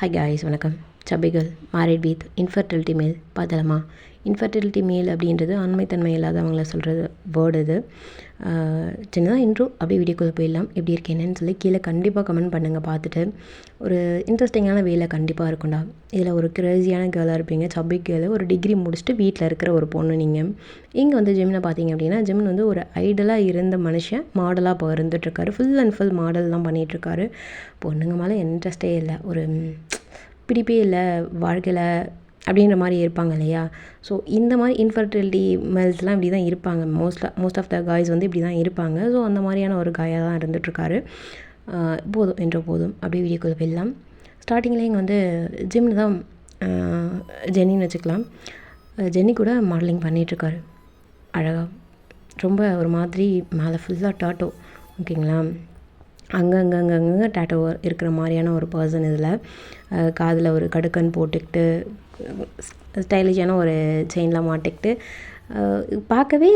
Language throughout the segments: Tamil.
ஹாய் காய்ஸ், வணக்கம். சபிகள் மேரிட் வித் இன்ஃபர்டிலிட்டி மேல் பார்த்தலாமா? இன்ஃபர்டிலிட்டி மேல் அப்படின்றது ஆண்மைத்தன்மை இல்லாதவங்கள சொல்கிறது வேர்டு. இது சின்னதாக இன்ட்ரோ அப்படியே வீடியோக்குள்ளே போயிடலாம். எப்படி இருக்கேன்னு சொல்லி கீழே கண்டிப்பாக கமெண்ட் பண்ணுங்கள். பார்த்துட்டு ஒரு இன்ட்ரெஸ்டிங்கான வேலை கண்டிப்பாக இருக்கும்டா. இதில் ஒரு க்ரேஸியான கேர்ளாக இருப்பீங்க. சபிக் கேர்ள், ஒரு டிகிரி முடிச்சுட்டு வீட்டில் இருக்கிற ஒரு பொண்ணு. நீங்கள் இங்கே வந்து ஜிம்மில் பார்த்தீங்க அப்படின்னா, ஜிம்மில் வந்து ஒரு ஐடலாக இருந்த மனுஷன் மாடலாக இப்போ இருந்துகிட்ருக்காரு. ஃபுல் அண்ட் ஃபுல் மாடல் தான் பண்ணிகிட்ருக்காரு. பொண்ணுங்க மேலே இன்ட்ரெஸ்ட்டே இல்லை, ஒரு பிடிப்பே இல்லை வாழ்க்கையில் அப்படின்ற மாதிரி இருப்பாங்க இல்லையா? ஸோ இந்த மாதிரி இன்ஃபர்டிலிட்டி மேல்ஸ்லாம் இப்படி தான் இருப்பாங்க. மோஸ்ட் ஆஃப் த காய்ஸ் வந்து இப்படி தான் இருப்பாங்க. ஸோ அந்த மாதிரியான ஒரு காயாக தான் இருந்துகிட்ருக்காரு. போதும் என்ற போதும் அப்படியே வீடியோக்குள்ளே போயிடலாம். ஸ்டார்டிங்கில் இங்கே வந்து ஜிம்மில் தான் ஜென்னின்னு வச்சுக்கலாம். ஜென்னி கூட மாடலிங் பண்ணிகிட்ருக்காரு. அழகாக ரொம்ப ஒரு மாதிரி மேலே ஃபுல்லாக டாட்டோ, ஓகேங்களா? அங்கங்கே டேட்டோ இருக்கிற மாதிரியான ஒரு பர்சன். இதில் காதில் ஒரு கடுக்கன் போட்டுக்கிட்டு ஸ்டைலிஷான ஒரு செயின்லாம் மாட்டிக்கிட்டு பார்க்கவே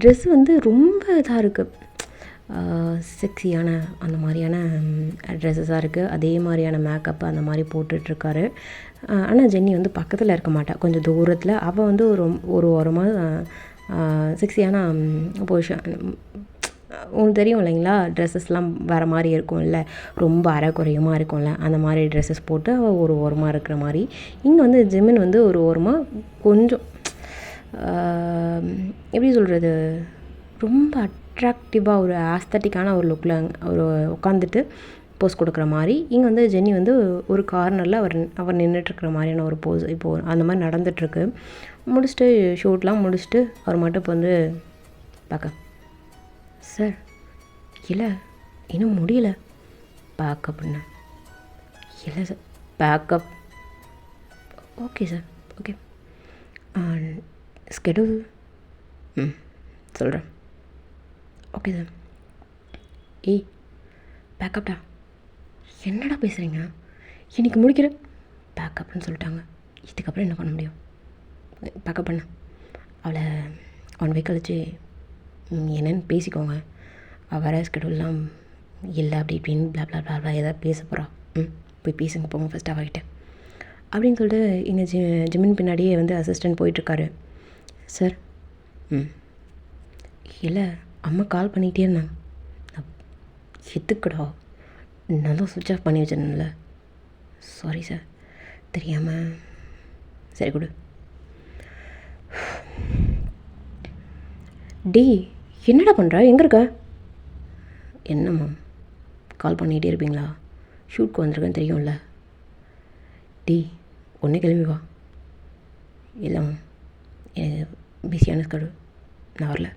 ட்ரெஸ் வந்து ரொம்ப இதாக இருக்குது. செக்ஸியான அந்த மாதிரியான ட்ரெஸ்ஸஸாக இருக்குது. அதே மாதிரியான மேக்கப் அந்த மாதிரி போட்டுட்ருக்காரு. ஆனால் ஜென்னி வந்து பக்கத்தில் இருக்க மாட்டாள், கொஞ்சம் தூரத்தில். அவள் வந்து ஒரு ஓரமாக செக்ஸியான பொசிஷன். உங்களுக்கு தெரியும் இல்லைங்களா, ட்ரெஸ்ஸஸ்லாம் வேறு மாதிரி இருக்கும்ல, ரொம்ப அரைக்குறையுமாக இருக்கும்ல, அந்த மாதிரி ட்ரெஸ்ஸஸ் போட்டு அவள் ஒரு ஓரமாக இருக்கிற மாதிரி. இங்கே வந்து ஜிமின் வந்து ஒரு ஓரமாக கொஞ்சம் எப்படி சொல்கிறது, ரொம்ப அட்ராக்டிவாக ஒரு ஆஸ்தட்டிக்கான ஒரு லுக்கில் ஒரு உட்காந்துட்டு போஸ் கொடுக்குற மாதிரி. இங்கே வந்து ஜென்னி வந்து ஒரு கார்னரில் அவர் நின்றுட்டுருக்கிற மாதிரியான ஒரு போஸ் இப்போது அந்த மாதிரி நடந்துகிட்ருக்கு. முடிச்சுட்டு ஷூட்லாம் முடிச்சுட்டு அவர் மட்டும் இப்போ வந்து பார்க்க, சார் இல்லை இன்னும் முடியல பேக்கப்ண்ணா. இல்லை sir backup, okay sir, okay. Schedule சொல்கிறேன், ஓகே சார். ஏய் பேக்கப்டா, என்னடா பேசுகிறீங்க? இன்றைக்கி முடிக்கிற பேக்கப்னு சொல்லிட்டாங்க. இதுக்கப்புறம் என்ன பண்ண முடியும்? பேக்கப் பண்ண அவளை 1 வீக் கழிச்சு என்னென்னு பேசிக்கோங்க. வர ஸ்கெடியூல்லாம் இல்லை அப்படி இப்படின்னு பிளா பிளா பிளா ஏதாவது பேச போகிறா. போய் பேசுங்க போங்க ஃபஸ்ட் அவகிட்ட அப்படின்னு சொல்லிட்டு இங்கே ஜிம்மின் பின்னாடியே வந்து அசிஸ்டன்ட் போயிட்டுருக்காரு. சார் இல்லை அம்மா கால் பண்ணிகிட்டே இருந்தாங்க. எதுக்குடா? நான் தான் சுவிட்ச் ஆஃப் பண்ணி வச்சிருந்தேன்ல. சாரி சார், தெரியாமல். சரி கொடு. டி என்னடா பண்ணுற, எங்கே இருக்க? என்னம்மா கால் பண்ணிகிட்டே இருப்பீங்களா? ஷூட்க்கு வந்திருக்கேன்னு தெரியும்ல. டி ஒன்றே கிளம்பி வா. இல்லைம்மா எனக்கு பிஸியான ஸ்கெடியூல், நான் வரல.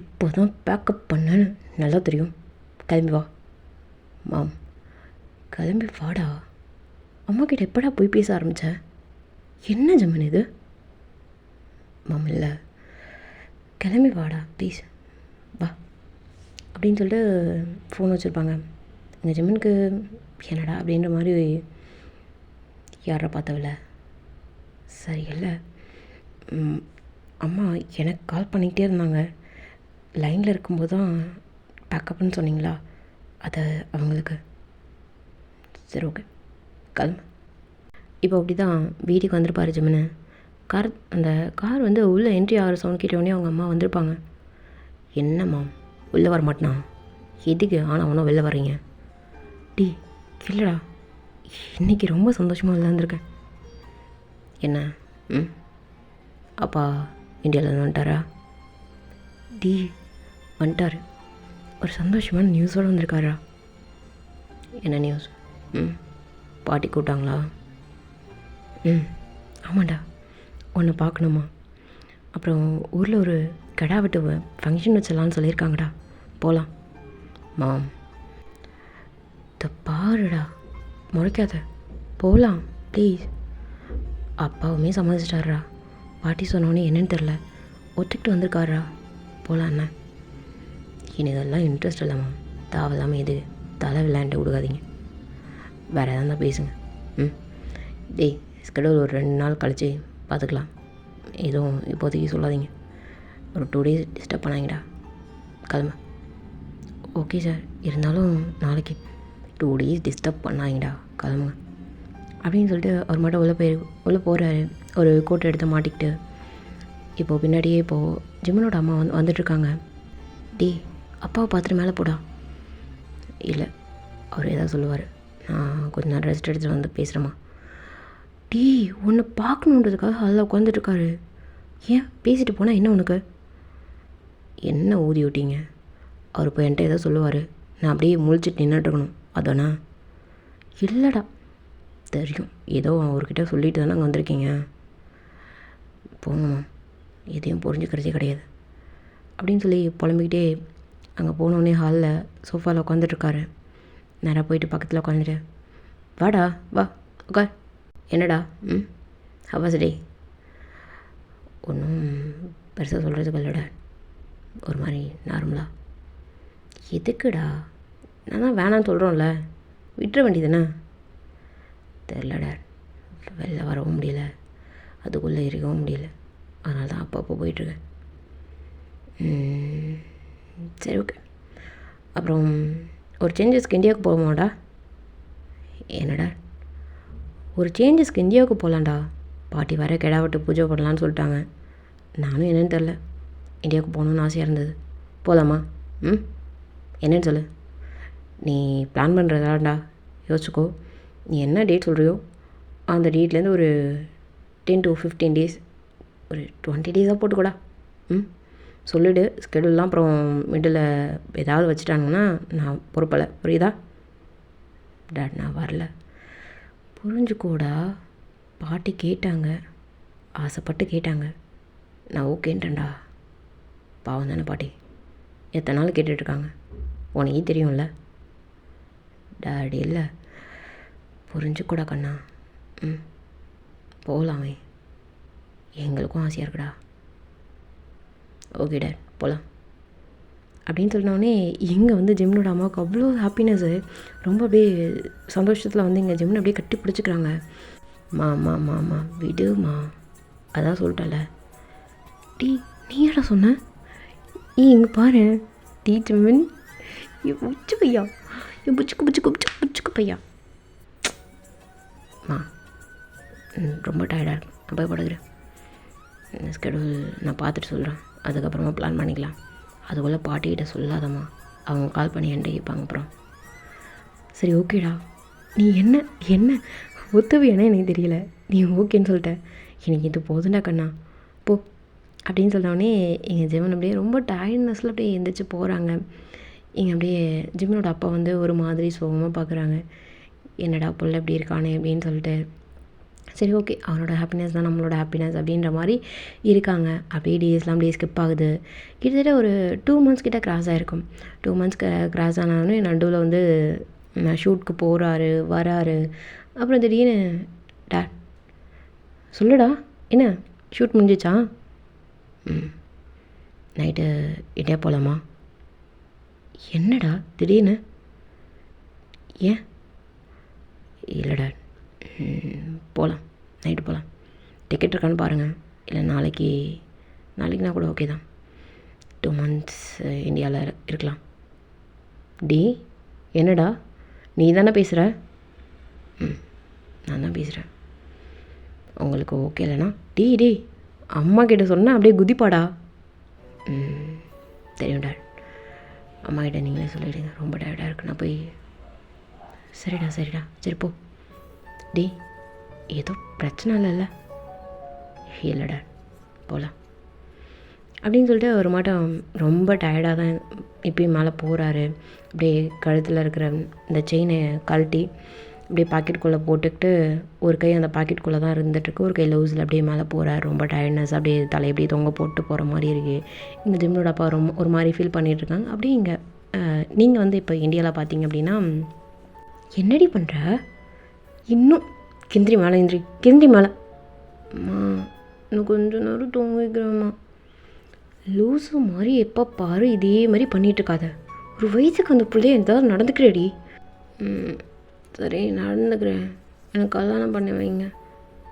இப்போ தான் பேக்கப் பண்ணேன்னு நல்லா தெரியும். கிளம்பி வா. மாம் கிளம்பி வாடா. அம்மா கிட்ட எப்படா போய் பேச ஆரம்பித்த? என்ன ஜம்மன் இது? மாம் இல்லை, கிளம்பி வாடா ப்ளீஸ் வா அப்படின்னு சொல்லிட்டு ஃபோன் வச்சுருப்பாங்க. எங்கள் ஜிம்முனுக்கு என்னடா அப்படின்ற மாதிரி யாரை பார்த்தவில்ல. சரி இல்லை, அம்மா எனக்கு கால் பண்ணிக்கிட்டே இருந்தாங்க. லைனில் இருக்கும்போது தான் பேக்கப்னு சொன்னீங்களா, அதை அவங்களுக்கு. சரி ஓகே கிளம்பு. இப்போ அப்படி தான் வீட்டுக்கு வந்துருப்பார் ஜிம்முன்னு. அந்த கார் வந்து உள்ளே என்ட்ரி ஆகிற சவுண்ட் கேட்டோடனே அவங்க அம்மா வந்திருப்பாங்க. என்னம்மா உள்ளே வர மாட்டேனா? எதுக்கு ஆனால் அவனும் வெளில வர்றீங்க? டி இல்லைடா, இன்றைக்கி ரொம்ப சந்தோஷமாக விளாண்டுருக்கேன். என்ன? அப்பா இந்தியாவில் வந்துட்டாரா? டி வந்துட்டார், ஒரு சந்தோஷமான நியூஸோடு வந்திருக்காரா? என்ன நியூஸ்? பாட்டி கூப்பிட்டாங்களா? ஆமாண்டா, உன்னை பார்க்கணுமா. அப்புறம் ஊரில் ஒரு கடா வெட்டு ஃபங்க்ஷன் வச்சிடலான்னு சொல்லியிருக்காங்கடா, போகலாம். மாம் பாருடா, முறைக்காத, போகலாம் ப்ளீஸ். அப்பாவுமே சம்மதிச்சிட்டாரா. பாட்டி சொன்னோன்னே என்னன்னு தெரில, ஒத்துக்கிட்டு வந்திருக்காரா. போகலாம் என்ன? எனக்கு இதெல்லாம் இன்ட்ரெஸ்ட் இல்லைம்மா. தேவையில்லாமல் எது தலை விளையாண்டு விடுகாதீங்க. வேறு எதாவது தான் பேசுங்க. டேய் ஸ்கெடியூல் ஒரு 2 நாள் கழிச்சு பார்த்துக்கலாம். எதுவும் இப்போதைக்கு சொல்லாதீங்க. ஒரு 2 days டிஸ்டர்ப் பண்ணாங்கடா. கிளம்பு. ஓகே சார், இருந்தாலும் நாளைக்கு 2 days டிஸ்டர்ப் பண்ணாங்கடா, கிளம்புங்க. அப்படின்னு சொல்லிட்டு அவர் மட்டும் உள்ளே போகிறாரு. ஒரு கோட்டை எடுத்து மாட்டிக்கிட்டு. இப்போது பின்னாடியே இப்போது ஜிம்மனோட அம்மா வந்துட்டுருக்காங்க. டே, அப்பாவை பார்த்துட்டு மேலே போடா. இல்லை, அவர் ஏதாவது சொல்லுவார். நான் கொஞ்சம் நேரம் ரெஸ்ட் எடுத்துகிட்டு வந்து பேசுகிறேம்மா. டீ, ஒன்று பார்க்கணுன்றதுக்காக அதில் உட்காந்துட்ருக்காரு. ஏன் பேசிட்டு போனால் என்ன உனக்கு? என்ன ஊதி விட்டீங்க? அவர் இப்போ என்கிட்ட ஏதோ சொல்லுவார், நான் அப்படியே முழிச்சிட்டு நின்றுட்டுருக்கணும் அதானே? இல்லைடா, தெரியும், ஏதோ அவர்கிட்ட சொல்லிட்டு தானே அங்கே வந்திருக்கீங்க. போங்கம்மா, எதையும் புரிஞ்சுக்கிறதே கிடையாது அப்படின்னு சொல்லி புலம்பிக்கிட்டே அங்கே போனோடனே ஹாலில் சோஃபாவில் உட்காந்துட்ருக்காரு. நேராக போயிட்டு பக்கத்தில் உட்காந்துட்டு, வாடா வா உட்கார். என்னடா? ஹவாஸ் டே? ஒன்றும் பெருசாக சொல்கிறதுக்கு இல்லைடா, ஒரு மாதிரி நார்மலாக. எதுக்குடா? நான் தான் வேணான்னு சொல்கிறோம்ல, விட்டுற வேண்டியதுதானே? தெரிலடா, வெளில வரவும் முடியல, அதுக்குள்ளே இருக்கவும் முடியல, அதனால தான் அப்பப்போ போயிட்டுருக்கேன். சரி, ஓகே. அப்புறம் ஒரு சேஞ்சஸ்க்கு இந்தியாவுக்கு போவோமாடா? என்னடா? ஒரு சேஞ்சஸ்க்கு இந்தியாவுக்கு போகலான்டா. பாட்டி வர கிடாவட்டு பூஜை பண்ணலான்னு சொல்லிட்டாங்க. நானும் என்னென்னு தெரில, இந்தியாவுக்கு போகணுன்னு ஆசையாக இருந்தது. போகலாமா? என்னன்னு சொல்லு. நீ பிளான் பண்ணுறதாண்டா, யோசிச்சுக்கோ. நீ என்ன டேட் சொல்கிறியோ அந்த டேட்லேருந்து ஒரு 10 to 15 days, ஒரு 20 days போட்டுக்கூடா. சொல்லிவிடு. ஸ்கெடியூல்லாம் அப்புறம் மிடில் ஏதாவது வச்சுட்டாங்கன்னா நான் பொறுப்பலை, புரியுதா? டாட், நான் வரல. புரிஞ்சுக்கூடா. பாட்டி கேட்டாங்க, ஆசைப்பட்டு கேட்டாங்க, நான் ஓகேன்ட்டேன்டா. பாவம் தானே பாட்டி, எத்தனை நாள் கேட்டுட்ருக்காங்க, உனக்கே தெரியும்ல. டாடி இல்லை, புரிஞ்சுக்கூடா கண்ணா. போகலாமே, எங்களுக்கும் ஆசையாக இருக்குடா. ஓகே டாட், போகலாம் அப்படின்னு சொன்னோடனே இங்கே வந்து ஜிம்னோட அம்மாவுக்கு அவ்வளோ ஹாப்பினஸ்ஸு. ரொம்ப அப்படியே சந்தோஷத்தில் வந்து இங்கே ஜிம்னு அப்படியே கட்டி பிடிச்சிக்கிறாங்க. மாமா விடுமா, அதான் சொல்லிட்டல. டீ, நீ ஏடா சொன்ன? இங்கே பாரு டீ ஜிம்மின், உச்சு பையா, புச்சுக்கு பையா. ரொம்ப டயர்டாக இருக்கும், நான் போய் படுக்கிறேன். ஸ்கெடியூல் நான் பார்த்துட்டு சொல்கிறேன், அதுக்கப்புறமா பிளான் பண்ணிக்கலாம். அதுக்குள்ளே பாட்டிக்கிட்ட சொல்லாதம்மா, அவங்க கால் பண்ணி என்கிட்ட கேட்பாங்க அப்புறம். சரி, ஓகேடா. நீ என்ன ஒத்துவியானே எனக்கு தெரியல. நீ ஓகேன்னு சொல்லிட்ட, எனக்கு இது போதுண்டா கண்ணா, போ அப்படின்னு சொன்னோடனே எங்கள் ஜிம்மன் அப்படியே ரொம்ப டயர்ட்னஸில் அப்படியே எழுந்திரிச்சு போகிறாங்க. இங்கே அப்படியே ஜிம்மனோட அப்பா வந்து ஒரு மாதிரி சோகமாக பார்க்குறாங்க. என்னடா புள்ள எப்படி இருக்கானே அப்படின்னு சொல்லிட்டு. சரி, ஓகே, அவனோட ஹாப்பினஸ் தான் நம்மளோட ஹாப்பினஸ் அப்படின்ற மாதிரி இருக்காங்க. அப்படியே டேஸ்லாம் ஸ்கிப் ஆகுது. கிட்டத்தட்ட ஒரு 2 months கிட்ட கிராஸ் ஆகிருக்கும். 2 months கிராஸ் ஆனாலும் நடுவில் வந்து ஷூட்க்கு போகிறாரு, வராரு. அப்புறம் திடீர்னு டா சொல்லுடா, என்ன ஷூட் முடிஞ்சிச்சா? நைட்டு இடையா போகலாமா? என்னடா திடீர்னு? ஏன்? இல்லைடா, போகலாம், நைட்டு போகலாம். டிக்கெட் இருக்கான்னு பாருங்கள், இல்லை நாளைக்குனா கூட ஓகே தான். 2 months இந்தியாவில் இருக்கலாம். டி, என்னடா நீ தானே பேசுகிற? நான் தான் பேசுகிறேன். உங்களுக்கு ஓகே இல்லைனா டி அம்மா கிட்ட சொன்னால் அப்படியே குதிப்பாடா. தெரியும் டாட், அம்மா கிட்ட நீங்களே சொல்லிவிடுங்க, ரொம்ப டயர்டாக இருக்கு, நான் போய். சரிடா சரி போ. டி, ஏதோ பிரச்சனை இல்லைல்ல? இல்லைடா, போகலாம் அப்படின்னு சொல்லிட்டு ஒரு மாட்டம் ரொம்ப டயர்டாக தான் இப்பயும் மேலே போகிறாரு. அப்படியே கழுத்தில் இருக்கிற இந்த செயினை கழட்டி அப்படியே பாக்கெட்டுக்குள்ளே போட்டுக்கிட்டு, ஒரு கை அந்த பாக்கெட்டுக்குள்ளே தான் இருந்துகிட்ருக்கு, ஒரு கை லூஸில் அப்படியே மேலே போகிறாரு. ரொம்ப டயர்ட்னஸ், அப்படியே தலை அப்படியே தொங்க போட்டு போகிற மாதிரி இருக்குது. இங்கே ஜிம்னோட அப்பா ரொம்ப ஒரு மாதிரி ஃபீல் பண்ணிகிட்ருக்காங்க. அப்படியே இங்கே நீங்கள் வந்து இப்போ இந்தியாவில் பார்த்தீங்க அப்படின்னா, என்னடி பண்ணுற? இன்னும் கிந்திரி மேலே அம்மா, இன்னும் கொஞ்சம் நேரம் தூங்க வைக்கிறேம்மா. லூஸு மாதிரி எப்போ பாரு இதே மாதிரி பண்ணிகிட்ருக்காத. ஒரு வயசுக்கு அந்த பிள்ளைய ஏதாவது நடந்துக்கிறேடி. சரி, நடந்துக்கிறேன். எனக்கு கல்யாணம் பண்ணி வைங்க,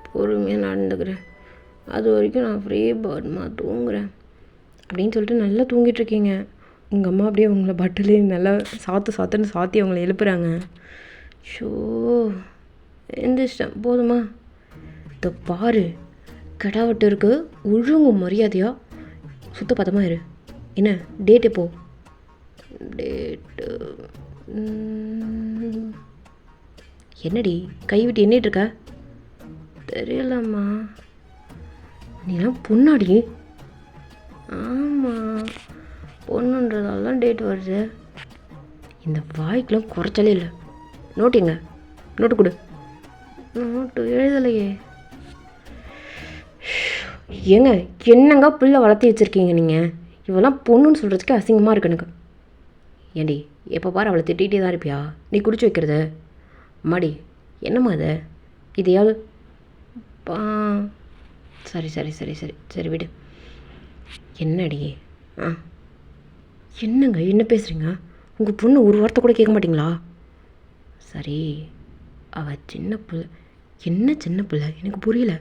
பொறுமையாக நடந்துக்கிறேன். அது வரைக்கும் நான் ஃப்ரீ பேர்ட்மா, தூங்குறேன் அப்படின்னு சொல்லிட்டு நல்லா தூங்கிட்டுருக்கீங்க. உங்கள் அம்மா அப்படியே உங்களை பட்டிலே நல்லா சாத்துன்னு சாத்தி அவங்கள எழுப்புறாங்க. ஷோ, எந்திரிச்சிட்டேன், போதுமா? இதை பாரு, கிடாவட்டு இருக்கு, ஒழுங்கு மரியாதையா சுத்த பத்தமாக இரு. என்ன டேட்டு போ? டேட்டு என்னடி கை விட்டு எண்ணிட்டுருக்க? தெரியலம்மா. நீலாம் பொண்ணாடி? ஆமாம், பொண்ணுன்றதாலாம் டேட் வருது. இந்த வாய்க்கெலாம் குறைச்சலே இல்லை. நோட்டு எங்க? நோட்டு கொடு. நோட்டு எழுதலையே. ஏங்க என்னங்க பிள்ளை வளர்த்தி வச்சுருக்கீங்க நீங்கள்? இவெல்லாம் பொண்ணுன்னு சொல்கிறதுக்கு அசிங்கமாக இருக்கு எனக்கு. ஏண்டி எப்போ பாரு அவளை திட்டிகிட்டே தான் இருப்பியா? நீ குடிச்சு வைக்கிறது அம்மாடி. என்னம்மா இது? இதையாவது சரி சரி சரி சரி சரி விடு. என்னடி? என்னங்க என்ன பேசுகிறீங்க? உங்கள் பொண்ணு ஒரு வார்த்தை கூட கேட்க மாட்டிங்களா? சரி, அவள் சின்ன பிள்ளை. என்ன சின்ன பிள்ளை? எனக்கு புரியல.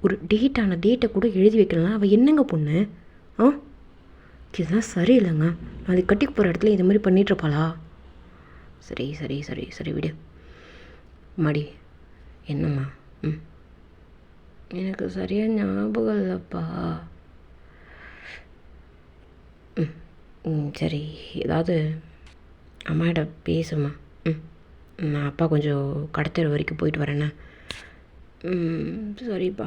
ஒரு டேட்டை கூட எழுதி வைக்கலாம். அவள் என்னங்க பொண்ணு? இதெல்லாம் சரியில்லைங்க. நாளைக்கு கட்டிக்கு போகிற இடத்துல இது மாதிரி பண்ணிகிட்ருப்பாளா? சரி சரி சரி சரி விடு. மாடி என்னம்மா? எனக்கு சரியாக ஞாபகம் இல்லைப்பா. சரி, ஏதாவது அம்மாட்ட பேசுமா? நான் அப்பா கொஞ்சம் கடத்தெரு வரைக்கும் போயிட்டு வரேண்ணே. சரிப்பா.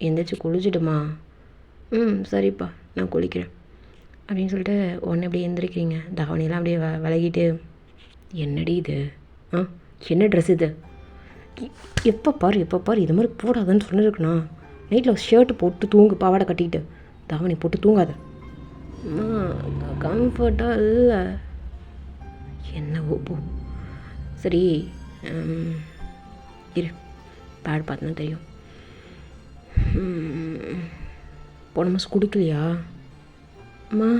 எந்திரிச்சு குளிச்சுட்டுமா? சரிப்பா, நான் குளிக்கிறேன் அப்படின்னு சொல்லிட்டு உடனே அப்படியே எந்திரிக்கிறீங்க. தாவணியெல்லாம் அப்படியே விலகிட்டு, என்னடி இது? என்ன ட்ரெஸ் இது? எப்போ பாரு இது மாதிரி போடாதுன்னு சொல்லியிருக்குண்ணா. நைட்டில் ஷர்ட்டு போட்டு தூங்கு, பாவாடை கட்டிக்கிட்டு தாவணி போட்டு தூங்காத. கம்ஃபர்ட்டாக இல்லை. என்ன போ. சரி இரு, பேட் பார்த்தோன்னா தெரியும். போன மாதம் குளிக்கலையா அம்மா?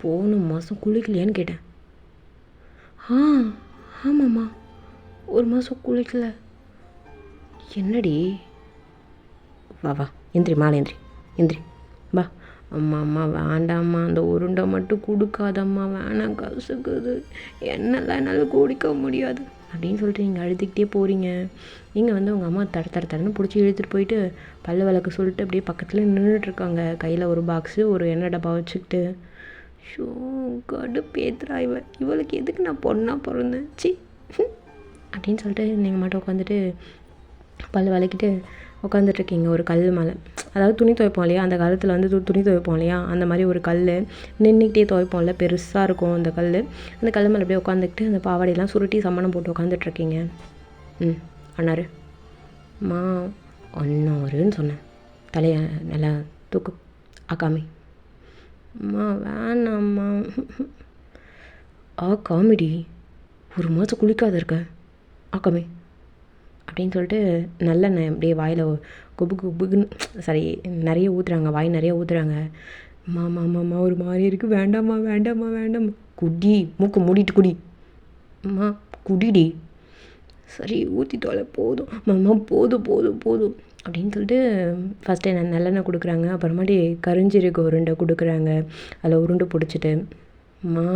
போன மாதம் குளிக்கலையான்னு கேட்டேன். ஆமாம்மா, ஒரு மாதம் குளிக்கல. என்னடி? வா வா, எந்திரி, மாலை எந்திரி வா. அம்மா வேண்டாம்மா, அந்த உருண்டை மட்டும் கொடுக்காதம்மா, வேணாம், கசுக்குது, என்னெல்லாம் என்னால் குடிக்க முடியாது அப்படின்னு சொல்லிட்டு நீங்கள் அழுதுகிட்டே போகிறீங்க. நீங்கள் வந்து உங்கள் அம்மா தடன்னு பிடிச்சி இழுத்துட்டு போயிட்டு பல்ல விளக்க சொல்லிட்டு அப்படியே பக்கத்தில் நின்றுட்டுருக்காங்க. கையில் ஒரு பாக்ஸு, ஒரு எண்ணெய் டப்பா வச்சுக்கிட்டு. ஷோ கடுப்பேத்துறா இவளுக்கு எதுக்கு நான் பொண்ணாக பிறந்தேன் சி அப்படின்னு சொல்லிட்டு நீங்கள் மட்டும் உட்காந்துட்டு பல் விளக்கிட்டு உட்காந்துட்ருக்கீங்க ஒரு கல் மேலே. அதாவது துணி துவைப்போம் இல்லையா, அந்த காலத்தில் வந்து துணி துவைப்போம் இல்லையா, அந்த மாதிரி ஒரு கல் நின்றுக்கிட்டே துவைப்போம்ல, பெருசாக இருக்கும் அந்த கல். அந்த கல் மேலே அப்படியே உட்காந்துக்கிட்டு அந்த பாவாடையெல்லாம் சுருட்டி சம்மணம் போட்டு உட்காந்துட்ருக்கீங்க. அண்ணாரு அம்மா, ஒன்னாருன்னு சொன்னேன். தலையை நல்லா தூக்கு. அக்காமி அம்மா வேணாம்மா. காமெடி, ஒரு மாதம் குளிக்காத இருக்க ஆக்காமே அப்படின்னு சொல்லிட்டு நல்லெண்ணெய் அப்படியே வாயில் குபுக்குன்னு நிறைய ஊற்றுறாங்க, வாய் நிறைய ஊற்றுறாங்க. மாமா ஒரு மாதிரி இருக்குது, வேண்டாம்மா. குடி, மூக்கு மூடிட்டு குடி. அம்மா குடிடி. சரி ஊற்றி தொலை, போதும் மாமா, போதும் அப்படின்னு சொல்லிட்டு ஃபஸ்ட்டு நல்லெண்ணெய் கொடுக்குறாங்க. அப்புறமாட்டி கரிஞ்சீரக உருண்டை கொடுக்குறாங்க. அதில் உருண்டை பிடிச்சிட்டு, அம்மா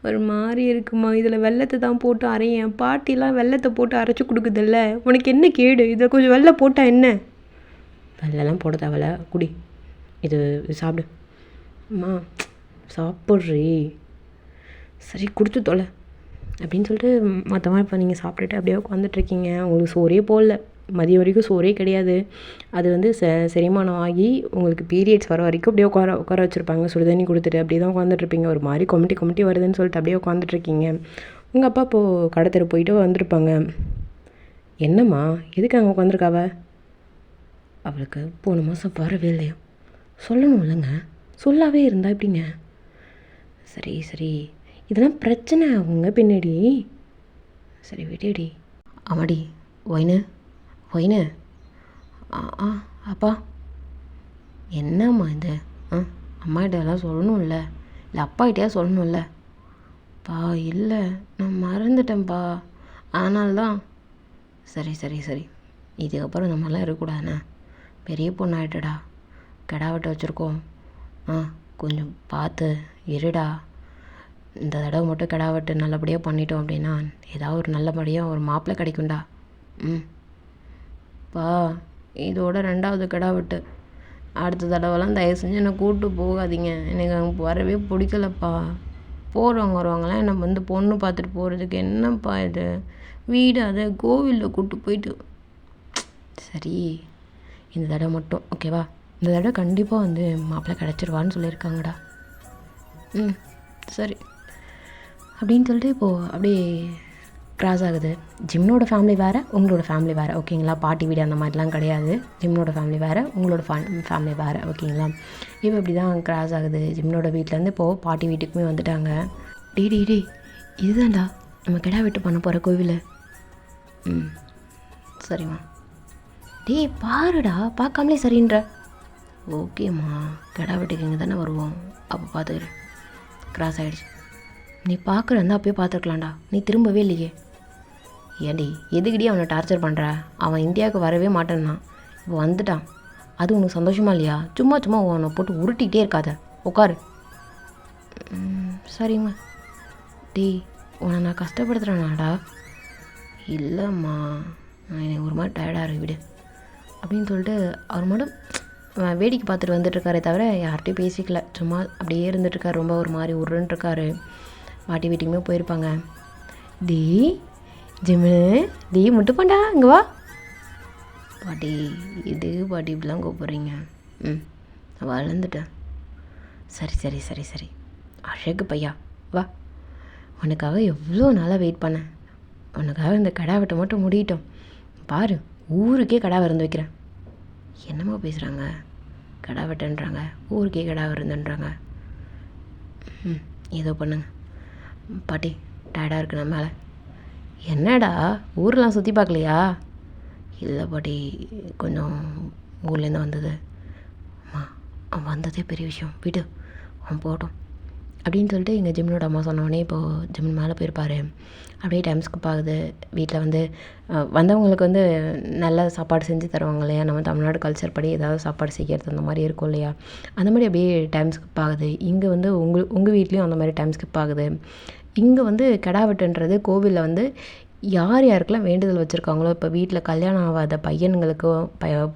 ஒரு மாதிரி இருக்குமா, இதில் வெல்லத்தை தான் போட்டு அரையேன், பாட்டிலாம் வெல்லத்தை போட்டு அரைச்சி கொடுக்குதில்ல, உனக்கு என்ன கேடு? இதை கொஞ்சம் வெல்லம் போட்டால் என்ன? வெள்ளெல்லாம் போட தேவையில்ல, குடி, இது சாப்பிடு. அம்மா சாப்பிட்றி, சரி கொடுத்து தொலை அப்படின்னு சொல்லிட்டு மற்றவங்க இப்போ நீங்கள் சாப்பிட்டுட்டு அப்படியே உட்காந்துட்ருக்கீங்க. உங்களுக்கு சோறே போடல, மதியம் வரைக்கும் சோறே கிடையாது. அது வந்து செரிமானம் ஆகி உங்களுக்கு பீரியட்ஸ் வர வரைக்கும் அப்படியே உட்கார வச்சுருப்பாங்க. சுடுதண்ணி கொடுத்துட்டு அப்படியே தான் உட்காந்துட்ருப்பீங்க. ஒரு மாதிரி கொமட்டி வருதுன்னு சொல்லிட்டு அப்படியே உட்காந்துட்ருக்கீங்க. உங்கள் அப்பா இப்போது கடத்தெரு போயிட்டு வந்திருப்பாங்க. என்னம்மா எதுக்கு அங்கே உட்காந்துருக்காவ? அவளுக்கு போன மாதம் வரவே இல்லையா? சொல்லணும் இல்லைங்க, சொல்லாவே இருந்தா எப்படிங்க? சரி இதெல்லாம் பிரச்சனை ஆகுங்க பின்னாடி. சரி விடுடி. ஆமாடி. ஒயினு அப்பா என்னம்மா இது? அம்மாகிட்டலாம் சொல்லணும்ல, இல்லை அப்பாகிட்டயா சொல்லணும்ல? பா இல்லை, நான் மறந்துட்டேன்ப்பா, அதனால்தான். சரி இதுக்கப்புறம் இந்த மாதிரிலாம் இருக்கக்கூடாதுண்ணா. பெரிய பொண்ணு ஆகிட்டடா, கிடா வெட்ட வச்சுருக்கோம். கொஞ்சம் பார்த்து இருடா. இந்த தடவை மட்டும் கிடா வெட்டு நல்லபடியாக பண்ணிட்டோம் அப்படின்னா ஏதாவது ஒரு நல்லபடியாக ஒரு மாப்பிள்ளை கிடைக்கும்டா. ம் பா, இதோட 2வது கிடா வெட்டு. அடுத்த தடவைலாம் தயவு செஞ்சு என்னை கூப்பிட்டு போகாதீங்க. எனக்கு அங்கே வரவே பிடிக்கலப்பா. போகிறவங்க வருவாங்களாம் என்னை வந்து பொண்ணு பார்த்துட்டு போகிறதுக்கு. என்னப்பா இது வீடு, அதை கோவிலில் கூப்பிட்டு போயிட்டு. சரி, இந்த தடவை மட்டும் ஓகேவா? இந்த தடவை கண்டிப்பாக வந்து மாப்பிள்ளை கிடச்சிருவான்னு சொல்லியிருக்காங்கடா. ம் சரி அப்படின்னு சொல்லிட்டு இப்போது அப்படியே கிராஸ் ஆகுது. ஜிம்னோட ஃபேமிலி வேறு, உங்களோட ஃபேமிலி வேறு, ஓகேங்களா? பாட்டி வீடு அந்த மாதிரிலாம் கிடையாது. ஜிம்னோட ஃபேமிலி வேறு, உங்களோட ஃபேமிலி வேறு, ஓகேங்களா? இப்போ இப்படி தான் கிராஸ் ஆகுது. ஜிம்னோட வீட்டிலேருந்து இப்போது பாட்டி வீட்டுக்குமே வந்துட்டாங்க. டே இதுதான்டா நம்ம கிடா வெட்டு பண்ண போகிற கோவில். ம் சரிம்மா. பாருடா, பார்க்காமலே சரின்ற. ஓகேம்மா, கிடா வெட்டுக்கு இங்கே தானே வருவோம், அப்போ பார்த்துக்கிறேன். கிராஸ் ஆகிடுச்சு. நீ பார்க்குறதா அப்போயே பார்த்துருக்கலாம்டா, நீ திரும்பவே இல்லையே. ஏன்டி எதுக்கிடி அவனை டார்ச்சர் பண்ணுற? அவன் இந்தியாவுக்கு வரவே மாட்டேன்னா, இப்போ வந்துட்டான். அது உனக்கு சந்தோஷமா இல்லையா? சும்மா அவனை போட்டு உருட்டிகிட்டே இருக்காத, உட்காரு. சரிம்மா. உன்னை நான் கஷ்டப்படுத்துகிறேனாடா? இல்லைம்மா, நான் எனக்கு ஒரு மாதிரி டயர்டாக இருக்கு விடு அப்படின்னு சொல்லிட்டு அவர் மட்டும் வேடிக்கை பார்த்துட்டு வந்துட்டுருக்காரே தவிர யார்கிட்டையும் பேசிக்கல. சும்மா அப்படியே இருந்துட்டுருக்காரு. ரொம்ப ஒரு மாதிரி உருன்ட்டுருக்காரு. பாட்டி வீட்டுக்குமே போயிருப்பாங்க. ஜிம்மு முட்டு பண்ணா இங்கே வா. பாட்டி இது பாட்டி இப்படிலாம் கூப்பிட்றீங்க? ம் வளர்ந்துட்டேன். சரி அழகு பையா வா. உனக்காக எவ்வளோ நாளாக வெயிட் பண்ணேன். உனக்காக இந்த கடா வெட்ட மட்டும் முடியட்டும் பாரு, ஊருக்கே கடா விருந்து வைக்கிறேன். என்னம்மா பேசுகிறாங்க? கடா வெட்டன்றாங்க, ஊருக்கே கடா விருந்துன்றாங்க. ஏதோ பண்ணுங்க பாட்டி, டயர்டாக இருக்கு நம்ம மேலே. என்னடா ஊரெலாம் சுற்றி பார்க்கலையா? இல்லை பாட்டி, கொஞ்சம் ஊர்லேருந்து வந்தது. அம்மா அவன் வந்ததே பெரிய விஷயம், விடு அவன் போட்டோம் அப்படின்னு சொல்லிட்டு எங்கள் ஜிம்னோட அம்மா சொன்னோடனே இப்போது ஜிம் மேலே போயிருப்பார். அப்படியே டைம் ஸ்கிப் ஆகுது. வீட்டில் வந்து வந்தவங்களுக்கு வந்து நல்ல சாப்பாடு செஞ்சு தருவாங்க இல்லையா? நம்ம தமிழ்நாடு கல்ச்சர் படி ஏதாவது சாப்பாடு செய்கிறது அந்த மாதிரி இருக்கும் இல்லையா? அந்த மாதிரி அப்படியே டைம் ஸ்கிப் ஆகுது. இங்கே வந்து உங்கள் வீட்லேயும் அந்த மாதிரி டைம் ஸ்கிப் ஆகுது. இங்கே வந்து கிடா வெட்டுன்றது கோவிலில் வந்து யாருக்கெல்லாம் வேண்டுதல் வச்சுருக்காங்களோ, இப்போ வீட்டில் கல்யாணம் ஆகாத பையனுங்களுக்கோ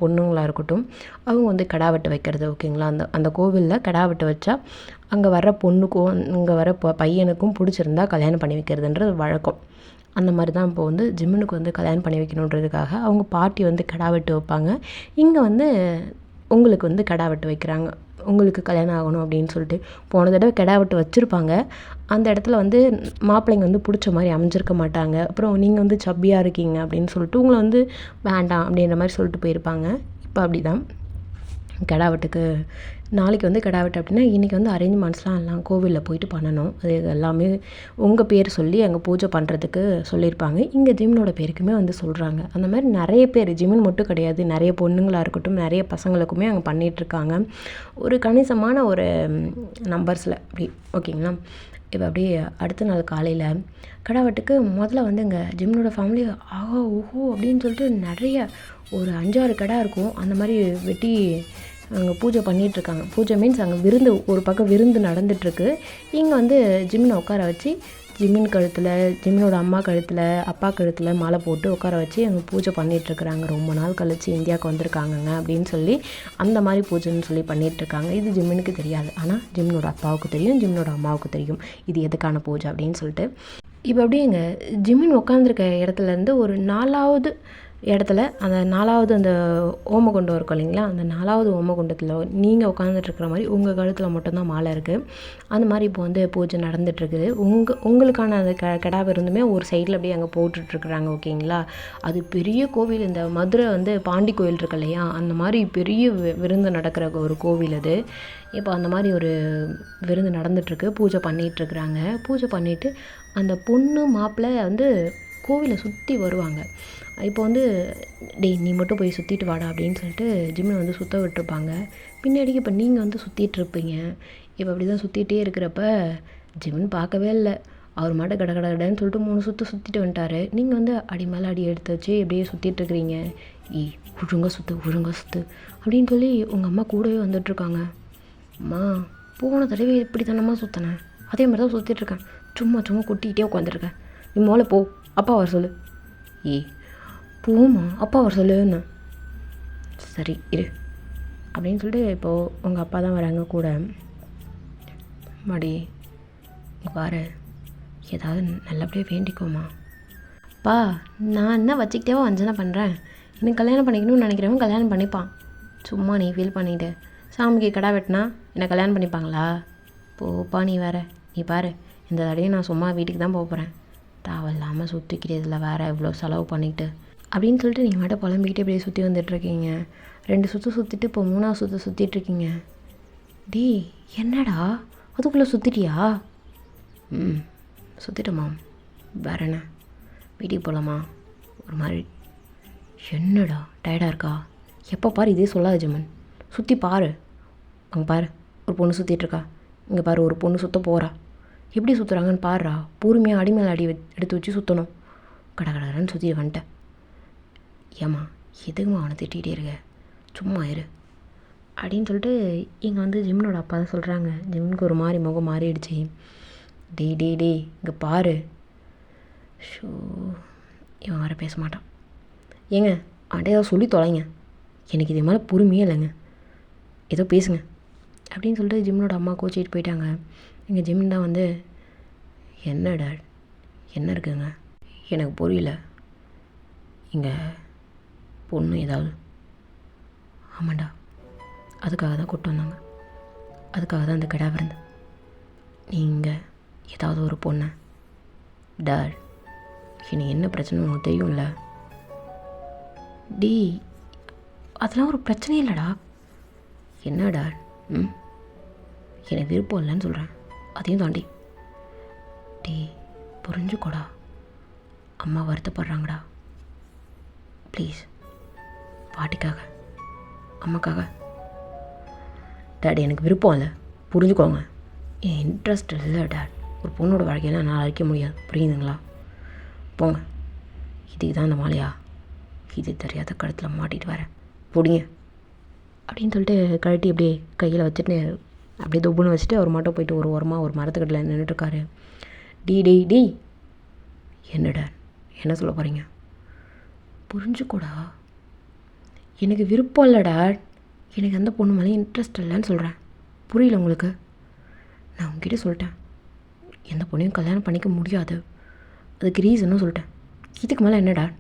பொண்ணுங்களாக இருக்கட்டும், அவங்க வந்து கிடா வெட்டு வைக்கிறது, ஓகேங்களா? அந்த கோவிலில் கிடா வெட்டு வச்சா அங்கே வர பொண்ணுக்கும் இங்கே வர பையனுக்கும் பிடிச்சிருந்தா கல்யாணம் பண்ணி வைக்கிறதுன்றது வழக்கம். அந்த மாதிரி தான் இப்போ வந்து ஜிம்முனுக்கு வந்து கல்யாணம் பண்ணி வைக்கணுன்றதுக்காக அவங்க பாட்டி வந்து கிடா வெட்டு வைப்பாங்க. இங்கே வந்து உங்களுக்கு வந்து கிடா வெட்டு வைக்கிறாங்க, உங்களுக்கு கல்யாணம் ஆகணும் அப்படின்னு சொல்லிட்டு. போன தடவை கிடா வெட்டு வச்சுருப்பாங்க. அந்த இடத்துல வந்து மாப்பிள்ளைங்க வந்து பிடிச்ச மாதிரி அமைஞ்சிருக்க மாட்டாங்க. அப்புறம் நீங்கள் வந்து சப்பியாக இருக்கீங்க அப்படின்னு சொல்லிட்டு உங்களை வந்து வேண்டாம் அப்படின்ற மாதிரி சொல்லிட்டு போயிருப்பாங்க. இப்போ அப்படி தான் கிடா வெட்டுக்கு நாளைக்கு வந்து கிடா வெட்டு அப்படின்னா இன்றைக்கி வந்து அரேஞ்ச்மெண்ட்ஸ்லாம் எல்லாம் கோவிலில் போயிட்டு பண்ணணும். அது எல்லாமே உங்கள் பேர் சொல்லி அங்கே பூஜை பண்ணுறதுக்கு சொல்லியிருப்பாங்க. இங்கே ஜிம்னோட பேருக்குமே வந்து சொல்கிறாங்க. அந்த மாதிரி நிறைய பேர், ஜிம்னு மட்டும் கிடையாது, நிறைய பொண்ணுங்களாக இருக்கட்டும், நிறைய பசங்களுக்குமே அங்கே பண்ணிகிட்ருக்காங்க. ஒரு கணிசமான ஒரு நம்பர்ஸில் அப்படி, ஓகேங்களா? இப்போ அப்படியே அடுத்த நாள் காலையில் கிடா வெட்டுக்கு முதல்ல வந்து இங்கே ஜிம்னோட ஃபேமிலி ஆஹா ஓஹோ அப்படின்னு சொல்லிட்டு நிறைய ஒரு 5-6 கிடா இருக்கும். அந்த மாதிரி வெட்டி அங்கே பூஜை பண்ணிகிட்ருக்காங்க. பூஜை மீன்ஸ் அங்கே விருந்து, ஒரு பக்கம் விருந்து நடந்துகிட்ருக்கு. இங்கே வந்து ஜிம்னை உட்கார வச்சு ஜிம்மின் கழுத்தில், ஜிம்மினோட அம்மா கழுத்தில், அப்பா கழுத்தில் மாலை போட்டு உட்கார வச்சு அங்கே பூஜை பண்ணிகிட்ருக்குறாங்க. ரொம்ப நாள் கழிச்சு இந்தியாவுக்கு வந்திருக்காங்கங்க அப்படின்னு சொல்லி அந்த மாதிரி பூஜைன்னு சொல்லி பண்ணிகிட்ருக்காங்க. இது ஜிம்மினுக்கு தெரியாது, ஆனால் ஜிம்னோட அப்பாவுக்கு தெரியும், ஜிம்னோட அம்மாவுக்கு தெரியும் இது எதுக்கான பூஜை அப்படின்னு சொல்லிட்டு. இப்போ அப்படியே எங்கள் ஜிம்மின் உட்காந்துருக்க இடத்துலேருந்து ஒரு 4வது இடத்துல, அந்த 4வது அந்த ஓமகுண்டம் இருக்கும் இல்லைங்களா? அந்த 4வது ஓமகுண்டத்தில் நீங்கள் உட்காந்துட்ருக்கிற மாதிரி உங்கள் கழுத்தில் மட்டும்தான் மாலை இருக்குது. அந்த மாதிரி இப்போ வந்து பூஜை நடந்துகிட்ருக்குது. உங்களுக்கான அந்த கிடா விருந்துமே ஒரு சைடில் அப்படியே அங்கே போட்டுட்ருக்குறாங்க, ஓகேங்களா? அது பெரிய கோவில். இந்த மதுரை வந்து பாண்டி கோவில் இருக்கு இல்லையா? அந்த மாதிரி பெரிய விருந்து நடக்கிற ஒரு கோவில் அது. இப்போ அந்த மாதிரி ஒரு விருந்து நடந்துகிட்ருக்கு. பூஜை பண்ணிகிட்ருக்குறாங்க. பூஜை பண்ணிவிட்டு அந்த பொண்ணு மாப்பிள்ளை வந்து கோவிலை சுற்றி வருவாங்க. இப்போ வந்து நீ மட்டும் போய் சுற்றிட்டு வாடா அப்படின்னு சொல்லிட்டு ஜிம்மை வந்து சுற்ற விட்டுருப்பாங்க. பின்னாடிக்கு இப்போ நீங்கள் வந்து சுற்றிட்டுருப்பீங்க. இப்போ அப்படி தான் சுற்றிட்டே இருக்கிறப்ப ஜிம்னு பார்க்கவே இல்லை. அவர் மாட்ட கடன்னு சொல்லிட்டு 3 சுற்று சுற்றிட்டு வந்துட்டார். நீங்கள் வந்து அடி மேலே அடி எடுத்து வச்சு இப்படியே சுற்றிட்டுருக்குறீங்க. ஒழுங்கா சுற்று அப்படின்னு சொல்லி உங்கள் அம்மா கூடவே வந்துட்டுருக்காங்க. அம்மா போன தடவை இப்படி தானம்மா சுற்றினேன், அதே மாதிரி தான் சுற்றிட்டுருக்கேன். சும்மா சும்மா கொட்டிக்கிட்டே உட்காந்துருக்கேன். நீ மோளை போ, அப்பா வர சொல்லு. ஏய் போமா, அப்பா வர சொல்லுன்னு. சரி இரு அப்படின்னு சொல்லிட்டு இப்போது உங்கள் அப்பா தான் வராங்க கூட. மாடி பாரு, ஏதாவது நல்லபடியாக வேண்டிக்கோமா. அப்பா நான் என்ன வச்சுக்கிட்டேவோ வஞ்சனை பண்ணுறேன். எனக்கு கல்யாணம் பண்ணிக்கணும்னு நினைக்கிறவன் கல்யாணம் பண்ணிப்பான். சும்மா நீ ஃபீல் பண்ணிவிட்டு சாமிக்கு கடா வெட்டினா என்னை கல்யாணம் பண்ணிப்பாங்களா? போப்பா நீ வேறு. நீ பாரு, இந்த தடையும் நான் சும்மா வீட்டுக்கு தான் போகிறேன். தேவையில்லாமல் சுற்றிக்கிறதுல வேறு இவ்வளோ செலவு பண்ணிக்கிட்டு அப்படின்னு சொல்லிட்டு நீங்கள் மட்டும் புலம்பிக்கிட்டே இப்படியே சுற்றி வந்துட்டுருக்கீங்க. 2 சுற்று சுற்றிட்டு இப்போ 3ஆவது சுற்று சுற்றிட்டுருக்கீங்க. டேய் என்னடா அதுக்குள்ளே சுற்றிட்டியா? சுற்றிட்டோமா? வேற என்ன, வீட்டுக்கு போகலாமா? ஒரு மாதிரி என்னடா டயர்டாக இருக்கா? எப்போ பாரு இதே சொல்லாது ஜெமன். சுற்றி பாரு, அங்கே பாரு ஒரு பொண்ணு சுற்றிட்டுருக்கா, இங்கே பாரு ஒரு பொண்ணு சுற்ற போகிறா. எப்படி சுற்றுறாங்கன்னு பாருடா. பொறுமையாக அடி மேலே அடி எடுத்து வச்சு சுற்றணும். கடன்னு சுற்றிட்டு வந்துட்டேன். ஏம்மா எதுக்குமா அவனை திட்டிகிட்டே இருக்க, சும்மா இரு அப்படின்னு சொல்லிட்டு இங்கே வந்து ஜிம்னோட அப்பா தான் சொல்கிறாங்க. ஜிம்னுக்கு ஒரு மாதிரி முகம் மாறிடுச்சு. டே இங்கே பாரு. ஷோ இவன் வேறு பேச மாட்டான். ஏங்க அவன்கிட்ட ஏதோ சொல்லி தொலைங்க, எனக்கு இது மேலே பொறுமையே இல்லைங்க, ஏதோ பேசுங்க அப்படின்னு சொல்லிட்டு ஜிம்னோட அம்மா கோச்சிட்டு போயிட்டாங்க. எங்கள் ஜிம் தான் வந்து என்ன டாட் என்ன இருக்குங்க, எனக்கு புரியல, இங்கே பொண்ணு ஏதாவது? ஆமாண்டா, அதுக்காக தான் கூப்பிட்டு வந்தாங்க, அதுக்காக தான் அந்த கிடா விருந்து. நீங்கள் ஏதாவது ஒரு பொண்ணு டாட், இனி என்ன பிரச்சனை உங்களுக்கு தெரியும்ல? டே அதெல்லாம் ஒரு பிரச்சனையே இல்லைடா. என்ன டாட்? எனக்கு விருப்பம் இல்லைன்னு சொல்கிறேன், அதையும் தாண்டி. டே புரிஞ்சுக்கோடா, அம்மா வருத்தப்படுறாங்கடா, ப்ளீஸ் பாட்டிக்காக அம்மாக்காக. டாடி எனக்கு விருப்பம் இல்லை, புரிஞ்சுக்கோங்க, என் இன்ட்ரெஸ்ட் இல்லை டாட். ஒரு பொண்ணோட வாழ்க்கையெல்லாம் நான் அழிக்க முடியாது, புரியுதுங்களா? போங்க, இதுக்கு தான் அந்த மாலையா, இது தெரியாத கழுத்தில் மாட்டிட்டு வரேன், பிடிங்க அப்படின்னு சொல்லிட்டு கழட்டி அப்படியே கையில் வச்சுட்டு அப்படியே தொப்புன்னு வச்சுட்டு அவர் மட்டும் போயிட்டு ஒரு ஓரமாக ஒரு மரத்துக்கட்டில் நின்றுட்டுருக்காரு. டீ என்னடா என்ன சொல்ல போகிறீங்க? புரிஞ்சுக்கூடா, எனக்கு விருப்பம் இல்லை டாட், எனக்கு அந்த பொண்ணு மேலே இன்ட்ரெஸ்ட் இல்லைன்னு சொல்கிறேன், புரியல உங்களுக்கு? நான் உங்ககிட்ட சொல்லிட்டேன் எந்த பொண்ணையும் கல்யாணம் பண்ணிக்க முடியாது, அதுக்கு ரீசனும் சொல்லிட்டேன், இதுக்கு மேலே என்ன டாட்?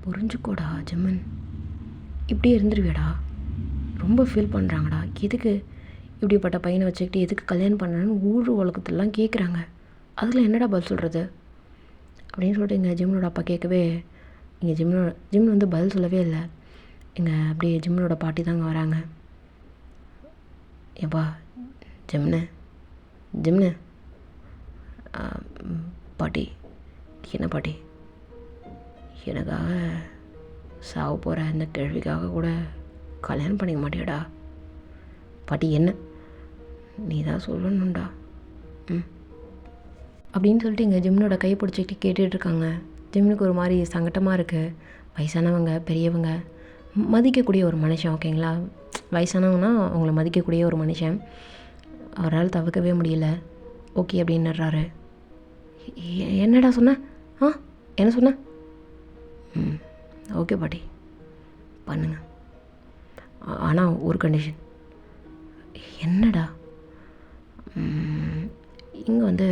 புரிஞ்சுக்கோடா ஜெமன், இப்படியே இருந்துருவியாடா? ரொம்ப ஃபீல் பண்ணுறாங்கடா, எதுக்கு இப்படிப்பட்ட பையனை வச்சுக்கிட்டு எதுக்கு கல்யாணம் பண்ணணுன்னு ஊர் உலகத்துலலாம் கேட்குறாங்க, அதில் என்னடா பதில் சொல்கிறது அப்படின்னு சொல்லிட்டு எங்கள் ஜிம்னோட அப்பா கேட்கவே, இங்கே ஜிம் வந்து பதில் சொல்லவே இல்லை. எங்கள் அப்படியே ஜிம்னோட பாட்டி தாங்க வராங்க. ஏப்பா ஜிம்னு பாட்டி, என்ன பாட்டி, எனக்காக சாவ போகிற இந்த கேள்விக்காக கூட கல்யாணம் பண்ணிக்க மாட்டியாடா? பாட்டி என்ன, நீ தான் சொல்லணும்டா அப்படின்னு சொல்லிட்டு எங்கள் ஜிம்னோட கையை பிடிச்சிக்கிட்டு கேட்டுட்ருக்காங்க. ஜிம்னுக்கு ஒரு மாதிரி சங்கட்டமாக இருக்குது. வயசானவங்க பெரியவங்க மதிக்கக்கூடிய ஒரு மனுஷன், ஓகேங்களா? வயசானவங்கன்னா அவங்கள மதிக்கக்கூடிய ஒரு மனுஷன், அவரால் தவிர்க்கவே முடியல. ஓகே அப்படின்னுறாரு. என்னடா சொன்ன? என்ன சொன்ன? ஓகே பாட்டி பண்ணுங்க, ஆனால் ஒரு கண்டிஷன். என்னடா? இங்கே வந்து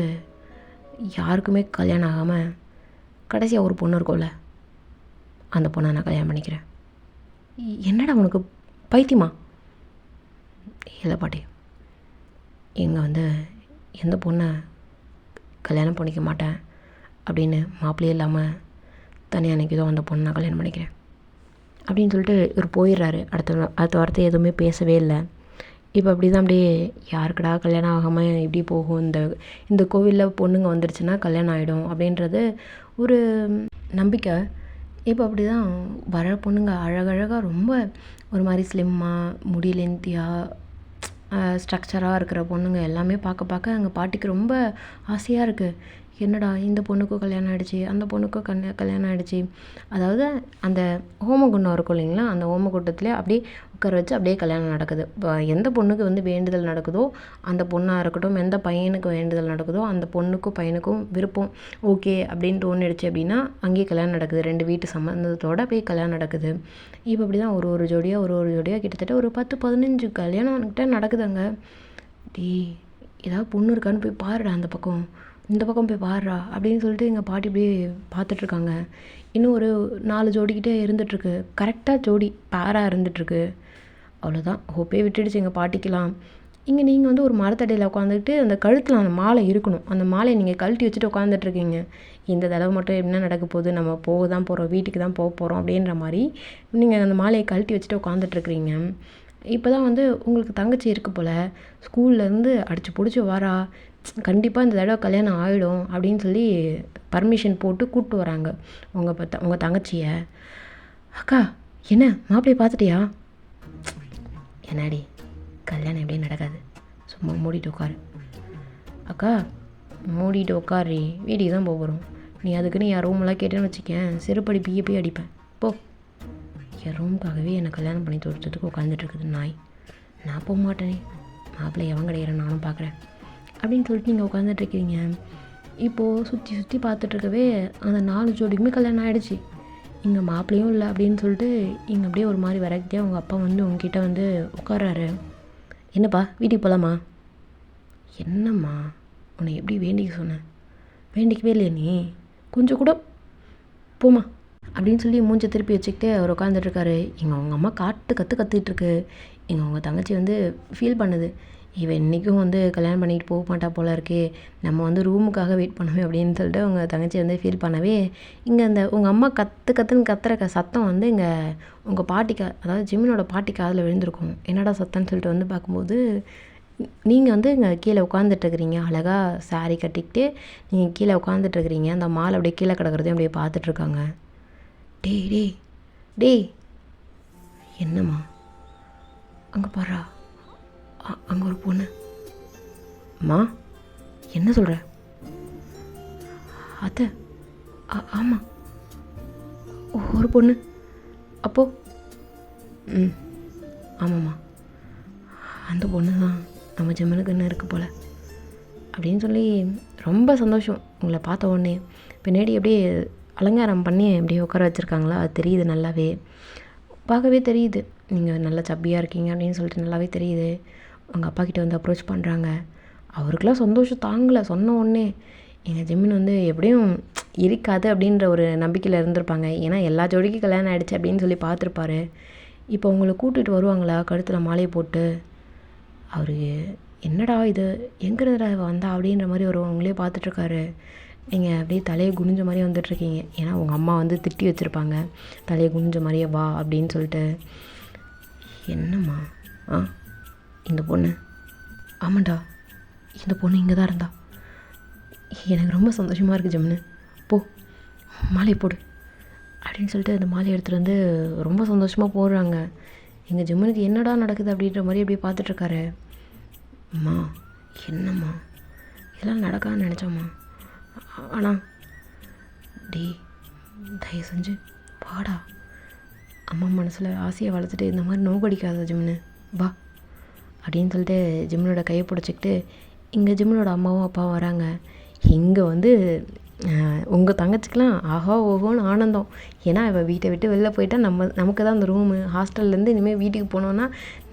யாருக்குமே கல்யாணம் ஆகாமல் கடைசியாக ஒரு பொண்ணு இருக்கும்ல, அந்த பொண்ணை நான் கல்யாணம் பண்ணிக்கிறேன். என்னடா உனக்கு பைத்தியமா? இல்லை பாட்டி, இங்கே வந்து எந்த பொண்ணை கல்யாணம் பண்ணிக்க மாட்டேன் அப்படின்னு மாப்பிள்ளையே இல்லாமல் தனியாக நினைக்கிதோ அந்த பொண்ணை நான் கல்யாணம் பண்ணிக்கிறேன் அப்படின்னு சொல்லிட்டு இவர் போயிடுறாரு. அடுத்த வார்த்தை எதுவுமே பேசவே இல்லை. இப்போ அப்படி தான் அப்படியே யாருக்கடா கல்யாணம் ஆகாமல் இப்படி போகும், இந்த கோவிலில் பொண்ணுங்க வந்துடுச்சுன்னா கல்யாணம் ஆகிடும் அப்படின்றது ஒரு நம்பிக்கை. இப்போ அப்படி தான் வர பொண்ணுங்க அழகழகாக ரொம்ப ஒரு மாதிரி ஸ்லிம்மாக முடி லென்த்தியாக ஸ்ட்ரக்சராக இருக்கிற பொண்ணுங்க எல்லாமே பார்க்க அங்கே பாட்டிக்கு ரொம்ப ஆசையாக இருக்குது. என்னடா இந்த பொண்ணுக்கும் கல்யாணம் ஆகிடுச்சி, அந்த பொண்ணுக்கும் கல்யாணம் ஆகிடுச்சி. அதாவது அந்த ஹோமகுண்டம் இருக்கும் இல்லைங்களா, அந்த ஹோமகுண்டத்துலேயே அப்படியே உட்கார வச்சு அப்படியே கல்யாணம் நடக்குது. இப்போ எந்த பொண்ணுக்கு வந்து வேண்டுதல் நடக்குதோ அந்த பொண்ணாக இருக்கட்டும், எந்த பையனுக்கு வேண்டுதல் நடக்குதோ அந்த பொண்ணுக்கும் பையனுக்கும் விருப்பம் ஓகே அப்படின்னு தோணிடுச்சு அப்படின்னா அங்கேயே கல்யாணம் நடக்குது. 2 வீட்டு சம்மந்தத்தோட போய் கல்யாணம் நடக்குது. இப்போ அப்படி தான் ஒரு ஜோடியாக கிட்டத்தட்ட ஒரு 10-15 கல்யாணம் கிட்ட நடக்குதுங்க. ஏதாவது பொண்ணு இருக்கான்னு போய் பாருடா, அந்த பக்கம் இந்த பக்கம் போய் பாருடா அப்படின்னு சொல்லிட்டு எங்கள் பாட்டி இப்படியே பார்த்துட்ருக்காங்க. இன்னும் ஒரு 4 ஜோடிக்கிட்டே இருந்துகிட்ருக்கு. கரெக்டாக ஜோடி பேராக இருந்துகிட்ருக்கு. அவ்வளோதான், ஹோப்பே விட்டுடுச்சு எங்கள் பாட்டிக்கெலாம். இங்கே நீங்கள் வந்து ஒரு மரத்தடியில் உட்காந்துக்கிட்டு அந்த கழுத்தில் அந்த மாலை இருக்கணும், அந்த மாலையை நீங்கள் கழட்டி வச்சுட்டு உட்காந்துட்ருக்கீங்க. இந்த தடவை மட்டும் என்ன நடக்க போகுது, நம்ம போக தான் போகிறோம், வீட்டுக்கு தான் போக போகிறோம் அப்படின்ற மாதிரி நீங்கள் அந்த மாலையை கழட்டி வச்சுட்டு உட்காந்துட்ருக்குறீங்க. இப்போ தான் வந்து உங்களுக்கு தங்கச்சி இருக்கு போல், ஸ்கூல்லேருந்து அடித்து பிடிச்சி வரா, கண்டிப்பாக இந்த தடவை கல்யாணம் ஆகிடும் அப்படின்னு சொல்லி பர்மிஷன் போட்டு கூப்பிட்டு வராங்க உங்கள் தங்கச்சியை. அக்கா என்ன மாப்பிள்ளையை பார்த்துட்டியா? என்னடி கல்யாணம் எப்படியும் நடக்காது, சும்மா மூடிட்டு உட்காரு. அக்கா மூடிட்டு உட்காரி, வீட்டுக்கு தான் போகிறோம். நீ அதுக்குன்னு என் ரூமெல்லாம் கேட்டேன்னு வச்சுக்கேன், செருப்படி பிய அடிப்பேன். போ. என் ரூமுக்காகவே என்னை கல்யாணம் பண்ணி தொடுத்ததுக்கு உட்காந்துட்ருக்குது நாய். நான் போக மாட்டேனே, மாப்பிள்ளை எவன் கிடைக்கிறேன் நானும் பார்க்குறேன் அப்படின்னு சொல்லிட்டு நீங்கள் உட்காந்துட்ருக்கீங்க. இப்போது சுற்றி பார்த்துட்ருக்கவே அந்த 4 ஜோடிக்குமே கல்யாணம் ஆகிடுச்சு. இங்கே மாப்பிள்ளையும் இல்லை அப்படின்னு சொல்லிட்டு இங்கே அப்படியே ஒரு மாதிரி விரக்தியாக அவங்க அப்பா வந்து உங்ககிட்ட வந்து உட்காராரு. என்னப்பா வீட்டுக்கு போகலாமா? என்னம்மா உன்னை எப்படி வேண்டிக்க சொன்னேன், வேண்டிக்கவே இல்லையா நீ? கொஞ்சம் கூட போமா அப்படின்னு சொல்லி மூஞ்சை திருப்பி வச்சுக்கிட்டே அவர் உட்காந்துட்ருக்காரு. உங்கள் அம்மா கற்றுக்கிட்டுருக்கு. உங்கள் தங்கச்சி வந்து ஃபீல் பண்ணுது, இவன் இன்றைக்கும் வந்து கல்யாணம் பண்ணிட்டு போக மாட்டா போல இருக்கே, நம்ம வந்து ரூமுக்காக வெயிட் பண்ணவே அப்படின்னு சொல்லிட்டு உங்கள் தங்கச்சி வந்து ஃபீல் பண்ணவே இங்கே அந்த உங்கள் அம்மா கத்துன்னு கத்துற சத்தம் வந்து இங்கே உங்கள் பாட்டிக்கு, அதாவது ஜிம்மினோட பாட்டிக்கு காதில் விழுந்திருக்கும். என்னடா சத்தம்னு சொல்லிட்டு வந்து பார்க்கும்போது நீங்கள் வந்து இங்கே கீழே உட்காந்துட்ருக்குறீங்க. அழகாக சாரீ கட்டிக்கிட்டு நீங்கள் கீழே உட்காந்துட்ருக்குறீங்க. அந்த மாலை அப்படியே கீழே கிடக்கிறதையும் அப்படியே பார்த்துட்ருக்காங்க. டேய் என்னம்மா அங்கே பாரா, அங்கே ஒரு பொண்ணு. அம்மா என்ன சொல்கிற? அத்தை ஆமாம் ஒரு பொண்ணு. அப்போது ஆமாம்மா அந்த பொண்ணு தான் நம்ம ஜிம்மனுக்குன்னு இருக்குது போல் அப்படின்னு சொல்லி ரொம்ப சந்தோஷம் உங்களை பார்த்த உடனே. பின்னாடி அப்படியே அலங்காரம் பண்ணி அப்படியே உட்கார வச்சுருக்காங்களா, அது தெரியுது, நல்லாவே பார்க்கவே தெரியுது. நீங்கள் நல்லா சப்பியாக இருக்கீங்க அப்படின்னு சொல்லிட்டு நல்லாவே தெரியுது. உங்கள் அப்பா கிட்டே வந்து அப்ரோச் பண்ணுறாங்க. அவருக்கெல்லாம் சந்தோஷம் தாங்கலை. சொன்ன உடனே எங்கள் ஜிம்மின் வந்து எப்படியும் இருக்காது அப்படின்ற ஒரு நம்பிக்கையில் இருந்திருப்பாங்க. ஏன்னா எல்லா ஜோடிக்கும் கல்யாணம் ஆகிடுச்சு அப்படின்னு சொல்லி பார்த்துருப்பாரு. இப்போ உங்களை கூட்டிகிட்டு வருவாங்களா கழுத்தில் மாலையை போட்டு? அவர் என்னடா இது எங்கிறதா வந்தா அப்படின்ற மாதிரி ஒரு உங்களே பார்த்துட்ருக்காரு. நீங்கள் அப்படியே தலையை குனிஞ்ச மாதிரியே வந்துட்டுருக்கீங்க. ஏன்னா உங்கள் அம்மா வந்து திட்டி வச்சுருப்பாங்க, தலையை குனிஞ்ச மாதிரியே வா அப்படின்னு சொல்லிட்டு. என்னம்மா இந்த பொண்ணு? ஆமாண்டா இந்த பொண்ணு இங்கே தான் இருந்தா. எனக்கு ரொம்ப சந்தோஷமாக இருக்குது ஜிம்னு, போ மாலையை போடு அப்படின்னு சொல்லிட்டு அந்த மாலையை எடுத்துகிட்டு வந்து ரொம்ப சந்தோஷமாக போடுறாங்க. எங்கள் ஜிம்முனுக்கு என்னடா நடக்குது அப்படின்ற மாதிரி அப்படியே பார்த்துட்ருக்காரு. அம்மா என்னம்மா இதெல்லாம் நடக்கான்னு நினச்சோம்மா, ஆனால் தயவு செஞ்சு வாடா, அம்மா மனசில் ஆசையை வளர்த்துட்டு இந்த மாதிரி நோக்கடிக்காத ஜிம்னு வா அப்படின்னு சொல்லிட்டு ஜிம்னோட கையை பிடிச்சிக்கிட்டு இங்கே ஜிம்னோட அம்மாவும் அப்பாவும் வராங்க. இங்கே வந்து உங்கள் தங்கச்சிக்கெலாம் ஆஹா ஓஹோன்னு ஆனந்தம். ஏன்னா இவள் வீட்டை விட்டு வெளில போயிட்டா நமக்கு தான் அந்த ரூமு, ஹாஸ்டல்லேருந்து இனிமேல் வீட்டுக்கு போனோன்னா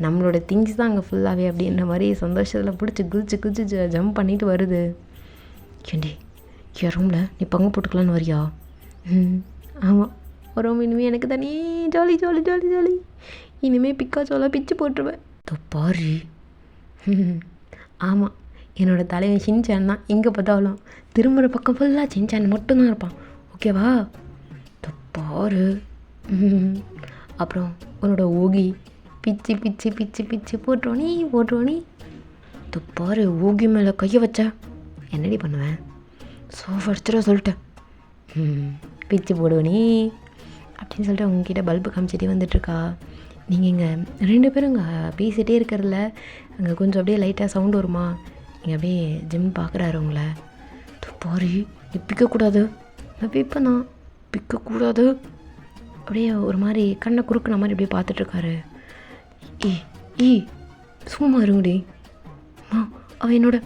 நம்மளோட திங்ஸ் தான் அங்கே ஃபுல்லாகவே அப்படின்ற மாதிரி சந்தோஷத்தில் பிடிச்சி குதிச்சு ஜம்ப் பண்ணிட்டு வருது. ஏண்டி என் ரூமில் நீ பங்கு போட்டுக்கலான்னு வரியா? ஆமாம் ஒரு ரூம் இனிமேல் எனக்கு தனி, ஜாலி ஜாலி ஜாலி ஜாலி. இனிமேல் பிக்காச்சோலாம் பிச்சு போட்டுருவேன். பாரு ஆமாம் என்னோடய தலைவன் ஷின்சான் தான். எங்கே பார்த்தாலும் திரும்புகிற பக்கம் ஃபுல்லாக ஷின்சான் மட்டும்தான் இருப்பான், ஓகேவா? பாரு அப்புறம் உன்னோட ஓகி பிச்சு பிச்சு பிச்சு பிச்சு போட்டுருவானி. பாரு ஓகி மேலே கையை வச்சா என்னடி பண்ணுவேன்? சோஃபடிச்சிட சொல்லிட்டேன், பிச்சு போடுவனி அப்படின்னு சொல்லிட்டு உங்ககிட்ட பல்பு காமிச்சிட்டே வந்துட்டுருக்கா. நீங்கள் இங்கே 2 பேரும் இங்கே பேசிகிட்டே இருக்கிறதில்ல, அங்கே கொஞ்சம் அப்படியே லைட்டாக சவுண்டு வருமா, நீங்கள் அப்படியே ஜிம் பார்க்குறாரு உங்களை. பாரு நீ பிக்கக்கூடாது, நான் பிப்பேண்ணா பிக்கக்கூடாது அப்படியே ஒரு மாதிரி கண்ணை குறுக்குன மாதிரி அப்படியே பார்த்துட்ருக்காரு. ஏ ஏய் சும்மா இருங்கடி மா அவன் என்னோட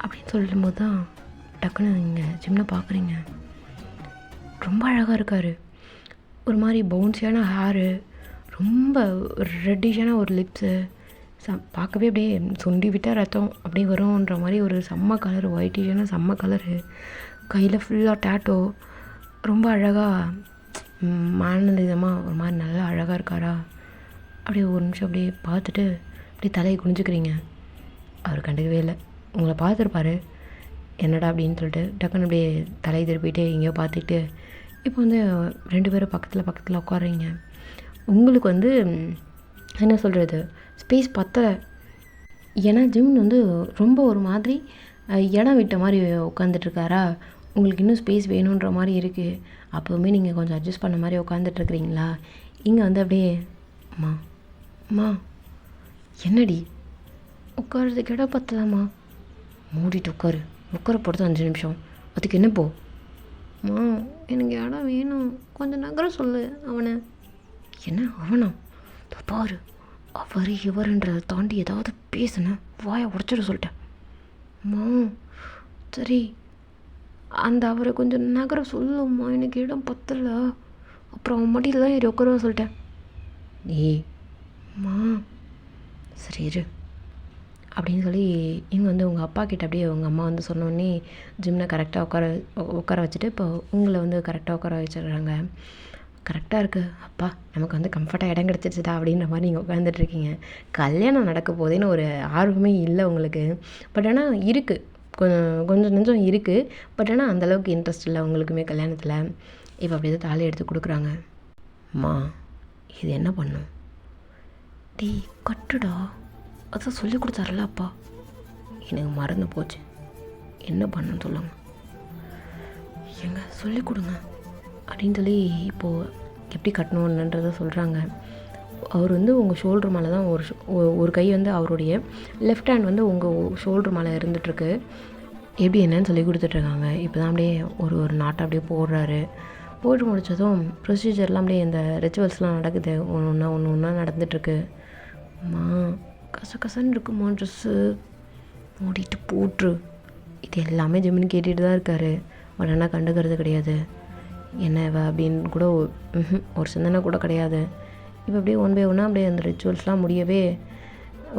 அப்படின்னு சொல்லும் போது தான் டக்குன்னு நீங்கள் ஜிம்னை பார்க்குறீங்க. ரொம்ப அழகாக இருக்கார். ஒரு மாதிரி பவுன்ஸியான ஹேரு, ரொம்ப ரெட்டிஷான ஒரு லிப்ஸு, பார்க்கவே அப்படியே சுண்டி விட்டால் ரத்தம் அப்படியே வரும்ன்ற மாதிரி ஒரு செம்ம கலர், ஒயிட்டிஷான செம்ம கலரு, கையில் ஃபுல்லாக டேட்டோ, ரொம்ப அழகாக மானதிதமாக ஒரு மாதிரி நல்லா அழகாக இருக்காரா. அப்படியே ஒரு நிமிஷம் அப்படியே பார்த்துட்டு அப்படியே தலையை குனிஞ்சுக்கிறீங்க. அவர் கண்டுக்கவே இல்லை. உங்களை பார்த்துருப்பாரு என்னடா அப்படின்னு சொல்லிட்டு டக்குன்னு அப்படியே தலையை திருப்பிட்டு எங்கேயோ பார்த்துட்டு இப்போ வந்து 2 பேரும் பக்கத்தில் உட்காடுறீங்க. உங்களுக்கு வந்து என்ன சொல்கிறது, ஸ்பேஸ் பத்தலை. ஏன்னா ஜிம் வந்து ரொம்ப ஒரு மாதிரி இடம் விட்ட மாதிரி உட்காந்துட்ருக்காரா. உங்களுக்கு இன்னும் ஸ்பேஸ் வேணுன்ற மாதிரி இருக்குது. அப்போவுமே நீங்கள் கொஞ்சம் அட்ஜஸ்ட் பண்ண மாதிரி உட்காந்துட்ருக்குறீங்களா. இங்கே வந்து அப்படியே அம்மா அம்மா என்னடி உட்காரதுக்கு இடம் பத்தலாமா, மூடிட்டு உட்கார போடுறது 5 நிமிஷம், அதுக்கு என்ன போ அம்மா எனக்கு இடம் வேணும், கொஞ்சம் நகரம் சொல்லு அவனை. என்ன அவனா, பாரு அவர் இவருன்றதை தாண்டி ஏதாவது பேசுனேன் வாயை உடச்சிட சொல்லிட்டேன். அம்மா சரி அந்த அவரை கொஞ்சம் நகர சொல்லும்மா, எனக்கு இடம் பத்தலை, அப்புறம் அவன் மடியில் தான் ஏறி உட்கார சொல்லிட்டேன். ஏய் அம்மா சரி இரு அப்படின்னு சொல்லி இங்கே வந்து உங்கள் அப்பா கிட்ட அப்படியே உங்கள் அம்மா வந்து சொன்னோடனே ஜிம்னை கரெக்டாக உட்கார வச்சுட்டு இப்போ உங்களை வந்து கரெக்டாக உட்கார வச்சிடுறாங்க. கரெக்டாக இருக்குது, அப்பா நமக்கு வந்து கம்ஃபர்ட்டாக இடம் கிடச்சிருச்சுடா அப்படின்ற மாதிரி நீங்கள் உட்காந்துட்ருக்கீங்க. கல்யாணம் நடக்க போதேன்னு ஒரு ஆர்வமே இல்லை உங்களுக்கு. பட் ஆனால் இருக்குது, கொஞ்சம் நெஞ்சம் இருக்குது. பட் ஆனால் அந்தளவுக்கு இன்ட்ரெஸ்ட் இல்லை உங்களுக்குமே கல்யாணத்தில். இப்போ அப்படியே தாலி எடுத்து கொடுக்குறாங்க. அம்மா இது என்ன பண்ணும், டீ கட்டுடா, அதான் சொல்லி கொடுத்தாருல அப்பா, எனக்கு மறந்து போச்சு, என்ன பண்ணணும்னு சொல்லுங்க, எங்க சொல்லி கொடுங்க அப்படின்னு சொல்லி இப்போது எப்படி கட்டணுன்றதை சொல்கிறாங்க. அவர் வந்து உங்கள் ஷோல்டர் மேலே தான் ஒரு கை வந்து அவருடைய லெஃப்ட் ஹேண்ட் வந்து உங்கள் ஷோல்டர் மேலே இருந்துகிட்ருக்கு. எப்படி என்னன்னு சொல்லி கொடுத்துட்ருக்காங்க. இப்போ தான் அப்படியே ஒரு நாட்டை அப்படியே போடுறாரு. போட்டு முடித்ததும் ப்ரொசீஜர்லாம் அப்படியே இந்த ரிச்சுவல்ஸ்லாம் நடக்குது, ஒன்று ஒன்றா நடந்துகிட்ருக்கு. அம்மா கசகசன்னு இருக்குமா ட்ரெஸ்ஸு, மூடிட்டு போட்டுரு. இது எல்லாமே ஜிம்மின்னு கேட்டுகிட்டு தான் இருக்கார். பட் ஆனால் கண்டுக்கிறது கிடையாது. என்ன இவ அப்படின்னு கூட ஒரு சிந்தனை கூட கிடையாது. இப்போ அப்படியே 1 by 1 அப்படியே அந்த ரிச்சுவல்ஸ்லாம் முடியவே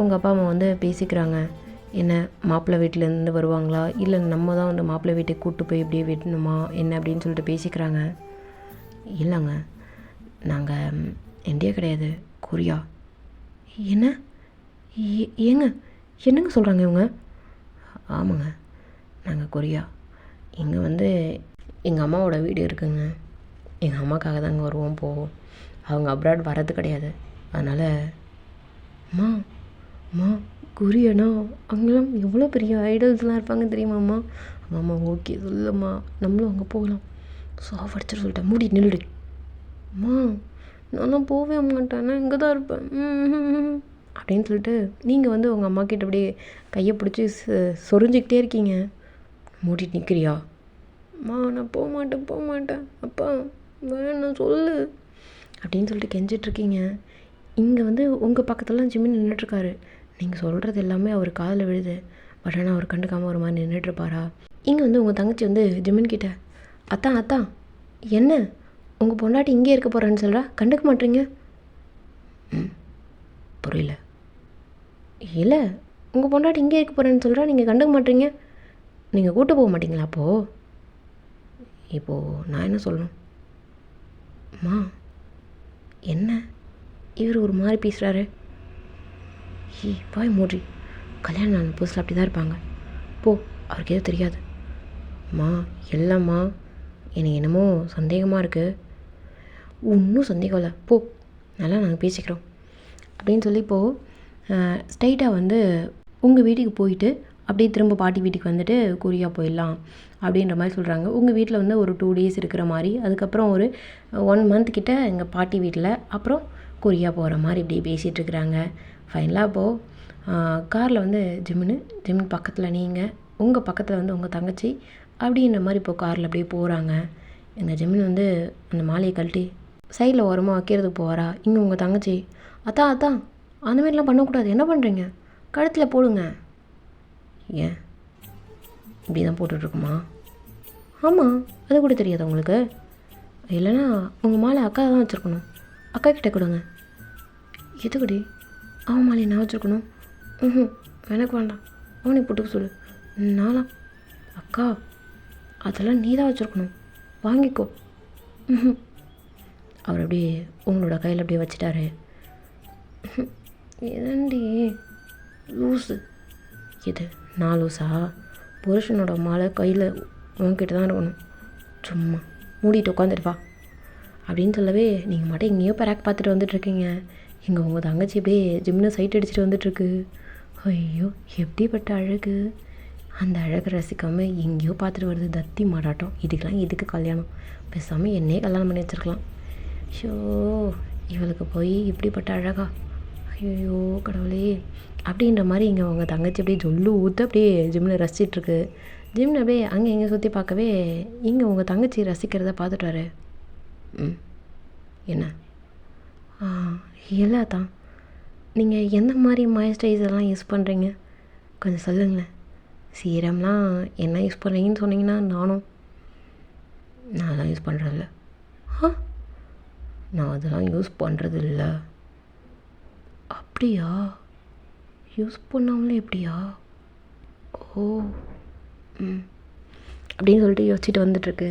உங்கள் அப்பா அம்மா வந்து பேசிக்கிறாங்க. என்ன மாப்பிள்ளை வீட்டிலேருந்து வருவாங்களா, இல்லை நம்ம தான் வந்து மாப்பிள்ளை வீட்டுக்கு கூப்பிட்டு போய் இப்படியே விடணுமா என்ன அப்படின்னு சொல்லிட்டு பேசிக்கிறாங்க. இல்லைங்க நாங்கள் இந்தியா கிடையாது, கொரியா. என்ன ஏங்க என்னங்க சொல்கிறாங்க இவங்க. ஆமாங்க நாங்கள் கொரியா. இங்கே வந்து எங்கள் அம்மாவோட வீடு இருக்குங்க, எங்கள் அம்மாக்காக தாங்க வருவோம் போவோம், அவங்க அப்ராட் வர்றது கிடையாது. அதனால் அம்மா கொரியானா அங்கெல்லாம் எவ்வளோ பெரிய ஐடல்ஸ்லாம் இருப்பாங்க தெரியுமாம்மா. அம்மா ஓகே சொல்லும்மா, நம்மளும் அங்கே போகலாம். சாஃபடிச்சிட்டு சொல்லிட்டேன், மூடி நில்லுடு. அம்மா நான்லாம் போவே மாட்டேன், நான் இங்கே தான் இருப்பேன் அப்படின்னு சொல்லிட்டு நீங்கள் வந்து உங்கள் அம்மா கிட்ட அப்படியே கையை பிடிச்சி சொரிஞ்சிக்கிட்டே இருக்கீங்க. மூடிட்டு நிற்கிறியா. அம்மா நான் போக மாட்டேன் அப்பா வேணாம் சொல்லு அப்படின்னு சொல்லிட்டு கெஞ்சிட்ருக்கீங்க. இங்கே வந்து உங்கள் பக்கத்துலலாம் ஜிம்மி நின்றுட்டுருக்காரு. நீங்கள் சொல்கிறது எல்லாமே அவர் காதில் விழுது. பட் ஆனால் அவர் கண்டுக்காமல் ஒரு மாதிரி நின்றுட்டுருப்பாரா. இங்கே வந்து உங்கள் தங்கச்சி வந்து ஜிம்மின் கிட்ட அத்தான் என்ன உங்கள் பொண்டாட்டி இங்கே இருக்க போகிறேன்னு சொல்கிறா, கண்டுக்க மாட்டீங்க. புரியல. இல்லை உங்கள் பொண்டாட்டி இங்கே இருக்க போகிறேன்னு சொல்கிறா, நீங்கள் கண்டுக்க மாட்டீங்க, நீங்கள் கூட்டு போக மாட்டீங்களா அப்போது. இப்போது நான் என்ன சொல்லணும். அம்மா என்ன இவர் ஒரு மாதிரி பேசுகிறாரு. பாய் மூடி, கல்யாணம் ஆன புதுசில் அப்படி தான் இருப்பாங்க, போ அவருக்கு எதுவும் தெரியாது. அம்மா இல்லைம்மா எனக்கு என்னமோ சந்தேகமாக இருக்குது. ஒன்றும் சந்தேகம் இல்லை, போ நல்லா நாங்கள் பேசிக்கிறோம் அப்படின்னு சொல்லி இப்போது ஸ்ட்ரைட்டாக வந்து உங்கள் வீட்டுக்கு போயிட்டு அப்படியே திரும்ப பாட்டி வீட்டுக்கு வந்துட்டு கொரியா போயிடலாம் அப்படின்ற மாதிரி சொல்கிறாங்க. உங்கள் வீட்டில் வந்து ஒரு 2 days இருக்கிற மாதிரி, அதுக்கப்புறம் ஒரு 1 month கிட்ட எங்கள் பாட்டி வீட்டில், அப்புறம் கொரியா போகிற மாதிரி இப்படி பேசிகிட்ருக்குறாங்க. ஃபைனலாக இப்போது காரில் வந்து ஜிம்மின் பக்கத்தில் நீங்கள், உங்கள் பக்கத்தில் வந்து உங்கள் தங்கச்சி அப்படின்ற மாதிரி இப்போது காரில் அப்படியே போகிறாங்க. எங்கள் ஜிம்மின் வந்து அந்த மாலையை கழட்டி சைடில் ஓரமாக வைக்கிறதுக்கு போவாரா. இங்கே உங்கள் தங்கச்சி அத்தான் அந்த மாதிரிலாம் பண்ணக்கூடாது. என்ன பண்ணுறீங்க? கழுத்தில் போடுங்க. ஏன் இப்படி தான் போட்டுட்ருக்குமா? ஆமாம், அது கூட தெரியாது உங்களுக்கு? இல்லைன்னா உங்கள் மாலை அக்கா தான் வச்சுருக்கணும். அக்கா கிட்டே கொடுங்க. எதுக்குடி அவன் மாலையை நான் வச்சுருக்கணும்? ம், எனக்கு வேண்டாம், அவனை போட்டுக்க சொல்லு. நான்லாம் அக்கா அதெல்லாம் நீ தான் வச்சுருக்கணும், வாங்கிக்கோ. ம், அவர் அப்படியே உங்களோட கையில் அப்படியே வச்சுட்டாரு. ஏதாண்டி லூஸு? இது நான் லூஸா? புருஷனோட மாலை கையில் உங்ககிட்ட தான் இருக்கணும், சும்மா மூடிட்டு உட்காந்துருப்பா அப்படின்னு சொல்லவே நீங்கள் மட்டும் எங்கேயோ பராக் பார்த்துட்டு வந்துட்டுருக்கீங்க. இங்கே உங்கள் தங்கச்சி அப்படியே ஜிம்மில் சைட் அடிச்சுட்டு வந்துட்டுருக்கு. ஐயோ எப்படிப்பட்ட அழகு! அந்த அழகை ரசிக்காமல் எங்கேயோ பார்த்துட்டு வருது தத்தி மாடாட்டம். இதுக்கெல்லாம் எதுக்கு கல்யாணம்? பேசாமல் என்னையே கல்யாணம் பண்ணி வச்சுருக்கலாம். ஷோ, இவளுக்கு போய் இப்படிப்பட்ட அழகா? ஐயோ கடவுளே! அப்படின்ற மாதிரி இங்கே உங்கள் தங்கச்சி அப்படியே ஜொல்லு ஊற்று அப்படியே ஜிம்மில் ரசிச்சிட்ருக்கு. ஜிம்மில் அப்படியே அங்கே இங்கே சுற்றி பார்க்கவே இங்கே உங்கள் தங்கச்சி ரசிக்கிறத பார்த்துட்டாரு. என்ன? இல்லை தான். நீங்கள் எந்த மாதிரி மாய்ஸ்சரைசர்லாம் யூஸ் பண்ணுறீங்க கொஞ்சம் சொல்லுங்களேன். சீரம்லாம் என்ன யூஸ் பண்ணுறீங்கன்னு சொன்னீங்கன்னா நான்லாம் யூஸ் பண்ணுறதில்ல. நான் அதெல்லாம் யூஸ் பண்ணுறது இல்லை. அப்படியா? யூஸ் பண்ணாமலே எப்படியா? ஓ, அப்படின்னு சொல்லிட்டு யோசிச்சுட்டு வந்துட்டுருக்கு.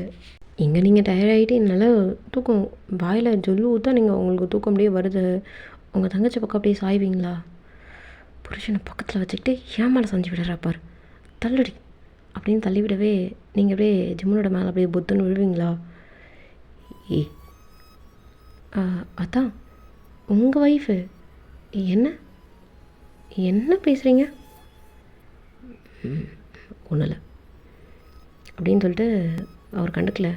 இங்கே நீங்கள் டயர்டாகிட்டு என்னால் தூக்கம் வாயில் ஜொல்லு ஊற்றா நீங்கள் உங்களுக்கு தூக்கம் அப்படியே வருது. உங்கள் தங்கச்சி பக்கம் அப்படியே சாய்வீங்களா? புருஷனை பக்கத்தில் வச்சுக்கிட்டு ஏன் மேலே செஞ்சு விடுறாப்பார், தள்ளுடி அப்படின்னு தள்ளிவிடவே நீங்கள் அப்படியே ஜிம்மனோட மேலே அப்படியே புத்துன்னு விழுவீங்களா? ஏ அதான் உங்கள் ஒய்ஃபு என்ன பேசுகிறீங்க? ஒன்றும் இல்லை அப்படின்னு சொல்லிட்டு அவர் கண்டுக்கல.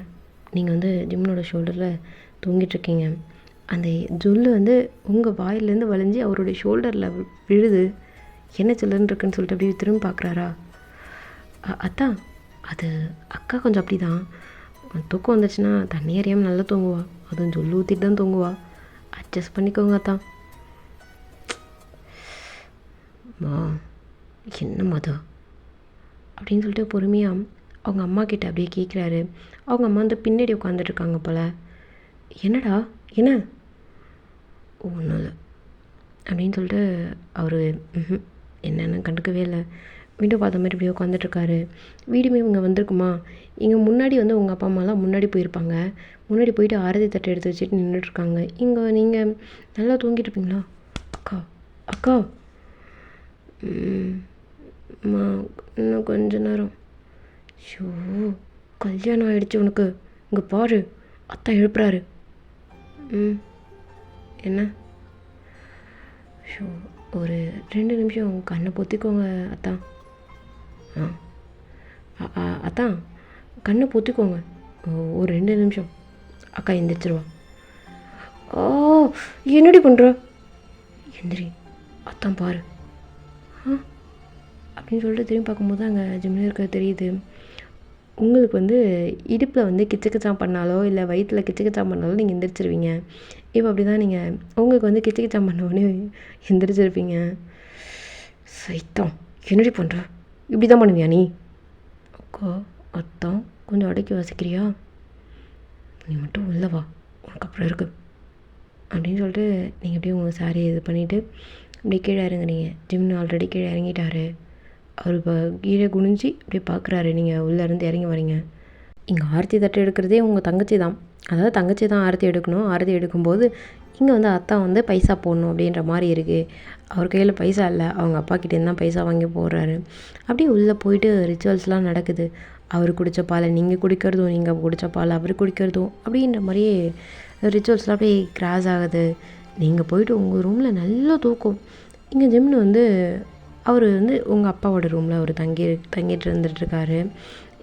நீங்கள் வந்து ஜிம்மனோட ஷோல்டரில் தூங்கிட்டுருக்கீங்க. அந்த ஜொல்லு வந்து உங்கள் வாயிலேருந்து வளைஞ்சி அவருடைய ஷோல்டரில் விழுது. என்ன சில்லுன்னு இருக்குன்னு சொல்லிட்டு அப்படியே திரும்பி பார்க்குறாரா? அதான் அது அக்கா கொஞ்சம் அப்படி தான். தூக்கம் வந்துச்சுன்னா தண்ணி அறியாமல் நல்லா தூங்குவா. அதுவும் ஜொல்லு ஊற்றிட்டு தான் தூங்குவா. அட்ஜஸ்ட் பண்ணிக்கோங்க அத்தான். என்ன மதா அப்படின்னு சொல்லிட்டு பொறுமையாக அவங்க அம்மா கிட்ட அப்படியே கேட்குறாரு. அவங்க அம்மா வந்து பின்னாடி உட்காந்துட்ருக்காங்க போல். என்னடா என்ன? ஒன்றும் இல்லை அப்படின்னு சொல்லிட்டு அவர் என்னென்னு கண்டுக்கவே இல்லை. வீடியோ பார்த்த மாதிரி இப்படியே உட்காந்துட்ருக்காரு. வீடுமே இவங்க வந்திருக்குமா? இங்கே முன்னாடி வந்து உங்கள் அப்பா அம்மாலாம் முன்னாடி போயிருப்பாங்க. முன்னாடி போயிட்டு ஆரத்தி தட்டை எடுத்து வச்சுட்டு நின்றுட்டுருக்காங்க. இங்கே நீங்கள் நல்லா தூங்கிட்டு இருப்பீங்களா? அக்கா அம்மா இன்னும் கொஞ்ச நேரம். ஷோ, கல்யாணம் ஆகிடுச்சு உனக்கு. இங்கே பாரு, அத்தான் எழுப்புறாரு. என்ன? ஷோ, ஒரு 2 நிமிஷம் கண்ணை பொத்திக்கோங்க அத்தான். அத்தான் கண்ணை பொத்திக்கோங்க ஒரு 2 நிமிஷம். அக்கா எந்திரிச்சிருவா. என்னடி பண்ணுற? எந்திரி அத்தான் பாரு அப்படின்னு சொல்லிட்டு திரும்பி பார்க்கும்போது அங்கே ஜிம்மில் இருக்க தெரியுது. உங்களுக்கு வந்து இடுப்பில் வந்து கிச்சக்கிச்சான் பண்ணாலோ இல்லை வயிற்றில் கிச்சக்கிச்சான் பண்ணாலோ நீங்கள் எந்திரிச்சிருவீங்க. இப்போ அப்படி தான் நீங்கள் உங்களுக்கு வந்து கிச்சக்கிச்சான் பண்ண எந்திரிச்சிருப்பீங்க. சைத்தான் என்னடி பண்ணுற? இப்படி தான் பண்ணுவியா நீ? அக்கா அத்தான் கொஞ்சம் அடக்கி வாசிக்கிறியா? நீ மட்டும் உள்ளவா, உனக்கு அப்புறம் இருக்கு அப்படின்னு சொல்லிட்டு நீங்கள் அப்படியே உங்கள் சாரியை இது பண்ணிவிட்டு அப்படியே கீழே இறங்குறீங்க. ஜிம்னு ஆல்ரெடி கீழே இறங்கிட்டாரு. அவர் இப்போ கீழே குனிஞ்சி அப்படியே பார்க்குறாரு. நீங்கள் உள்ளேருந்து இறங்கி வரீங்க. இங்கே ஆரத்தி தட்டை எடுக்கிறதே உங்கள் தங்கச்சி தான். அதாவது தங்கச்சி தான் ஆரத்தி எடுக்கணும். ஆரத்தி எடுக்கும்போது இங்கே வந்து அத்தா வந்து பைசா போடணும் அப்படின்ற மாதிரி இருக்குது. அவர் கையில் பைசா இல்லை, அவங்க அப்பா கிட்டேருந்து தான் பைசா வாங்கி போடுறாரு. அப்படியே உள்ளே போயிட்டு ரிச்சுவல்ஸ்லாம் நடக்குது. அவர் குடித்த பாலை நீங்கள் குடிக்கிறதும், நீங்கள் குடித்த பால் அவர் குடிக்கிறதும் அப்படின்ற மாதிரியே ரிச்சுவல்ஸ்லாம் அப்படியே கிராஸ் ஆகுது. நீங்கள் போயிட்டு உங்கள் ரூமில் நல்ல தூக்கம். இங்கே ஜிம்னு வந்து அவர் வந்து உங்கள் அப்பாவோட ரூமில் அவர் தங்கிட்டு இருந்துகிட்ருக்காரு.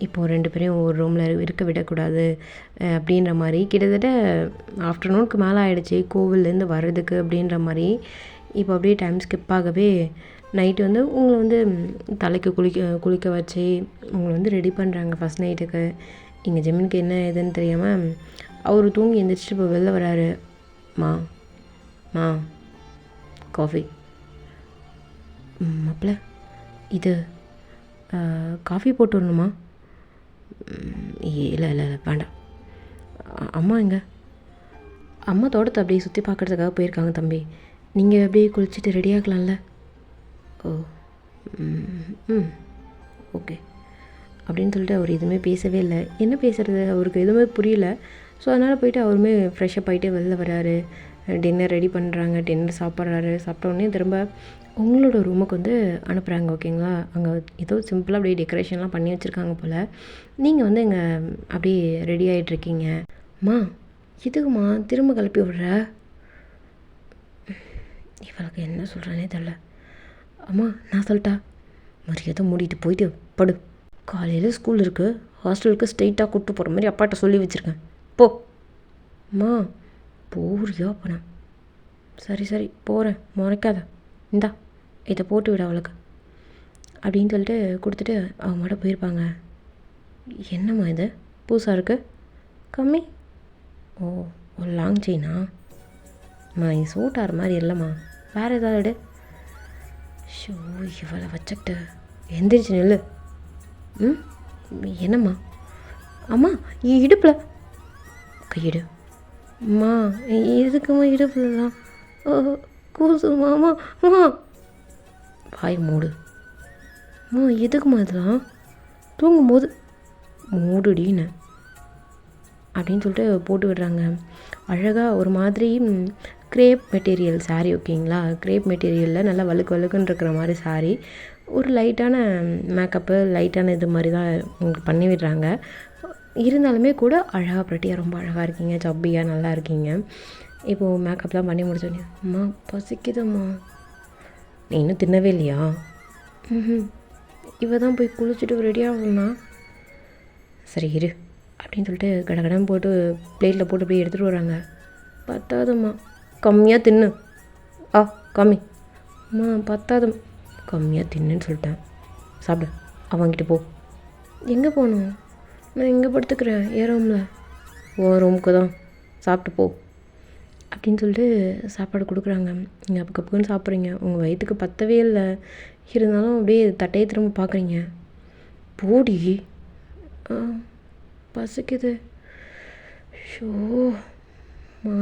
இப்போது 2 பேரையும் ஒரு ரூமில் இருக்க விடக்கூடாது அப்படின்ற மாதிரி கிட்டத்தட்ட ஆஃப்டர்நூனுக்கு மேலே ஆகிடுச்சி கோவில்லேருந்து வர்றதுக்கு அப்படின்ற மாதிரி. இப்போ அப்படியே டைம் ஸ்கிப் ஆகவே நைட்டு வந்து உங்களை வந்து தலைக்கு குளிக்க வச்சு உங்களை வந்து ரெடி பண்ணுறாங்க ஃபஸ்ட் நைட்டுக்கு. இங்கே ஜிம்முக்கு என்ன ஏதுன்னு தெரியாமல் அவர் தூங்கி எழுந்திரிச்சிட்டு இப்போ வெளில வராரு. மா காஃபி மாப்பிள்ள இது காஃபி போட்டு வரணுமா? இல்லை இல்லை இல்லை வேண்டாம். அம்மா எங்கே? அம்மா தோட்டத்தை அப்படியே சுற்றி பார்க்குறதுக்காக போயிருக்காங்க தம்பி. நீங்கள் அப்படியே குளிச்சுட்டு ரெடி ஆகலாம்ல? ஓ ம் ஓகே அப்படின்னு சொல்லிட்டு அவர் எதுவுமே பேசவே இல்லை. என்ன பேசுகிறது அவருக்கு எதுவுமே புரியல. ஸோ அதனால் போயிட்டு அவருமே ஃப்ரெஷ்ஷப் ஆகிட்டு வெளில வராரு. டின்னர் ரெடி பண்ணுறாங்க. டின்னர் சாப்பிட்றாரு. சாப்பிட்டோடனே திரும்ப உங்களோட ரூமுக்கு வந்து அனுப்புகிறாங்க. ஓகேங்களா? அங்கே ஏதோ சிம்பிளாக அப்படியே டெக்கரேஷன்லாம் பண்ணி வச்சுருக்காங்க போல். நீங்கள் வந்து இங்கே அப்படியே ரெடி ஆகிட்ருக்கீங்க. அம்மா எதுக்குமா திரும்ப கிளப்பி விட்ற? இவளுக்கு என்ன சொல்கிறானே தெரில. அம்மா நான் சொல்லிட்டா மரியாதை மூடிட்டு போயிட்டு படு. காலையில் ஸ்கூல் இருக்குது. ஹாஸ்டலுக்கு ஸ்ட்ரெயிட்டாக கூப்பிட்டு போகிற மாதிரி அப்பாட்ட சொல்லி வச்சுருக்கேன். போ. அம்மா போறியா போனேன். சரி சரி போகிறேன், முறைக்காத. இந்தா இதை போட்டு விட அவளுக்கு அப்படின்னு சொல்லிட்டு கொடுத்துட்டு அவங்க மட்டும் போயிருப்பாங்க. என்னம்மா இது புதுசாக இருக்குது? கம்மி. ஓ ஒரு லாங் செயினா? அம்மா இது சூட் ஆகிற மாதிரி இல்லைம்மா, வேறு ஏதாவது எடு. ஷோ இவளை வச்சுக்கிட்டு எந்திரிச்சு நெல்லு. ம் என்னம்மா? அம்மா இடுப்பில் கையிடு. அம்மா எதுக்கும்மா இடுப்பில் தான்? ஓ கூசுமா? அம்மா அம்மா வாய் மூடு. அம்மா எதுக்குமா இதெல்லாம்? தூங்கும்போது மூடுடின்னு அப்படின்னு சொல்லிட்டு போட்டு விடுறாங்க. அழகாக ஒரு மாதிரி க்ரேப் மெட்டீரியல் சாரீ. ஓகேங்களா? க்ரேப் மெட்டீரியலில் நல்லா வழுக்கு வழுக்குன்னு இருக்கிற மாதிரி சாரீ. ஒரு லைட்டான மேக்கப்பு, லைட்டான இது மாதிரி தான் உங்களுக்கு பண்ணி விடுறாங்க. இருந்தாலுமே கூட அழகாக ப்ரெட்டியாக ரொம்ப அழகாக இருக்கீங்க, சப்பியாக நல்லா இருக்கீங்க. இப்போது மேக்கப்லாம் பண்ணி முடிச்சோன்னே அம்மா பசிக்குதம்மா. நீ இன்னும் தின்னவே இல்லையா? இவ தான் போய் குளிச்சுட்டு ரெடி ஆகணும்னா சரி இரு அப்படின்னு சொல்லிட்டு கடகடன் போட்டு பிளேட்டில் போட்டு அப்படியே எடுத்துகிட்டு வராங்க. பத்தாதம்மா, கம்மியாக தின்னு. கம்மி. அம்மா பத்தாதம், கம்மியாக தின்னுன்னு சொல்லிட்டேன். சாப்பிடு, அவங்கிட்ட போ. எங்கே போகணும்? நான் எங்கே படுத்துக்கிறேன், என் ரூமில். ஓ ரூமுக்கு தான், சாப்பிட்டு போ அப்படின்னு சொல்லிட்டு சாப்பாடு கொடுக்குறாங்க. நீங்கள் அப்போ கப்புக்குன்னு சாப்பிட்றீங்க. உங்கள் வயிற்றுக்கு பத்தவே இல்லை. இருந்தாலும் அப்படியே தட்டையை திரும்ப பார்க்குறீங்க. போடி. பசிக்குது. ஷோ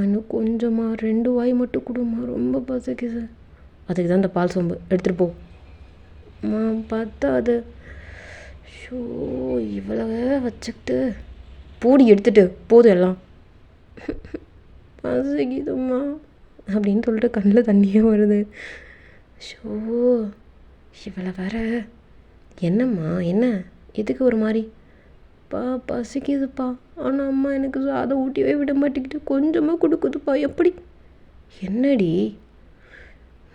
இன்னும் கொஞ்சமாக 2 வாய் மட்டும் கொடுமா, ரொம்ப பசிக்குது. அதுக்கு தான் இந்த பால் சோம்பு எடுத்துகிட்டு போ. பத்தாது. ஷோ இவ்வளவு வச்சுக்கிட்டு போடி எடுத்துட்டு போதும் எல்லாம். பசிக்குதும்மா அப்படின்னு சொல்லிட்டு கண்ணில் தண்ணியே வருது. ஷோ இவ்வளோ வேற. என்னம்மா என்ன, எதுக்கு ஒரு மாதிரி? பசிக்குதுப்பா, ஆனால் அம்மா எனக்கு அதை ஊட்டியே விட மாட்டேங்கிட்டு கொஞ்சமாக கொடுக்குதுப்பா. எப்படி? என்னடி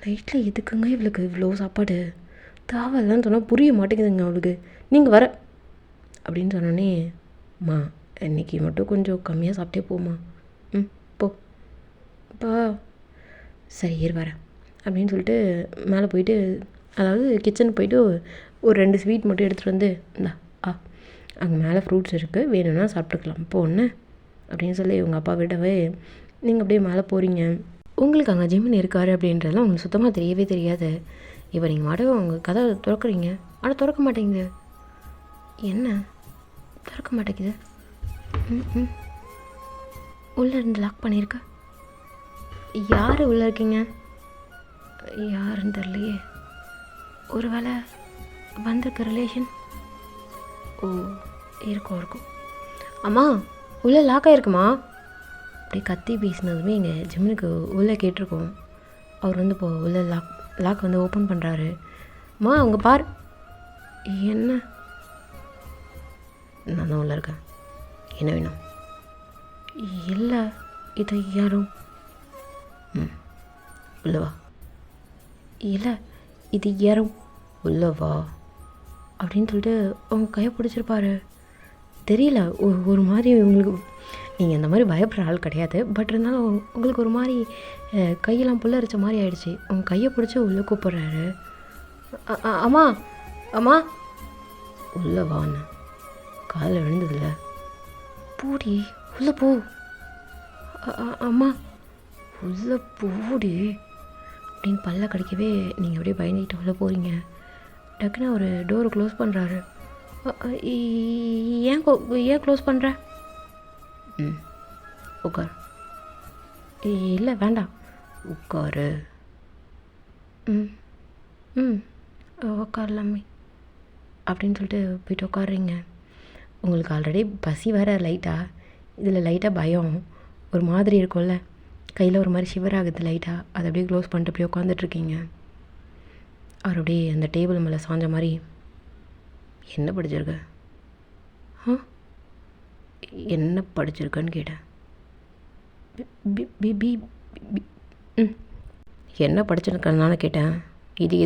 நைட்டில் எதுக்குங்க இவளுக்கு இவ்வளோ சாப்பாடு? தாவல்லாம் சொன்னால் புரிய மாட்டேங்குதுங்க அவளுக்கு. நீங்கள் வர அப்படின்னு சொன்னோன்னே அம்மா இன்னைக்கு மட்டும் கொஞ்சம் கம்மியாக சாப்பிட்டே போம்மா. போப்பா. சரி ஏறு வரேன் அப்படின்னு சொல்லிட்டு மேலே போயிட்டு, அதாவது கிச்சனுக்கு போயிட்டு ஒரு 2 ஸ்வீட் மட்டும் எடுத்துகிட்டு வந்து இந்தா அங்கே மேலே ஃப்ரூட்ஸ் இருக்குது, வேணும்னா சாப்பிட்டுக்கலாம் போன்னு அப்படின்னு சொல்லி உங்கள் அப்பா விடவே நீங்கள் அப்படியே மேலே போகிறீங்க. உங்களுக்கு அங்கே ஜிம்மின் இருக்காரு அப்படின்றதுலாம் உங்களுக்கு சுத்தமாக தெரியவே தெரியாது. இப்போ நீங்கள் மாட்டவே உங்கள் கதை திறக்கிறீங்க, ஆனால் திறக்க மாட்டேங்குது. என்ன திறக்க மாட்டேங்குது? உள்ளே இருந்து லாக் பண்ணியிருக்க. யார் உள்ளே இருக்கீங்க? யாருன்னு தெரியலையே. ஒரு வேளை வந்திருக்க ரிலேஷன். ஓ இருக்கும். அம்மா உள்ளே லாக் ஆகிருக்குமா? அப்படி கத்தி பேசினதுமே எங்கள் ஜிம்முனுக்கு உள்ளே கேட்டிருக்கோம். அவர் வந்து இப்போது உள்ளே லாக் வந்து ஓப்பன் பண்ணுறாரு. அம்மா அவங்க பார். என்ன? நான் தான் உள்ளே இருக்கேன், என்ன வேணும்? இல்லை இது யாரும். உள்ளவா. இல்லை இது யாரும், உள்ளவா அப்படின்னு சொல்லிட்டு அவங்க கையை பிடிச்சிருப்பாரு. தெரியல, ஒரு மாதிரி உங்களுக்கு, நீங்கள் அந்த மாதிரி பயப்படுற ஆள் கிடையாது. பட் இருந்தாலும் உங்களுக்கு ஒரு மாதிரி கையெல்லாம் புல்லரிச்ச மாதிரி ஆயிடுச்சு. உங்கள் கையை பிடிச்சி உள்ளே கூப்பிட்றாரு. அம்மா அம்மா உள்ளே வான்னு காலில் விழுந்ததில்ல. பூடி உள்ளே போ. அம்மா உள்ளே போடி அப்படின்னு பல்ல கடிக்கவே நீங்கள் அப்படியே பயந்துக்கிட்டு உள்ள போகிறீங்க. டக்குன்னு அவர் டோரை க்ளோஸ் பண்ணுறாரு. ஏன் ஏன் க்ளோஸ் பண்ணுற? உட்கார். இல்லை வேண்டாம், உட்காரு. உட்காரலாமே அப்படின்னு சொல்லிட்டு போய்ட்டு உட்காடுறீங்க. உங்களுக்கு ஆல்ரெடி பசி வேறு லைட்டாக, இதில் லைட்டாக பயம் ஒரு மாதிரி இருக்கும்ல, கையில் ஒரு மாதிரி ஷிவர் ஆகுது லைட்டாக. அதை அப்படியே க்ளோஸ் பண்ணிட்டு அப்படியே உட்காந்துட்ருக்கீங்க. அவர் அப்படியே அந்த டேபிள் மேலே சாஞ்ச மாதிரி, என்ன படிச்சிருக்க? என்ன படிச்சிருக்கன்னு கேட்டேன். என்ன படிச்சிருக்கனால கேட்டேன். இது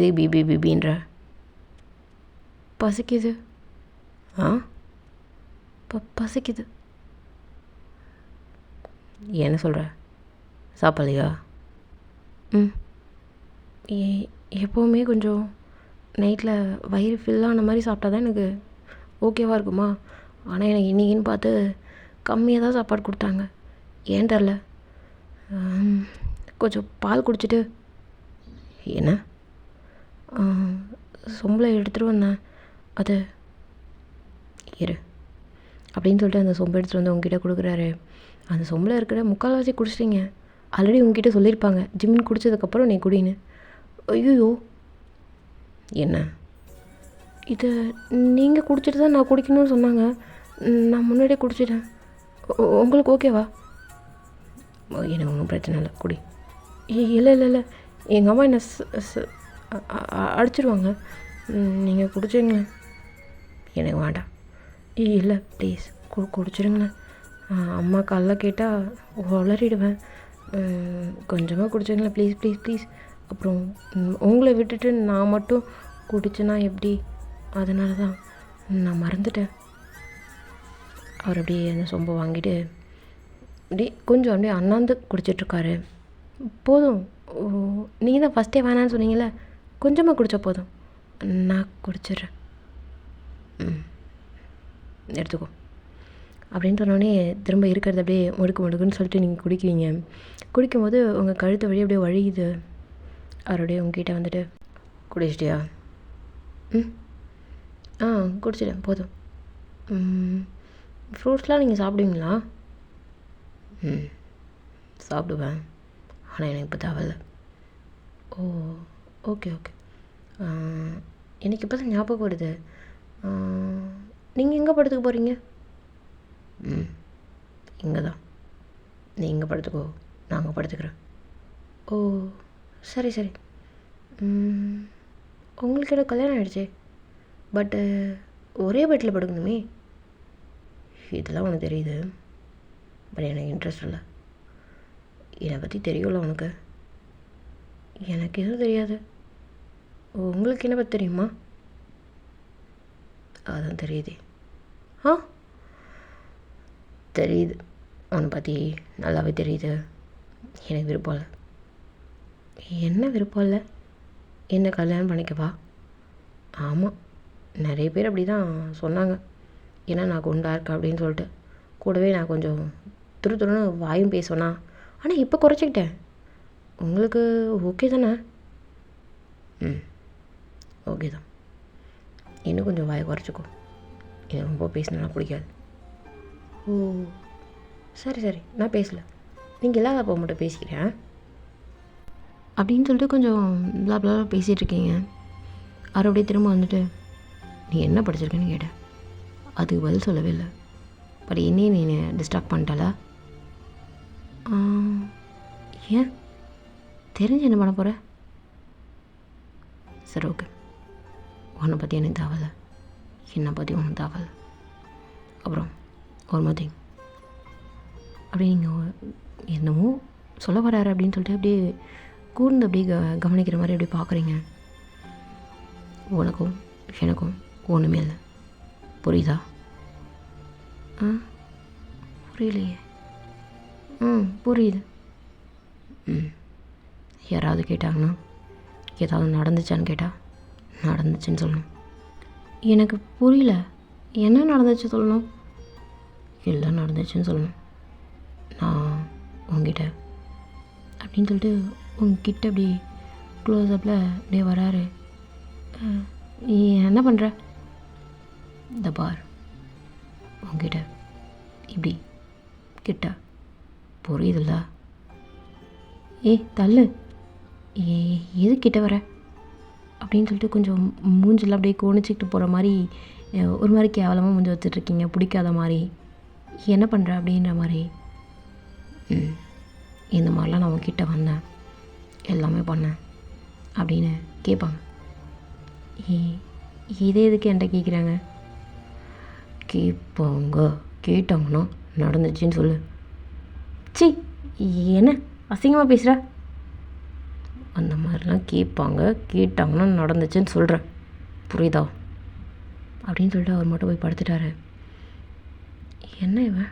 பிபின்ற? பசிக்குது. பசிக்குது. என்ன சொல்கிற? சாப்பிட்லையா? எப்போவுமே கொஞ்சம் நைட்டில் வயிறு ஃபில்லான மாதிரி சாப்பிட்டா தான் எனக்கு ஓகேவாக இருக்குமா. ஆனால் எனக்கு இன்றைக்கின்னு பார்த்து கம்மியாக தான் சாப்பாடு கொடுத்தாங்க. ஏன் தெரில. கொஞ்சம் பால் குடிச்சிட்டு. என்ன? சொம்பில் எடுத்துகிட்டு வந்தேன். அது இரு அப்படின்னு சொல்லிட்டு அந்த சொம்பை எடுத்துகிட்டு வந்து உங்ககிட்ட கொடுக்குறாரு. அந்த சொம்பில் இருக்கிற முக்கால்வாசி குடிச்சிட்டிங்க. ஆல்ரெடி உங்ககிட்ட சொல்லியிருப்பாங்க ஜிம்மின் குடித்ததுக்கப்புறம் நீ குடின்னு. ஐயோ, என்ன? இதை நீங்கள் குடிச்சிட்டு தான் நான் குடிக்கணும்னு சொன்னாங்க. நான் முன்னாடியே குடிச்சிட்டேன். உங்களுக்கு ஓகேவா? எனக்கு ஒன்றும் பிரச்சனை இல்லை, குடி. இல்லை இல்லை இல்லை, எங்கள் அம்மா என்னை அடிச்சிடுவாங்க. நீங்கள் குடிச்சிங்களேன். எனக்கு வேண்டாம். இல்லை ப்ளீஸ் குடிச்சிடுங்களேன். அம்மா காலைல கேட்டால் உளறிடுவேன். கொஞ்சமாக குடிச்சிங்களேன் ப்ளீஸ் ப்ளீஸ் ப்ளீஸ். அப்புறம் உங்களை விட்டுட்டு நான் மட்டும் குடிச்சேன்னா எப்படி? அதனால தான் நான் மறந்துட்டேன். அவர் அப்படியே அந்த சொம்பை வாங்கிட்டு அப்படியே கொஞ்சம் அப்படியே அண்ணாந்து குடிச்சிட்ருக்காரு. போதும், நீங்கள் தான் ஃபஸ்ட்டே வேணான்னு சொன்னீங்களே, கொஞ்சமாக குடித்தா போதும், நான் குடிச்சிட்றேன். எடுத்துக்கோ அப்படின்னு சொன்னோடனே திரும்ப இருக்கிறது அப்படியே முடுக்குன்னு சொல்லிட்டு நீங்கள் குடிக்கிறீங்க. குடிக்கும்போது உங்கள் கழுத்து வழி அப்படியே வழியுது. அவருடைய உங்ககிட்ட வந்துட்டு, குடிச்சிட்டியா? குடிச்சிட்டேன், போதும். ஃப்ரூட்ஸ்லாம் நீங்கள் சாப்பிடுவீங்களா? சாப்பிடுவேன், ஆனால் எனக்கு இப்போ தேவையில்ல. ஓ, ஓகே ஓகே. எனக்கு இப்போ தான் ஞாபகம் வருது, நீங்கள் எங்கே படுத்துக்க போகிறீங்க? இங்கே தான். நீ இங்கே படுத்துக்கோ, நான் அங்கே படுத்துக்கிறேன். ஓ சரி சரி. உங்களுக்கு என்ன கல்யாணம் ஆகிடுச்சு, பட்டு ஒரே பெட்டில் படுக்கணுமே. இதெல்லாம் உனக்கு தெரியுது, பட் எனக்கு இன்ட்ரெஸ்ட் இல்லை. என்னை பற்றி தெரியும்ல உனக்கு. எனக்கு எதுவும் தெரியாது. உங்களுக்கு என்னை பற்றி தெரியுமா? அதான் தெரியுது. தெரியுது, உன்னை பற்றி நல்லாவே தெரியுது. எனக்கு விருப்பம் இல்லை. என்ன விருப்பம் இல்லை? என்ன கல்யாணம் பண்ணிக்கவா? ஆமாம், நிறைய பேர் அப்படி தான் சொன்னாங்க. ஏன்னா நான் குண்டா இருக்கேன் அப்படின்னு சொல்லிட்டு. கூடவே நான் கொஞ்சம் துருன்னு வாயும் பேசுவேனா, ஆனால் இப்போ குறைச்சிக்கிட்டேன். உங்களுக்கு ஓகே தானே? ஓகே தான். இன்னும் கொஞ்சம் வாயை குறைச்சிக்கோ, எனக்கு ரொம்ப பேசினா பிடிக்காது. ஓ சரி சரி, நான் பேசலை, நீங்கள் இல்லாதப்போ மட்டும் பேசிக்கிறேன் அப்படின்னு சொல்லிட்டு கொஞ்சம் பிளா பேசிகிட்ருக்கீங்க. அவர் அப்படியே திரும்ப வந்துட்டு, நீ என்ன படிச்சிருக்கேன்னு கேட்டேன். அதுக்கு பதில் சொல்லவே இல்லை. பட் என்னையும் நீ டிஸ்ட்ராக்ட் பண்ணிட்டாளா? ஏன்? தெரிஞ்சு என்ன பண்ண போகிற? சரி ஓகே, உன்னை பற்றி எனக்கு தேவையில்ல, என்னை பற்றி உனக்கு தேவையில்ல. அப்புறம் ஒரு மாதிரி அப்படி நீங்கள் என்னமோ சொல்ல வராரு அப்படின்னு சொல்லிட்டு அப்படியே கூர்ந்து அப்படியே கவனிக்கிற மாதிரி அப்படியே பார்க்குறீங்க. உனக்கும் எனக்கும் ஒன்றுமே இல்லை, புரியுதா? புரியலையே. புரியுது. யாராவது கேட்டாங்கன்னா ஏதாவது நடந்துச்சான்னு கேட்டால் நடந்துச்சுன்னு சொல்லணும். எனக்கு புரியல, என்ன நடந்துச்சு சொல்லணும்? இல்லை நடந்துச்சுன்னு சொல்லணும். நான் உங்ககிட்ட அப்படின்னு சொல்லிட்டு உங்ககிட்ட அப்படி க்ளோஸ்அப்பில் அப்படியே வராரு. நீ என்ன பண்ணுற? இந்த பார், உங்ககிட்ட இப்படி கிட்ட புரியுதுல்ல? தள்ளு. எது கிட்ட வர அப்படின்னு சொல்லிட்டு கொஞ்சம் மூஞ்சில் அப்படியே கோணிச்சிக்கிட்டு போகிற மாதிரி ஒரு மாதிரி கேவலமாக மூஞ்சி வச்சுட்ருக்கீங்க, பிடிக்காத மாதிரி. என்ன பண்ணுற அப்படின்ற மாதிரி. இந்த மாதிரிலாம் நான் உங்ககிட்ட வந்தேன், எல்லாமே பண்ணேன் அப்படின்னு கேட்பாங்க. இதே எதுக்கு என்கிட்ட கேட்குறாங்க? கேட்டாங்கன்னா நடந்துச்சுன்னு சொல்லு. சி, என்ன அசிங்கமாக பேசுகிற? அந்த மாதிரிலாம் கேட்டாங்கன்னா நடந்துச்சுன்னு சொல்கிறேன், புரியுதா அப்படின்னு சொல்லிட்டு அவர் மட்டும் போய் படுத்துட்டாரு. என்ன இவன்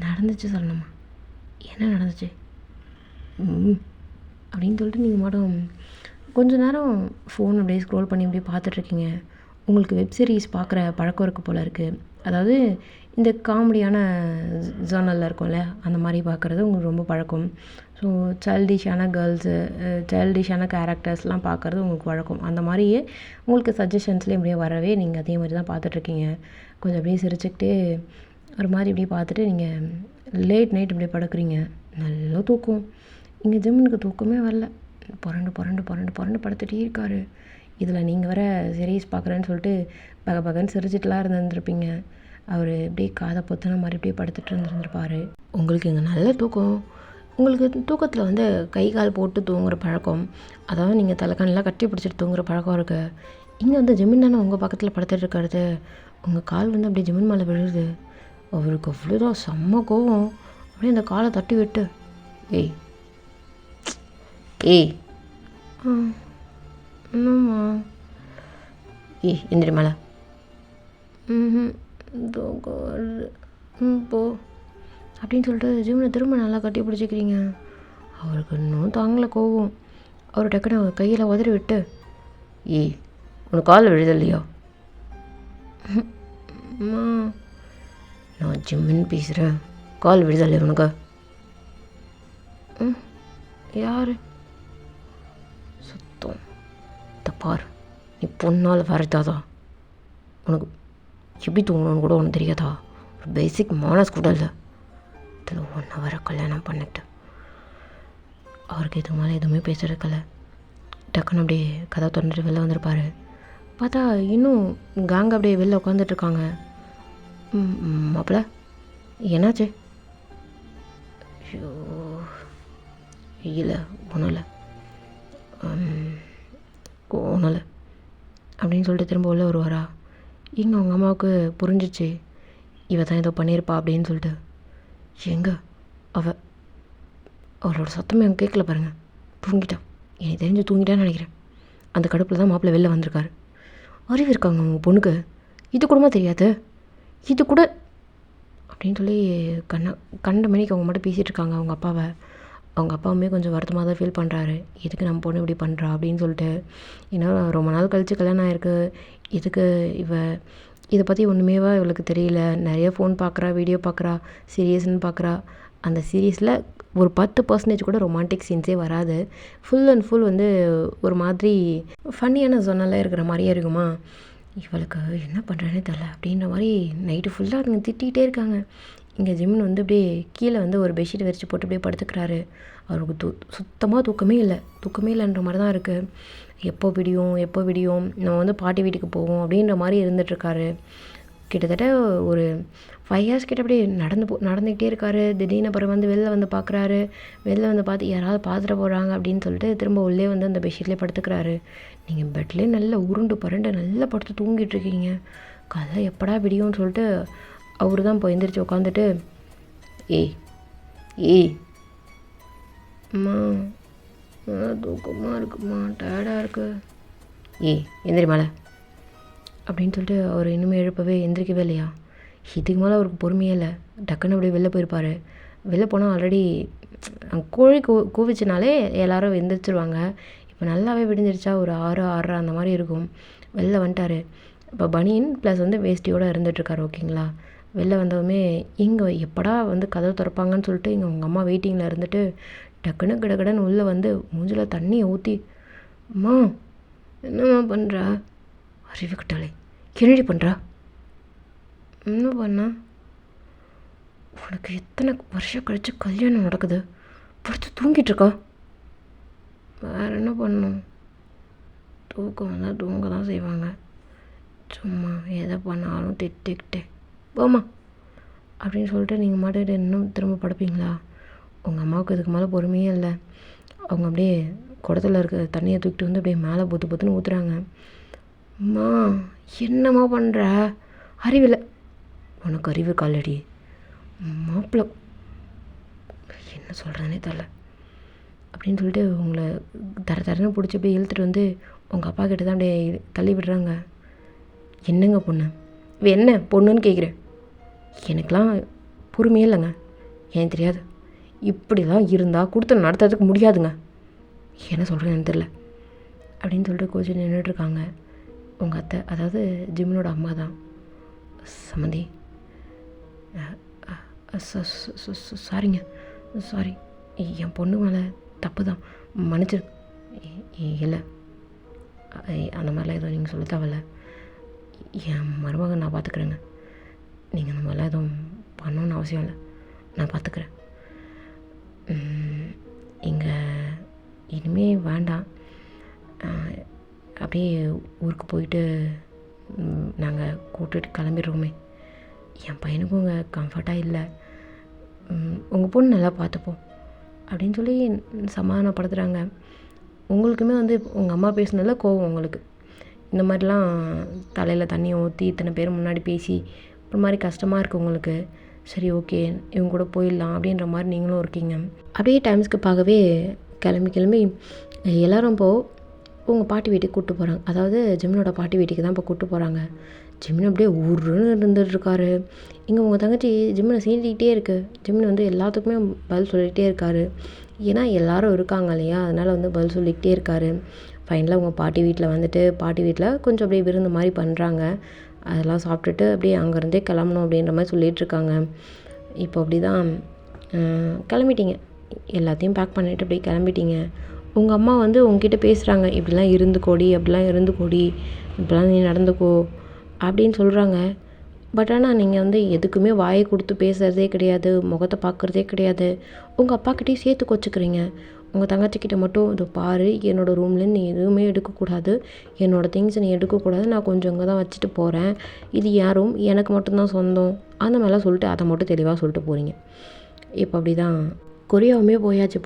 நடந்துச்சு சொல்லணுமா? என்ன நடந்துச்சு அப்படின்னு சொல்லிட்டு நீங்கள் மட்டும் கொஞ்ச நேரம் ஃபோன் அப்படியே ஸ்க்ரோல் பண்ணி அப்படியே பார்த்துட்ருக்கீங்க. உங்களுக்கு வெப் சீரிஸ் பார்க்குற பழக்கம் இருக்குது போல் இருக்குது. அதாவது இந்த காமெடியான ஜர்னலில் இருக்கும்ல, அந்த மாதிரி பார்க்குறது உங்களுக்கு ரொம்ப பழக்கம். ஸோ சைல்டிஷான கேர்ள்ஸு, சைல்டிஷான கேரக்டர்ஸ்லாம் பார்க்குறது உங்களுக்கு வழக்கம். அந்த மாதிரியே உங்களுக்கு சஜஷன்ஸ்லேயே இப்படியே வரவே நீங்கள் அதே மாதிரி தான் பார்த்துட்ருக்கீங்க. கொஞ்சம் அப்படியே சிரிச்சுக்கிட்டே ஒரு மாதிரி இப்படியே பார்த்துட்டு நீங்கள் லேட் நைட் இப்படியே படுக்கிறீங்க. நல்லா தூக்கம். இங்கே ஜிம்முனுக்கு தூக்கமே வரல. புரண்டு படுத்துகிட்டே இருக்காரு. இதில் நீங்கள் வேறு சீரீஸ் பார்க்குறேன்னு சொல்லிட்டு பகன்னு சிரிச்சிட்டுலாம் இருந்துருப்பீங்க. அவர் இப்படியே காதை பொத்துன மாதிரி இப்படியே படுத்துட்டு இருந்துருப்பார். உங்களுக்கு இங்கே நல்ல தூக்கம். உங்களுக்கு தூக்கத்தில் கை கால் போட்டு தூங்குகிற பழக்கம், அதாவது நீங்கள் தலைக்கானெலாம் கட்டி பிடிச்சிட்டு தூங்குகிற பழக்கம் இருக்குது. இங்கே ஜிமின் தானே உங்கள் பக்கத்தில் படுத்துட்டு இருக்காரு. உங்கள் கால் அப்படியே ஜிமின் மேலே விழுது. அவருக்கு அவ்வளோதான் செம்ம கோவம். அப்படியே அந்த காலை தட்டி விட்டு, ஏய் என்னம்மா, எந்திரி மேலே. போ அப்படின்னு சொல்லிட்டு ஜிம்மில் திரும்ப நல்லா கட்டி பிடிச்சிக்கிறீங்க. அவருக்கு இன்னும் தாங்கலை கோவம். அவர் டக்குன்னு கையில் உதறி விட்டு, உனக்கு கால் விழுதலையா? அம்மா, நான் ஜிம்மின்னு பேசுகிறேன், கால் விழுதலையா உனக்கு? யார்? சுத்தம். பார், நீ பொண்ணால் வரதாதான் உனக்கு எப்படி தூங்கணும்னு கூட ஒன்று தெரியாதா? ஒரு பேசிக் மானஸ் கூட இல்லை. இதில் 1 hour கல்யாணம் பண்ணிட்டு அவருக்கு இதுக்கு மேலே எதுவுமே பேசுறதுக்கல. டக்குன்னு அப்படியே கதை திறந்துட்டு வெளில வந்திருப்பார். பார்த்தா இன்னும் கேங் அப்படியே வெளில உட்காந்துட்ருக்காங்க. மாப்பிள்ள என்னாச்சு? ஐயோ இல்லை, ஒன்றும் இல்லை அப்படின்னு சொல்லிட்டு திரும்ப உள்ள வருவாரா? இங்கே அவங்க அம்மாவுக்கு புரிஞ்சிச்சு, இவ தான் ஏதோ பண்ணியிருப்பா அப்படின்னு சொல்லிட்டு. எங்க அவளோட சத்தமே அவங்க கேட்கல பாருங்கள். தூங்கிட்டான், எனக்கு தெரிஞ்சு தூங்கிட்டான்னு நினைக்கிறேன். அந்த கடுப்பில் தான் மாப்பிள்ளை வெளில வந்திருக்காரு. அறிவு இருக்காங்க அவங்க பொண்ணுக்கு, இது கூடமா தெரியாது? இது கூட அப்படின்னு சொல்லி கண்ட மணிக்கு அவங்க மட்டும் பேசிகிட்டு இருக்காங்க அவங்க அப்பாவை. அவங்க அப்பாவுமே கொஞ்சம் வருத்தமாக தான் ஃபீல் பண்ணுறாரு. எதுக்கு நம்ம பொண்ணு இப்படி பண்ணுறா அப்படின்னு சொல்லிட்டு. ஏன்னா ரொம்ப நாள் கழித்து கல்யாணம் ஆகிருக்கு. இதுக்கு இதை பற்றி ஒன்றுமேவா இவளுக்கு தெரியல. நிறைய ஃபோன் பார்க்குறா, வீடியோ பார்க்குறா, சீரியஸ்ன்னு பார்க்குறா. அந்த சீரியஸில் ஒரு 10% கூட ரொமான்டிக் சீன்ஸே வராது. ஃபுல் அண்ட் ஃபுல் ஒரு மாதிரி ஃபன்னியான ஜோனெல்லாம் இருக்கிற மாதிரியே இருக்குமா. இவளுக்கு என்ன பண்ணுறேன்னே தெரில அப்படின்ற மாதிரி நைட்டு ஃபுல்லாக அதுங்க திட்டிகிட்டே இருக்காங்க. இங்கே ஜிம்மின் அப்படியே கீழே ஒரு பெட்ஷீட் விரித்து போட்டு அப்படியே படுத்துக்கிறாரு. அவருக்கு சுத்தமாக தூக்கமே இல்லைன்ற மாதிரி தான் இருக்குது. எப்போ விடியும் நம்ம பாட்டி வீட்டுக்கு போவோம் அப்படின்ற மாதிரி இருந்துகிட்ருக்காரு. கிட்டத்தட்ட ஒரு 5 hours கிட்ட அப்படியே நடந்துக்கிட்டே இருக்காரு. திடீர்னு அப்புறம் வெளில பார்க்குறாரு. வெளில பார்த்து யாராவது பார்த்துட்டு போகிறாங்க அப்படின்னு சொல்லிட்டு திரும்ப உள்ளே அந்த பெட்ஷீட்லேயே படுத்துக்கிறாரு. நீங்கள் பெட்லேயே நல்லா உருண்டு நல்லா படுத்து தூங்கிட்டுருக்கீங்க. காலைல எப்படா விடியும்னு சொல்லிட்டு அவரு தான் இப்போ எந்திரிச்சு உட்காந்துட்டு, அம்மா தூக்கமாக இருக்குமா, டயர்டாக இருக்கு, எந்திரி மேலே அப்படின்னு சொல்லிட்டு அவர் இன்னுமே எழுப்பவே எந்திரிக்கவே இல்லையா. இதுக்கு மேலே அவருக்கு பொறுமையே இல்லை. டக்குன்னு அப்படியே வெளில போயிருப்பார். வெளில போனால் ஆல்ரெடி கோழி கூவிச்சினாலே எல்லோரும் எந்திரிச்சிருவாங்க. இப்போ நல்லாவே விடிஞ்சிருச்சா ஒரு 6, 6:30 அந்த மாதிரி இருக்கும். வெளில வந்துட்டார். இப்போ பனியன் ப்ளஸ் வேஷ்டியோடு இருந்துகிட்ருக்காரு. ஓகேங்களா. வெளில வந்தவுமே இங்கே எப்படா கதவு திறப்பாங்கன்னு சொல்லிட்டு இங்கே உங்கள் அம்மா வெயிட்டிங்கில் இருந்துட்டு டக்குன்னு கடகடன்னு உள்ளே மூஞ்சில் தண்ணியை ஊற்றி அம்மா என்னம்மா பண்ணுறா? அறிவு கிட்டாளே, என்னடி பண்ணுறா? என்ன பண்ணா? உனக்கு எத்தனை வருஷம் கழிச்சு கல்யாணம் நடக்குது, படுத்து தூங்கிட்டு இருக்கா? வேறு என்ன பண்ணணும்? தூக்கம் வந்தால் தூங்க தான் செய்வாங்க. சும்மா எதை பண்ணாலும் திட்டிக்கிட்டே போமா அப்படின்னு சொல்லிட்டு நீங்கள் மாட்டிட்டு இன்னும் திரும்ப படுப்பீங்களா? உங்கள் அம்மாவுக்கு இதுக்கு மேலே பொறுமையே இல்லை. அவங்க அப்படியே குடத்துல இருக்க தண்ணியை தூக்கிட்டு வந்து அப்படியே மேலே பொத்து பொத்துன்னு ஊற்றுறாங்க. அம்மா என்னம்மா பண்ணுற? அறிவில்லை உனக்கு, அறிவு காலடி மாப்பிள்ள, என்ன சொல்கிறதுனே தெரில அப்படின்னு சொல்லிட்டு உங்களை தரன்னு பிடிச்சி அப்படியே இழுத்துட்டு வந்து உங்கள் அப்பா கிட்ட தான் அப்படியே தள்ளி விடுறாங்க. என்னங்க பொண்ணு? என்ன பொண்ணுன்னு கேட்குறேன்? எனக்கெலாம் பொறுமையே இல்லைங்க. ஏன் தெரியாது, இப்படிலாம் இருந்தால் கொடுத்து நடத்துறதுக்கு முடியாதுங்க. என்ன சொல்கிறேன்னு தெரில அப்படின்னு சொல்லிட்டு கோச்சு நின்றுட்டுருக்காங்க. உங்கள் அத்தை, அதாவது ஜிம்னோட அம்மா தான். சம்மந்தி, சாரிங்க, சாரி, என் பொண்ணு மேலே தப்பு தான், மன்னிச்சிரு. இல்லை அந்த மாதிரிலாம் எதுவும் நீங்கள் சொல்ல தேவையில்ல. என் மருமகன் நான் பார்த்துக்குறேங்க. நீங்கள் அந்த மாதிரிலாம் எதுவும் பண்ணணுன்னு அவசியம் இல்லை, நான் பார்த்துக்குறேன். இங்கே இனிமேல் வேண்டாம், அப்படியே ஊருக்கு போயிட்டு நாங்கள் கூட்டிகிட்டு கிளம்பிடுறோமே. என் பையனுக்கும் உங்கள் கம்ஃபர்ட்டாக இல்லை, உங்கள் பொண்ணு நல்லா பார்த்துப்போம் அப்படின்னு சொல்லி சமாதானப்படுத்துகிறாங்க. உங்களுக்குமே வந்து உங்கள் அம்மா பேசுனதில்ல கோவம் உங்களுக்கு. இந்த மாதிரிலாம் தலையில் தண்ணியை ஊற்றி இத்தனை பேர் முன்னாடி பேசி ஒரு மாதிரி கஷ்டமாக இருக்குது உங்களுக்கு. சரி ஓகே, இவங்க கூட போயிடலாம் அப்படின்ற மாதிரி நீங்களும் இருக்கீங்க. அப்படியே டைம்ஸ்க்குப்பாகவே கிளம்பி எல்லோரும் இப்போது உங்கள் பாட்டி வீட்டுக்கு கூப்பிட்டு போகிறாங்க. அதாவது ஜிம்னோட பாட்டி வீட்டுக்கு தான் இப்போ கூப்பிட்டு போகிறாங்க. ஜிம்னு அப்படியே ஊருன்னு இருந்துகிட்ருக்காரு. இங்கே உங்கள் தங்கச்சி ஜிம்மில் சீண்டிகிட்டே இருக்குது. ஜிம்னு வந்து எல்லாத்துக்குமே பதில் சொல்லிகிட்டே இருக்காரு. ஏன்னா எல்லோரும் இருக்காங்க இல்லையா, அதனால் வந்து பதில் சொல்லிக்கிட்டே இருக்காரு. ஃபைனலாக உங்கள் பாட்டி வீட்டில் வந்துட்டு பாட்டி வீட்டில் கொஞ்சம் அப்படியே விருந்து மாதிரி பண்ணுறாங்க. அதெல்லாம் சாப்பிட்டுட்டு அப்படியே அங்கேருந்தே கிளம்பணும் அப்படின்ற மாதிரி சொல்லிகிட்ருக்காங்க. இப்போ அப்படி தான் கிளம்பிட்டீங்க, எல்லாத்தையும் பேக் பண்ணிவிட்டு அப்படியே கிளம்பிட்டீங்க. உங்கள் அம்மா வந்து உங்ககிட்ட பேசுகிறாங்க, இப்படிலாம் இருந்துக்கோடி, அப்படிலாம் இருந்துக்கோடி, இப்படிலாம் நீ நடந்துக்கோ அப்படின்னு சொல்கிறாங்க. பட் ஆனால் நீங்கள் வந்து எதுக்குமே வாயை கொடுத்து பேசுகிறதே கிடையாது, முகத்தை பார்க்குறதே கிடையாது. உங்கள் அப்பாக்கிட்டேயும் சேர்த்து கொச்சுக்கிறீங்க. உங்கள் தங்கச்சிக்கிட்ட மட்டும் இது பாரு, என்னோடய ரூம்லேருந்து நீ எதுவுமே எடுக்கக்கூடாது, என்னோடய திங்ஸ் நீ எடுக்கக்கூடாது, நான் கொஞ்சம் இங்கே தான் வச்சுட்டு போகிறேன், இது என் ரூம், எனக்கு மட்டும்தான் சொந்தம், அந்த மாதிரிலாம் சொல்லிட்டு அதை மட்டும் தெளிவாக சொல்லிட்டு போகிறீங்க. இப்போ அப்படி தான் கொரியாவுமே போயாச்சு.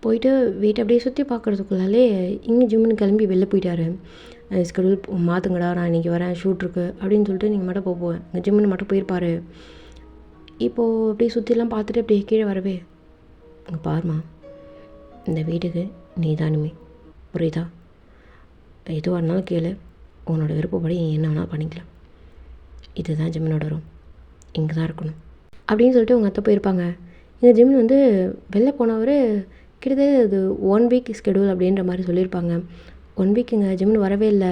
போயிட்டு வீட்டை அப்படியே சுற்றி பார்க்குறதுக்குள்ளாலே இங்கே ஜிம்முன்னு கிளம்பி வெளில போயிட்டாரு. ஸ்கெடியூல் மாற்றுங்கடா, நான் இன்றைக்கி வரேன், ஷூட் இருக்குது அப்படின்னு சொல்லிட்டு நீங்கள் மட்டும் போவேன். இங்கே ஜிம்முன்னு மட்டும் போயிருப்பார். இப்போது அப்படியே சுற்றிலாம் பார்த்துட்டு அப்படியே கீழே வரவே, இங்கே பாருமா, இந்த வீட்டுக்கு நீ தானுமே, புரியுதா? எதுவாக இருந்தாலும் கேளு, உன்னோட விருப்பப்படி நீ என்ன வேணால் பண்ணிக்கலாம். இதுதான் ஜிம்மினோட ரூம், இங்கே தான் இருக்கணும் அப்படின்னு சொல்லிட்டு உங்கள் அத்தை போயிருப்பாங்க. இந்த ஜிம் வந்து வெளில போனவர் கிட்டத்தட்ட அது 1 வீக் ஸ்கெடியூல் அப்படின்ற மாதிரி சொல்லியிருப்பாங்க. 1 வீக் இங்கே ஜிம்னு வரவே இல்லை.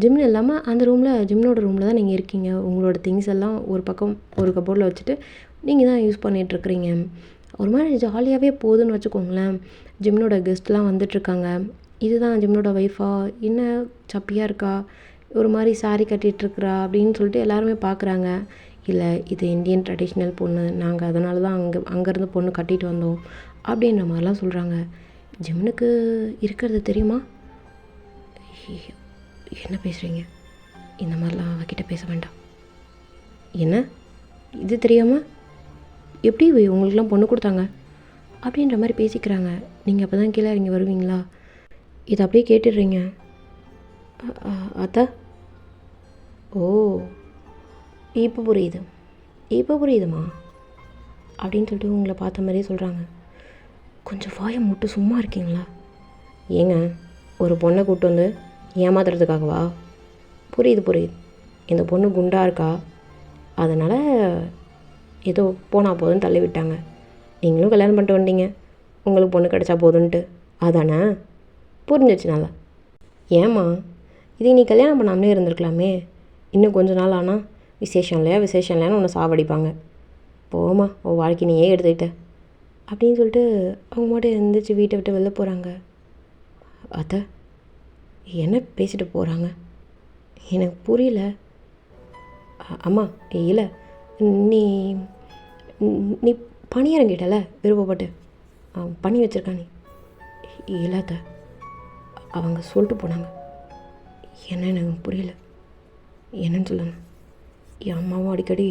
ஜிம்னு இல்லாமல் அந்த ரூமில், ஜிம்னோட ரூமில் தான் நீங்கள் இருக்கீங்க. உங்களோட திங்ஸ் எல்லாம் ஒரு பக்கம் ஒரு கபோர்டில் வச்சுட்டு நீங்கள் தான் யூஸ் பண்ணிகிட்ருக்குறீங்க. ஒரு மாதிரி ஜாலியாகவே போகுதுன்னு வச்சுக்கோங்களேன். ஜிம்னோட கெஸ்ட்லாம் வந்துட்டுருக்காங்க. இதுதான் ஜிம்னோட ஒய்ஃபா, என்ன சப்பியாக இருக்கா, ஒரு மாதிரி சாரி கட்டிகிட்ருக்குறா அப்படின்னு சொல்லிட்டு எல்லாருமே பார்க்குறாங்க. இல்லை, இது இந்தியன் ட்ரெடிஷ்னல் பொண்ணு, நாங்கள் அதனால தான் அங்கேருந்து பொண்ணு கட்டிட்டு வந்தோம் அப்படின்ற மாதிரிலாம் சொல்கிறாங்க. ஜிம்னுக்கு இருக்கிறது தெரியுமா? என்ன பேசுகிறீங்க? இந்த மாதிரிலாம் அவகிட்ட பேச வேண்டாம். என்ன இது தெரியாமல் எப்படி உங்களுக்குலாம் பொண்ணு கொடுத்தாங்க அப்படின்ற மாதிரி பேசிக்கிறாங்க. நீங்கள் அப்போ தான் கீழே இறங்கி வருவீங்களா? இதை அப்படியே கேட்டுடுறீங்க. அத்தா, ஓ இப்போ புரியுதுமா அப்படின்னு சொல்லிட்டு உங்களை பார்த்த மாதிரியே சொல்கிறாங்க. கொஞ்சம் வாயை மூட்டு சும்மா இருக்கீங்களா? ஏங்க, ஒரு பொண்ணை கூப்பிட்டு வந்து ஏமாத்துறதுக்காகவா? புரியுது, இந்த பொண்ணு குண்டாக இருக்கா, அதனால் ஏதோ போனால் போதுன்னு தள்ளி விட்டாங்க. நீங்களும் கல்யாணம் பண்ணிட்டு வந்தீங்க, உங்களுக்கு பொண்ணு கிடச்சா போதுன்ட்டு, அதானே? புரிஞ்சிச்சு நல்லா. ஏம்மா, இது நீ கல்யாணம் பண்ணாமலே இருந்திருக்கலாமே. இன்னும் கொஞ்ச நாள் ஆனால் விசேஷம் இல்லையான்னு உன்னை சாவடிப்பாங்க. போமா, உன் வாழ்க்கை நீயே எடுத்துக்கிட்ட அப்படின்னு சொல்லிட்டு அவங்க மட்டும் எழுந்திரிச்சு வீட்டை விட்டு வெளில போகிறாங்க. அத்தை, என்ன பேசிட்டு போகிறாங்க எனக்கு புரியல. அம்மா இல்லை, நீ நீ பணியாரம் கேட்டல விருப்பப்பட்டு பண்ணி வச்சுருக்கா நீ இல்லாத அவங்க சொல்லிட்டு போனாங்க. என்னன்னு எனக்கு புரியல, என்னன்னு சொல்லுங்க. என் அம்மாவும் அடிக்கடி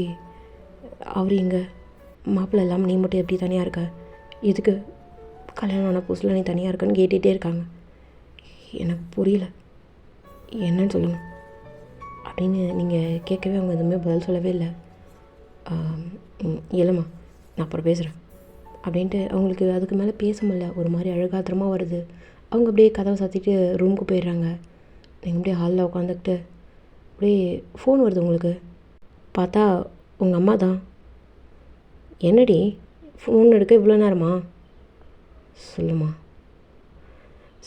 அவர் இங்கே மாப்பிள்ளை இல்லாமல் நீ மட்டும் எப்படி தனியாக இருக்க, எதுக்கு கல்யாணம் ஆன புதுசில் நீ தனியாக இருக்கன்னு கேட்டுகிட்டே இருக்காங்க. எனக்கு புரியல, என்னன்னு சொல்லுங்கள் அப்படின்னு நீங்கள் கேட்கவே அவங்க எதுவுமே பதில் சொல்லவே இல்லை. இல்லைம்மா நான் அப்புறம் பேசுகிறேன் அப்படின்ட்டு அவங்களுக்கு அதுக்கு மேலே பேச முடியல. ஒரு மாதிரி அழுகாத்திரமாக வருது. அவங்க அப்படியே கதவை சாத்திட்டு ரூமுக்கு போயிடுறாங்க. நீங்கள் அப்படியே ஹாலில் உட்காந்துக்கிட்டு அப்படியே ஃபோன் வருது உங்களுக்கு. பார்த்தா உங்கள் அம்மா தான். என்னடி ஃபோன் எடுக்க இவ்வளோ நேரமா? சொல்லுமா.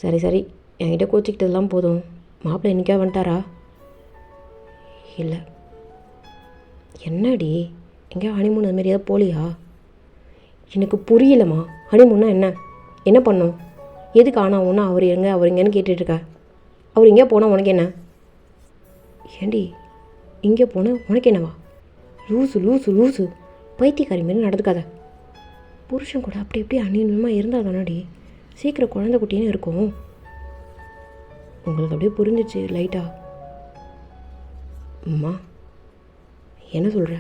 சரி சரி, என்கிட்ட கோச்சிக்கிட்டதெல்லாம் போதும். மாப்பிள்ளை என்றைக்கா வந்துட்டாரா? இல்லை. என்னடி எங்கேயா ஹனிமூன் அதுமாரி ஏதாவது போலியா? எனக்கு புரியலம்மா. ஹனிமூன்னா என்ன பண்ணோம்? எதுக்கு ஆனால் ஒன்றா அவர் எங்கேன்னு கேட்டுட்ருக்க. அவர் எங்கேயா போனால் உனக்கு என்ன? ஏண்டி இங்கே போனால் உனக்கு என்னவா? லூசு லூசு லூசு பைத்தியக்காரி மாரி நடந்துக்காத. புருஷன் கூட அப்படி எப்படி அந்நியமாக இருந்தால் தானடி சீக்கிரம் குழந்தை குட்டின்னு இருக்கும். உங்களுக்கு அப்படியே புரிஞ்சிச்சு லைட்டா. அம்மா என்ன சொல்கிற?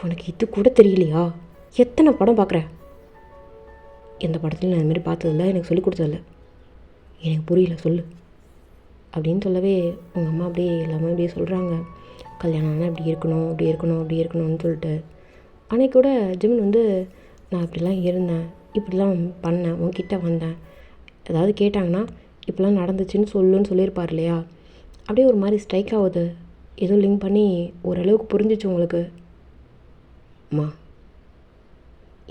உனக்கு இது கூட தெரியலையா? எத்தனை படம் பார்க்குற? எந்த படத்துலையும் நான் அதுமாரி பார்த்ததில்ல, எனக்கு சொல்லி கொடுத்ததில்ல. எனக்கு புரியல சொல்லு அப்படின்னு சொல்லவே உங்கள் அம்மா அப்படியே எல்லாமே அப்படியே சொல்கிறாங்க. கல்யாணம் ஆனால் இப்படி இருக்கணும் அப்படி இருக்கணும் அப்படி இருக்கணும்னு சொல்லிட்டு. அன்றைக்கி கூட ஜிம்மின் வந்து நான் இப்படிலாம் இருந்தேன், இப்படிலாம் பண்ணேன், உன்கிட்ட வந்தேன், ஏதாவது கேட்டாங்கன்னா இப்படிலாம் நடந்துச்சுன்னு சொல்லுன்னு சொல்லியிருப்பார் இல்லையா? அப்படியே ஒரு மாதிரி ஸ்ட்ரைக் ஆகுது. ஏதோ லிங்க் பண்ணி ஓரளவுக்கு புரிஞ்சிச்சு உங்களுக்கு. அம்மா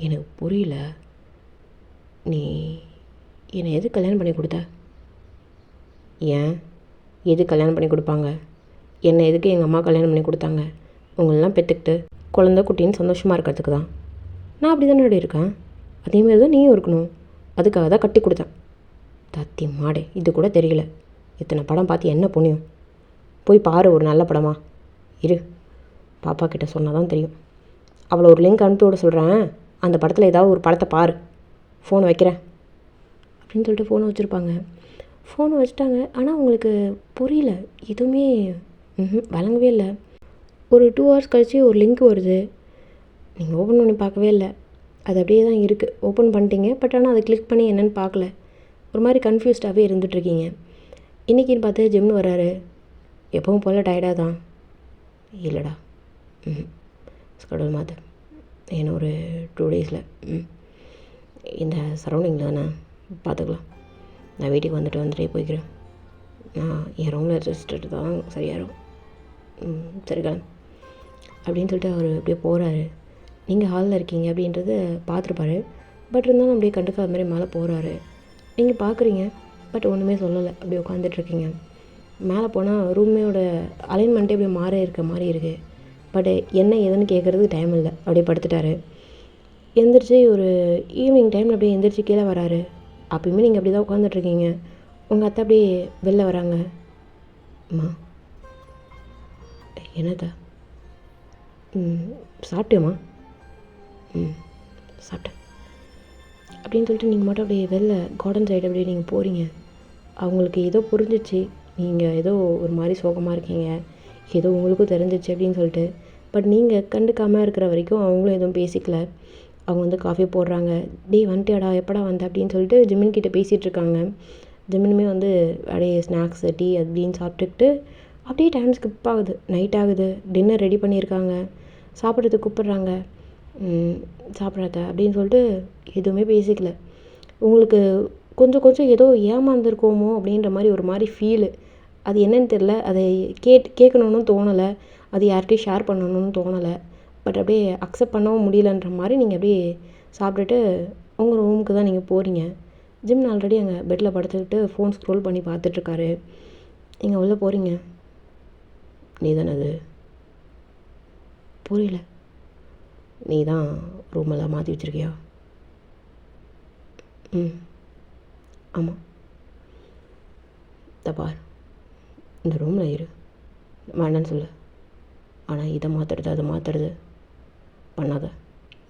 எனக்கு புரியல, நீ என்னை எது கல்யாணம் பண்ணி கொடுத்த? ஏன் எது கல்யாணம் பண்ணி கொடுப்பாங்க? என்னை எதுக்கு எங்கள் அம்மா கல்யாணம் பண்ணி கொடுத்தாங்க? உங்களெல்லாம் பெற்றுக்கிட்டு குழந்த குட்டின்னு சந்தோஷமாக இருக்கிறதுக்கு தான். நான் அப்படி தானே இருக்கேன், அதேமாரி தான் நீயும் இருக்கணும். அதுக்காக தான் கட்டி கொடுத்தேன். தத்தி மாடே, இது கூட தெரியல. இத்தனை படம் பார்த்து என்ன புண்ணியம்? போய் பாரு ஒரு நல்ல படமா. இரு, பாப்பா கிட்ட சொன்னால் தான் தெரியும். அவளை ஒரு லிங்க் அனுப்பி விட சொல்கிறேன், அந்த படத்தில் ஏதாவது ஒரு படத்தை பாரு. ஃபோன் வைக்கிறேன் அப்படின்னு சொல்லிட்டு ஃபோனை வச்சுருப்பாங்க. ஃபோனை வச்சுட்டாங்க. ஆனால் உங்களுக்கு புரியல, எதுவுமே வழங்கவே இல்லை. ஒரு 2 hours கழித்து ஒரு லிங்க் வருது. நீங்கள் ஓப்பன் பண்ணி பார்க்கவே இல்லை, அது அப்படியே தான் இருக்குது. ஓப்பன் பண்ணிட்டீங்க, பட் ஆனால் அதை கிளிக் பண்ணி என்னென்னு பார்க்கல. ஒரு மாதிரி கன்ஃபியூஸ்டாகவே இருந்துகிட்ருக்கீங்க. இன்றைக்கின்னு பார்த்து ஜிம்னு வராரு. எப்பவும் போல் டயர்டாக தான். இல்லைடா, ஸ்கெடியூல் மாற்று, இன்னும் ஒரு 2 daysல இந்த சரௌண்டிங்கில் தானே பார்த்துக்கலாம். நான் வீட்டுக்கு வந்துட்டே போய்க்கிறேன். நான் என் ரூமில் ரெஸ்ட் எடுத்து தான் சரியாயிரும். சரிக்கா அப்படின்னு சொல்லிட்டு அவர் அப்படியே போகிறாரு. நீங்கள் ஹாலில் இருக்கீங்க அப்படின்றது பார்த்துருப்பாரு, பட் இருந்தாலும் அப்படியே கண்டுக்காத மாதிரி மேலே போகிறாரு. நீங்கள் பார்க்குறீங்க, பட் ஒன்றுமே சொல்லலை. அப்படியே உட்காந்துட்ருக்கீங்க. மேலே போனால் ரூமோட அலைன்மெண்ட்டே அப்படியே மாறி இருக்க மாதிரி இருக்குது. பட் என்ன ஏதுன்னு கேட்குறதுக்கு டைம் இல்லை. அப்படியே படுத்துட்டாரு. எந்திரிச்சு ஒரு ஈவினிங் டைமில் அப்படியே எந்திரிச்சு கீழே வராரு. அப்பயுமே நீங்கள் அப்படி தான் உட்காந்துட்ருக்கீங்க. உங்கள் அத்தை அப்படியே வெளில வராங்க. அம்மா என்னத்தா? சாப்பிட்டியம்மா? சாப்பிட்டேன் அப்படின்னு சொல்லிட்டு நீங்கள் மட்டும் அப்படியே வெளில கார்டன் சைடு அப்படியே நீங்கள் போகிறீங்க. அவங்களுக்கு ஏதோ புரிஞ்சிச்சு, நீங்கள் ஏதோ ஒரு மாதிரி சோகமாக இருக்கீங்க, ஏதோ உங்களுக்கும் தெரிஞ்சிச்சு அப்படின்னு சொல்லிட்டு. பட் நீங்கள் கண்டுக்காமல் இருக்கிற வரைக்கும் அவங்களும் எதுவும் பேசிக்கல. அவங்க வந்து காஃபி போடுறாங்க. டேய் வந்துட்டியாடா, எப்படா வந்த அப்படின்னு சொல்லிட்டு ஜிமின் கிட்டே பேசிகிட்டு இருக்காங்க. ஜிமினுமே வந்து அப்படியே ஸ்நாக்ஸு டீ அப்படின்னு சாப்பிட்டுக்கிட்டு அப்படியே டைம் ஸ்கிப் ஆகுது. நைட் ஆகுது. டின்னர் ரெடி பண்ணியிருக்காங்க. சாப்பிட்றதுக்கு கூப்பிட்றாங்க. சாப்பிட்றாத அப்படின்னு சொல்லிட்டு எதுவுமே பேசிக்கல. உங்களுக்கு கொஞ்சம் ஏதோ ஏமாந்துருக்கோமோ அப்படின்ற மாதிரி ஒரு மாதிரி ஃபீலு. அது என்னன்னு தெரில. அதை கேட்கணுன்னு தோணலை, அது யார்கிட்டையும் ஷேர் பண்ணணும்னு தோணலை. பட் அப்படியே அக்செப்ட் பண்ணவும் முடியலன்ற மாதிரி நீங்கள் அப்படியே சாப்பிட்டுட்டு உங்கள் ரூமுக்கு தான் நீங்கள் போகிறீங்க. ஜிம் ஆல்ரெடி அங்கே பெட்டில் படுத்துக்கிட்டு ஃபோன் ஸ்க்ரோல் பண்ணி பார்த்துட்ருக்காரு. நீங்கள் உள்ளே போகிறீங்க. நீ தானே அது? புரியல. நீ தான் ரூமெல்லாம் மாற்றி வச்சுருக்கியா? ஆமாம். தப்பார், இந்த ரூமில் இரு, வேண்டான்னு சொல்லு. ஆனால் இதை மாற்றுறது அதை மாற்றுறது பண்ணாத,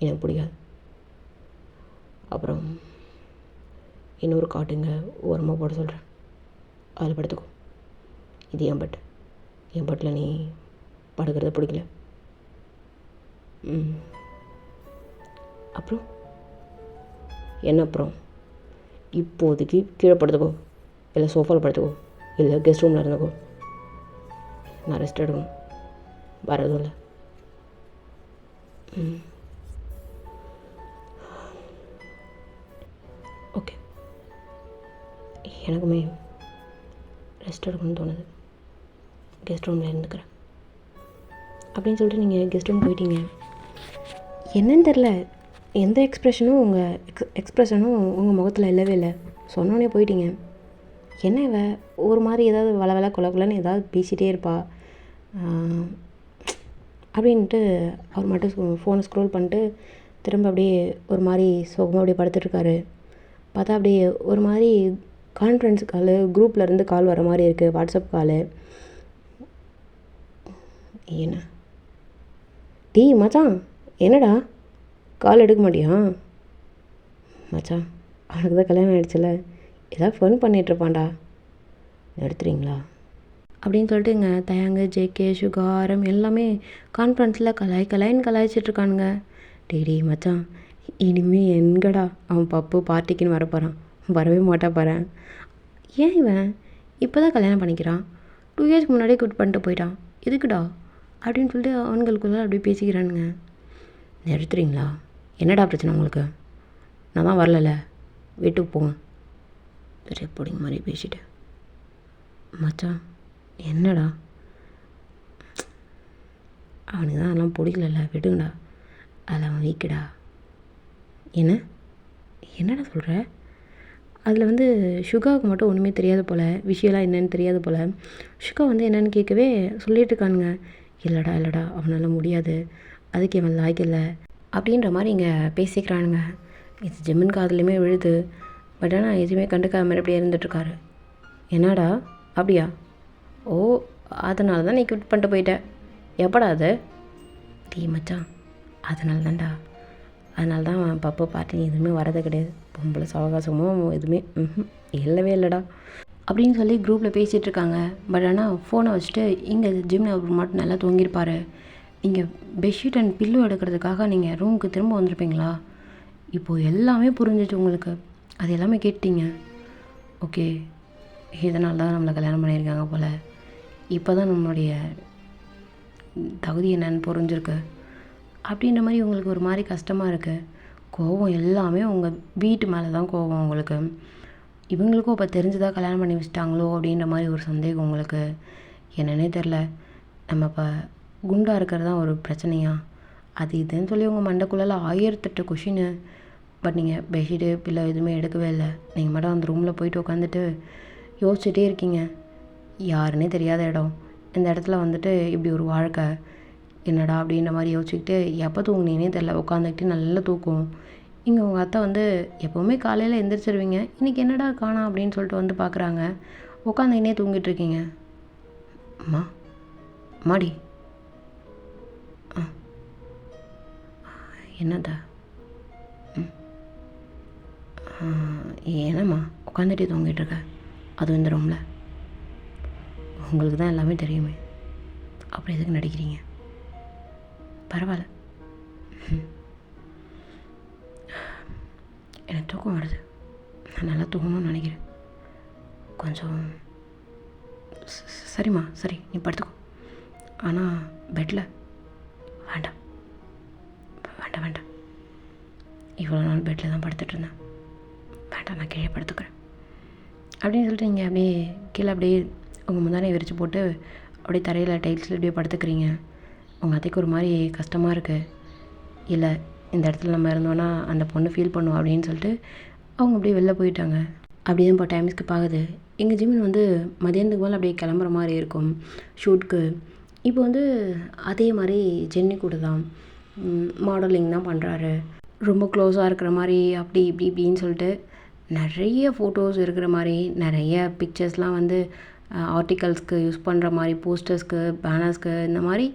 எனக்கு பிடிக்காது. அப்புறம் இன்னொரு காட்டுங்க ஓரமாக போட சொல்கிறேன், அதில் படுத்துக்கோ. இது என் பட்டில் நீ படுக்கிறத பிடிக்கல. அப்புறம் என்ன அப்புறம்? இப்போதைக்கு கீழே படுத்துக்கோ, இல்லை சோஃபாவில் படுத்துக்கோ, இல்லை கெஸ்ட் ரூமில் இருந்துக்கோ. நான் ரெஸ்ட் எடுக்கணும், வேறு எதுவும் இல்லை. ஓகே, எனக்குமே ரெஸ்ட் எடுக்கணும்னு தோணுது, கெஸ்ட் ரூமில் இருந்துக்கிறேன் அப்படின்னு சொல்லிட்டு நீங்கள் கெஸ்ட் ரூம் போயிட்டீங்க. என்னன்னு தெரில, எந்த எக்ஸ்ப்ரெஷனும் உங்கள் முகத்தில் இல்லவே இல்லை. சொன்னோன்னே போயிட்டீங்க. என்ன இவ ஒரு மாதிரி ஏதாவது வள கொலன்னு ஏதாவது பேசிகிட்டே இருப்பா அப்படின்ட்டு அவர் மட்டும் ஃபோனை ஸ்க்ரோல் பண்ணிட்டு திரும்ப அப்படியே ஒரு மாதிரி சோகமாக அப்படியே படுத்துட்ருக்காரு. பார்த்தா அப்படியே ஒரு மாதிரி கான்ஃபரன்ஸ் காலு, குரூப்பில் இருந்து கால் வர மாதிரி இருக்குது, வாட்ஸ்அப் காலு. என்ன மச்சான், என்னடா கால் எடுக்க மாட்டியா? மச்சான், அவனுக்கு தான் கல்யாணம் ஆகிடுச்சுல, ஏதாவது ஃபன் பண்ணிகிட்ருப்பான்டா, எடுத்துறீங்களா அப்படின்னு சொல்லிட்டு இங்கே தயாங்கு, ஜேகே, சுகாரம் எல்லாமே கான்ஃபரன்ஸில் கலாய்ச்சிட்ருக்கானுங்க. டேடி மச்சான், இனிமேல் எங்கடா அவன் பப்பு பார்ட்டிக்குன்னு வரப்போகிறான், வரவே மாட்டா பாரு. ஏன் இவன் இப்போ தான் கல்யாணம் பண்ணிக்கிறான், 2 இயர்ஸ்க்கு முன்னாடியே குட் பண்ணிட்டு போயிட்டான், எதுக்குடா அப்படின்னு சொல்லிட்டு அவனுங்களுக்குள்ள அப்படியே பேசிக்கிறானுங்க. நிறுத்துறீங்களா? என்னடா பிரச்சனை உங்களுக்கு? நான் தான் வரல, வீட்டுக்கு போங்க. சரி பிடிங்க மாதிரி பேசிட்டு. மச்சான் என்னடா, அவனுக்கு தான் அதெல்லாம் பிடிக்கல, விடுங்கடா, அதில் அவன் வீக்குடா. என்னடா சொல்கிற? அதில் வந்து சுகாவுக்கு மட்டும் ஒன்றுமே தெரியாத போல், விஷயம்லாம் என்னென்னு தெரியாத போல். சுகா வந்து என்னென்னு கேட்கவே சொல்லிட்டு இருக்கானுங்க. இல்லைடா அவனால் முடியாது, அதுக்கு அவன் லாய்க்கில்லை அப்படின்ற மாதிரி இங்கே பேசிக்கிறானுங்க. இது ஜெமின் காதுலையுமே விழுது. பட் ஆனால் எதுவுமே கண்டுக்காத மாதிரி அப்படியே இருந்துகிட்ருக்காரு. என்னடா அப்படியா? ஓ, அதனால தான் நீ குவிட் பண்ணிட்டு போயிட்ட. எப்படா அது? மச்சான், அதனால தான் அவன் பப்போ பார்ட்டி எதுவுமே வரது கிடையாது, பொம்பளை சவகாசமோ எதுவுமே இல்லைடா அப்படின்னு சொல்லி குரூப்பில் பேசிகிட்ருக்காங்க. பட் ஆனால் ஃபோனை வச்சுட்டு இங்கே ஜிம்மில் அவர் மட்டும் நல்லா தூங்கியிருப்பார். நீங்கள் பெட்ஷீட் அண்ட் பில்லு எடுக்கிறதுக்காக நீங்கள் ரூமுக்கு திரும்ப வந்திருப்பீங்களா? இப்போது எல்லாமே புரிஞ்சிச்சு உங்களுக்கு, அது எல்லாமே கேட்டீங்க. ஓகே, இதனால தான் நம்மளை கல்யாணம் பண்ணியிருக்காங்க போல், இப்போ தான் நம்மளுடைய தகுதி என்னன்னு புரிஞ்சிருக்கு அப்படின்ற மாதிரி உங்களுக்கு ஒரு மாதிரி கஷ்டமாக இருக்குது. கோபம் எல்லாமே உங்கள் வீட்டு மேலே தான் கோபம் உங்களுக்கு. இவங்களுக்கும் இப்போ தெரிஞ்சுதான் கல்யாணம் பண்ணி வச்சிட்டாங்களோ அப்படின்ற மாதிரி ஒரு சந்தேகம் உங்களுக்கு. என்னன்னே தெரில, நம்ம இப்போ குண்டாக இருக்கிறது தான் ஒரு பிரச்சனையா, அது இதுன்னு சொல்லி உங்கள் மண்டைக்குள்ளே 1008 கொஷின்னு. பட் நீங்கள் பெட்ஷீட்டு பிள்ளை எதுவுமே எடுக்கவே இல்லை. நீங்கள் மட்டும் அந்த ரூமில் போயிட்டு உட்காந்துட்டு யோசிச்சுட்டே இருக்கீங்க. யாருன்னே தெரியாத இடம், இந்த இடத்துல வந்துட்டு இப்படி ஒரு வாழ்க்கை என்னடா அப்படின்ற மாதிரி யோசிச்சுக்கிட்டு எப்போ தூங்குனீனே தெரில, உட்காந்துக்கிட்டு நல்ல தூக்கம். இங்கே உங்கள் அத்தை வந்து எப்போவுமே காலையில் எந்திரிச்சிருவீங்க, இன்றைக்கி என்னடா காணோம் அப்படின்னு சொல்லிட்டு வந்து பார்க்குறாங்க. உட்காந்துக்கினே தூங்கிட்டுருக்கீங்க. மாடி என்னதா? ஏனம்மா உட்காந்துட்டே தூங்கிட்டுருக்க, அதுவும் இந்த ரூமில்? உங்களுக்கு தான் எல்லாமே தெரியுமே, அப்புறம் எதுக்கு நடிக்கிறீங்க? பரவாயில்ல, எனக்கு தூக்கம் வருது, நான் நல்லா தூங்கணும்னு நினைக்கிறேன் கொஞ்சம். சரிம்மா, சரி நீ படுத்துக்கோ, ஆனால் பெட்டில் வேண்டாம். இவ்வளோ நாள் பெட்டில் தான் படுத்துட்டு இருந்தேன், வேண்டாம் நான் கீழே படுத்துக்கிறேன் அப்படின்னு சொல்லிட்டு நீங்கள் அப்படியே கீழே அப்படியே உங்கள் முந்தானே விரித்து போட்டு அப்படியே தரையில் டைல்ஸில் அப்படியே படுத்துக்கிறீங்க. உங்கள் அத்தைக்கு ஒரு மாதிரி கஷ்டமாக இருக்குது. இல்லை, இந்த இடத்துல நம்ம இருந்தோன்னா அந்த பொண்ணு ஃபீல் பண்ணுவோம் அப்படின்னு சொல்லிட்டு அவங்க அப்படியே வெளில போயிட்டாங்க. அப்படியே இப்போ டைம் ஸ்கிப் ஆகுது. எங்கள் ஜிம்மின் வந்து மதியானத்துக்கு மேலே அப்படியே கிளம்புற மாதிரி இருக்கும் ஷூட்க்கு. இப்போ வந்து அதே மாதிரி ஜென்னி கூட தான் மாடலிங் தான் பண்ணுறாரு. ரொம்ப க்ளோஸாக இருக்கிற மாதிரி அப்படி இப்படின்னு சொல்லிட்டு நிறைய ஃபோட்டோஸ் இருக்கிற மாதிரி நிறைய பிக்சர்ஸ்லாம் வந்து ஆர்டிகல்ஸ்க்கு யூஸ் பண்ணுற மாதிரி, போஸ்டர்ஸ்க்கு, பேனர்ஸ்க்கு இந்த மாதிரி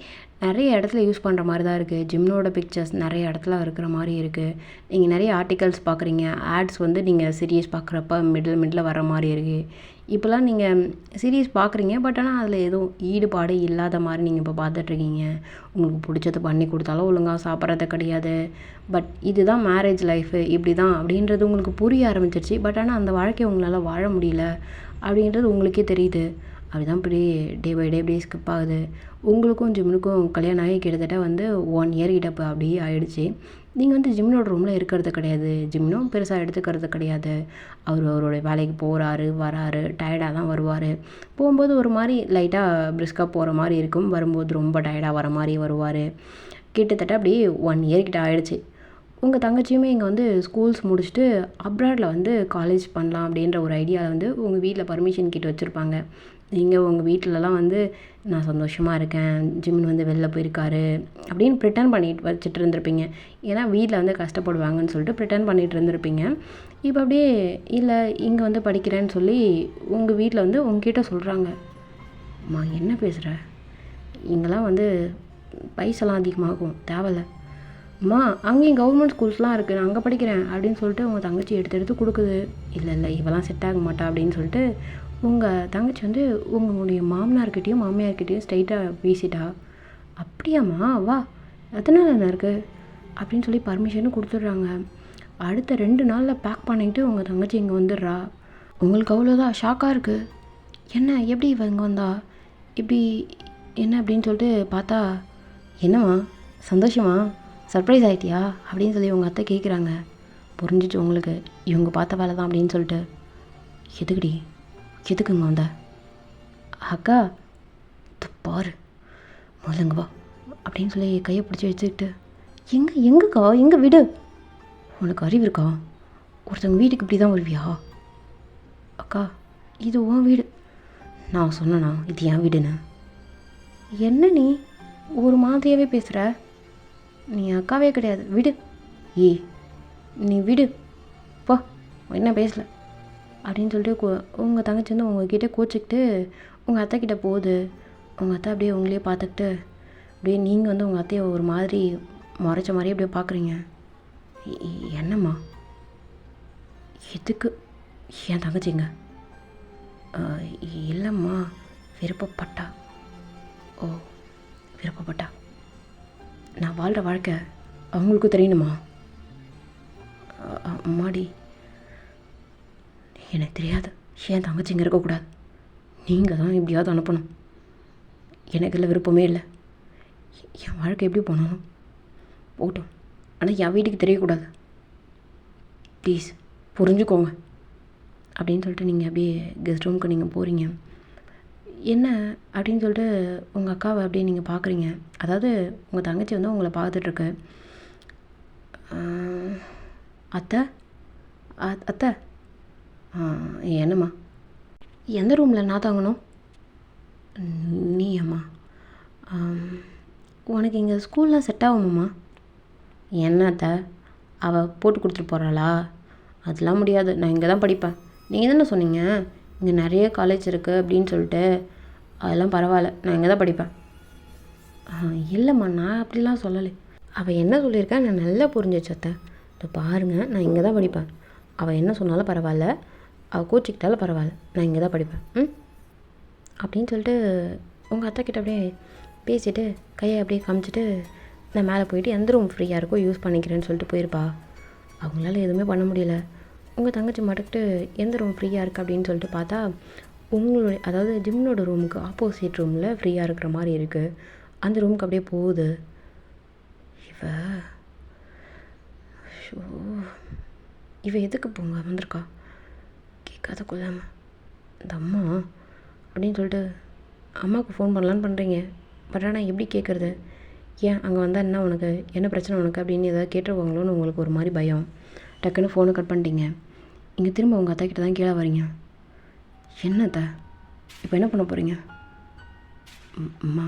நிறைய இடத்துல யூஸ் பண்ணுற மாதிரி தான் இருக்குது. ஜிம்னோட பிக்சர்ஸ் நிறைய இடத்துல இருக்கிற மாதிரி இருக்குது. நீங்கள் நிறைய ஆர்டிகல்ஸ் பார்க்குறீங்க. ஆட்ஸ் வந்து நீங்கள் சீரியஸ் பார்க்குறப்ப மிடில் வர மாதிரி இருக்குது. இப்போலாம் நீங்கள் சீரியஸ் பார்க்குறீங்க, பட் ஆனால் அதில் எதுவும் ஈடுபாடு இல்லாத மாதிரி நீங்கள் இப்போ பார்த்துட்ருக்கீங்க. உங்களுக்கு பிடிச்சது பண்ணி கொடுத்தாலும் ஒழுங்காக சாப்பிட்றது கிடையாது. பட் இதுதான் மேரேஜ் லைஃபு, இப்படி தான் அப்படின்றது உங்களுக்கு புரிய ஆரம்பிச்சிருச்சு. பட் ஆனால் அந்த வாழ்க்கையை உங்களால் வாழ முடியல அப்படின்றது உங்களுக்கே தெரியுது. அப்படி தான் இப்படி டே பை டே இப்படியே ஸ்கிப் ஆகுது. உங்களுக்கும் ஜிம்னுக்கும் கல்யாணம் ஆகி கிட்டத்தட்ட வந்து 1 இயர் கிட்ட இப்போ அப்படியே ஆகிடுச்சு. நீங்கள் வந்து ஜிம்னோட ரூமில் இருக்கிறது கிடையாது. ஜிம்னும் பெருசாக எடுத்துக்கிறது கிடையாது. அவருடைய வேலைக்கு போகிறாரு, வராரு, டயர்டாக தான் வருவார். போகும்போது ஒரு மாதிரி லைட்டாக பிரிஸ்காக போகிற மாதிரி இருக்கும். வரும்போது ரொம்ப டயர்டாக வர மாதிரி வருவார். கிட்டத்தட்ட அப்படியே 1 இயர் கிட்ட ஆகிடுச்சு. உங்கள் தங்கச்சியுமே இங்கே வந்து ஸ்கூல்ஸ் முடிச்சுட்டு அப்ராடில் வந்து காலேஜ் பண்ணலாம் அப்படின்ற ஒரு ஐடியாவில் வந்து உங்கள் வீட்டில் பர்மிஷன் கேட்டு வச்சுருப்பாங்க. நீங்கள் உங்கள் வீட்டிலலாம் வந்து நான் சந்தோஷமாக இருக்கேன், ஜிம்னு வந்து வெளில போயிருக்காரு அப்படின்னு ப்ரிட்டன் பண்ணிட்டு வச்சுட்டு இருந்திருப்பீங்க. ஏன்னா வீட்டில் வந்து கஷ்டப்படுவாங்கன்னு சொல்லிட்டு ப்ரிட்டன் பண்ணிகிட்டு இருந்திருப்பீங்க. இப்போ அப்படியே இல்லை இங்கே வந்து படிக்கிறேன்னு சொல்லி உங்கள் வீட்டில் வந்து உங்ககிட்ட சொல்கிறாங்க, அம்மா என்ன பேசுகிற, இங்கெல்லாம் வந்து பைசெல்லாம் அதிகமாகும், தேவையில்ல அம்மா, அங்கேயும் கவர்மெண்ட் ஸ்கூல்ஸ்லாம் இருக்குது, நான் அங்கே படிக்கிறேன் அப்படின்னு சொல்லிட்டு உங்கள் தங்கச்சி எடுத்து கொடுக்குது. இல்லை இவெல்லாம் செட் ஆக மாட்டா அப்படின்னு சொல்லிட்டு உங்கள் தங்கச்சி வந்து உங்களுடைய மாமனார்கிட்டையும் மாமியார்கிட்டையும் ஸ்ட்ரைட்டாக பேசிட்டா. அப்படியாம்மா, வா, எத்தனை நாள் என்ன இருக்குது அப்படின்னு சொல்லி பர்மிஷனும் கொடுத்துட்றாங்க. அடுத்த 2 நாளில் பேக் பண்ணிவிட்டு உங்கள் தங்கச்சி இங்கே வந்துடுறா. உங்களுக்கு அவ்வளோதான் ஷாக்காக இருக்குது. என்ன, எப்படி இவ இங்கே வந்தா, இப்படி என்ன அப்படின்னு சொல்லிட்டு பார்த்தா, என்னம்மா சந்தோஷமா, சர்ப்ரைஸ் ஆகிட்டியா அப்படின்னு சொல்லி உங்கள் அத்தை கேட்குறாங்க. புரிஞ்சிச்சு உங்களுக்கு, இவங்க பார்த்த வேலை தான் அப்படின்னு சொல்லிட்டு. எதுக்குங்க வந்த, அக்கா பாரு முதலங்க வா அப்படின்னு சொல்லி கையை பிடிச்சி வச்சுக்கிட்டு, எங்கக்கா எங்கே விடு, உனக்கு அறிவு இருக்கா, ஒருத்தவங்க வீட்டுக்கு இப்படி தான் வருவியா, அக்கா இது உன் வீடு, நான் சொன்னேனா இது என் வீடுன்னு, என்ன நீ ஒரு மாதிரியாகவே பேசுகிற, நீ அக்காவே கிடையாது, விடு, நீ விடு போ, என்ன பேசலை அப்படின்னு சொல்லிட்டு உங்கள் தங்கச்சி வந்து உங்ககிட்ட கோச்சிக்கிட்டு உங்கள் அத்தைக்கிட்ட போகுது. உங்கள் அத்தை அப்படியே உங்களையே பார்த்துக்கிட்டு அப்படியே நீங்கள் வந்து உங்கள் அத்தையை ஒரு மாதிரி முறைச்ச மாதிரியே அப்படியே பார்க்குறீங்க. என்னம்மா, எதுக்கு என் தங்கச்சிங்க, இல்லைம்மா விருப்பப்பட்டா, ஓ விருப்பப்பட்டா, நான் வாழ்கிற வாழ்க்கை அவங்களுக்கும் தெரியணுமா, அம்மாடி எனக்கு தெரியாது, என் தங்கச்சிங்க இருக்கக்கூடாது, நீங்கள் தான் எப்படியாவது அனுப்பணும், எனக்கு இல்லை விருப்பமே இல்லை, என் வாழ்க்கை எப்படி போனாலும் போகட்டும், ஆனால் என் வீட்டுக்கு தெரியக்கூடாது, ப்ளீஸ் புரிஞ்சுக்கோங்க அப்படின்னு சொல்லிட்டு நீங்கள் அப்படியே கெஸ்ட் ரூமுக்கு நீங்கள் போகிறீங்க. என்ன அப்படின்னு சொல்லிட்டு உங்கள் அக்காவை அப்படியே நீங்கள் பார்க்குறீங்க. அதாவது உங்கள் தங்கச்சி வந்து உங்களை பார்த்துட்ருக்கு. அத்தை அத்தை என்னம்மா, எந்த ரூமில் நான் தாங்கணும், நீ அம்மா, உனக்கு இங்கே ஸ்கூல்லாம் செட் ஆகுமாம்மா, என்ன அத்தை அவள் போட்டு கொடுத்துட்டு போகிறாளா, அதெல்லாம் முடியாது, நான் இங்கே தான் படிப்பேன், நீங்கள் தானே சொன்னீங்க இங்கே நிறைய காலேஜ் இருக்குது அப்படின்னு சொல்லிட்டு, அதெல்லாம் பரவாயில்ல, நான் இங்கே தான் படிப்பேன். இல்லைம்மா நான் அப்படிலாம் சொல்லலை, அவள் என்ன சொல்லியிருக்கா நான் நல்லா புரிஞ்சிச்சு அத்தை, இப்போ பாருங்கள் நான் இங்கே தான் படிப்பேன், அவள் என்ன சொன்னாலும் பரவாயில்ல, அவள் கோச்சிக்கிட்டாலும் பரவாயில்ல, நான் இங்கே தான் படிப்பேன் அப்படின்னு சொல்லிட்டு உங்கள் அத்தைக்கிட்ட அப்படியே பேசிவிட்டு கையை அப்படியே காமிச்சிட்டு நான் மேலே போயிட்டு எந்த ரூம் ஃப்ரீயாக இருக்கோ யூஸ் பண்ணிக்கிறேன்னு சொல்லிட்டு போயிருப்பா. அவங்களால எதுவுமே பண்ண முடியல. உங்கள் தங்கச்சி மாட்டுக்கிட்டு எந்த ரூம் ஃப்ரீயாக இருக்குது அப்படின்னு சொல்லிட்டு பார்த்தா உங்களுடைய அதாவது ஜிம்னோட ரூமுக்கு ஆப்போசிட் ரூமில் ஃப்ரீயாக இருக்கிற மாதிரி இருக்குது. அந்த ரூமுக்கு அப்படியே போகுது. இவ எதுக்கு போங்க வந்திருக்கா, கேட்காத கொள்ளாம இந்த அம்மா அப்படின்னு சொல்லிட்டு அம்மாவுக்கு ஃபோன் பண்ணலான்னு பண்ணுறீங்க. பட் ஆனால் எப்படி கேட்குறது, ஏன் அங்கே வந்தால் என்ன உனக்கு, என்ன பிரச்சனை உனக்கு அப்படின்னு ஏதாவது கேட்டுருவாங்களோன்னு உங்களுக்கு ஒரு மாதிரி பயம். டக்குன்னு ஃபோனை கட் பண்ணிட்டீங்க. இங்கே திரும்ப உங்கள் அத்தாக்கிட்ட தான் கீழே வரீங்க. என்னத்த இப்போ என்ன பண்ண போகிறீங்க, அம்மா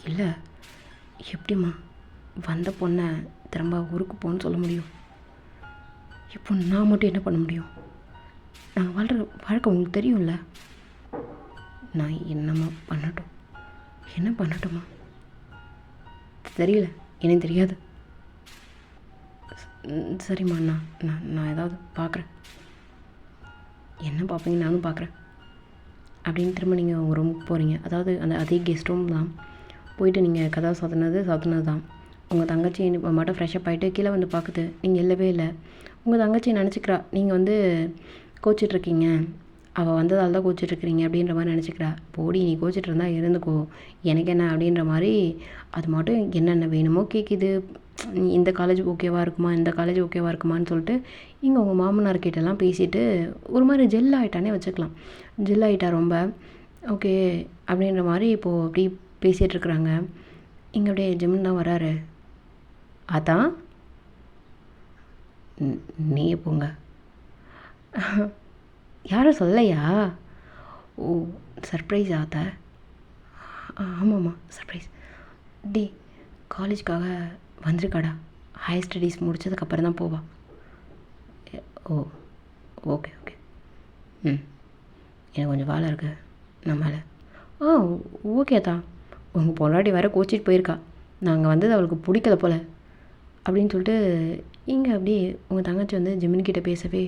இல்லை எப்படிம்மா வந்த பொண்ணை திரும்ப ஊருக்கு போன்னு சொல்ல முடியும், இப்போ நான் மட்டும் என்ன பண்ண முடியும், நான் வாழ்கிற வாழ்க்கை உங்களுக்கு தெரியும்ல, நான் என்னம்மா பண்ணட்டும்? என்ன பண்ணட்டுமா? தெரியல, எனக்கு தெரியாது. சரிம்மா, நான் நான் நான் ஏதாவது பார்க்குறேன். என்ன பார்ப்பீங்க? நானும் பார்க்குறேன் அப்படின்னு திரும்ப நீங்கள் உங்கள் ரூமுக்கு போகிறீங்க. அதாவது அதே கெஸ்ட் ரூம் தான். போயிட்டு நீங்கள் கதவை சாத்தினது தான். உங்கள் தங்கச்சி மட்டும் ஃப்ரெஷ்ஷப் ஆகிட்டு கீழே வந்து பார்க்குது, நீங்கள் இல்லவே இல்லை. உங்கள் தங்கச்சி நினச்சிக்கிறா நீங்கள் கோச்சிட்ருக்கீங்க, அவள் வந்ததால் தான் கோச்சிட்ருக்கிறீங்க அப்படின்ற மாதிரி நினச்சிக்கிறா. போடி, நீ கோச்சிட்டு இருந்தா இருந்துக்கோ, எனக்கு என்ன அப்படின்ற மாதிரி அது மட்டும் என்னென்ன வேணுமோ கேட்குது. இந்த காலேஜ் ஓகேவாக இருக்குமா, இந்த காலேஜ் ஓகேவாக இருக்குமான்னு சொல்லிட்டு இங்கே உங்கள் மாமனார்கிட்டலாம் பேசிவிட்டு ஒரு மாதிரி ஜெல் ஆகிட்டானே வச்சுக்கலாம். ஜெல் ஆகிட்டா ரொம்ப ஓகே அப்படின்ற மாதிரி இப்போது அப்படி பேசிகிட்ருக்குறாங்க. இங்கே அப்படியே ஜிம்னு தான் வராரு. அதான் நீயே போங்க. யாரும் சொல்லலையா? ஓ, சர்ப்ரைஸ் ஆத்தா? ஆமாம்மா, சர்ப்ரைஸ். டி காலேஜுக்காக வந்திருக்காடா. ஹையர் ஸ்டடீஸ் முடித்ததுக்கப்புறம் தான் போவா. ஓ, ஓகே ஓகே. எனக்கு கொஞ்சம் வேலை இருக்குது நான் மேலே. ஓகே தான். உங்கள் பொண்டாட்டி வேறு கோச்சிட்டு போயிருக்கா, நாங்கள் வந்தது அவளுக்கு பிடிக்கல போல் அப்படின்னு சொல்லிட்டு இங்கே அப்படியே உங்கள் தங்கச்சி ஜிமின்கிட்ட பேசவே,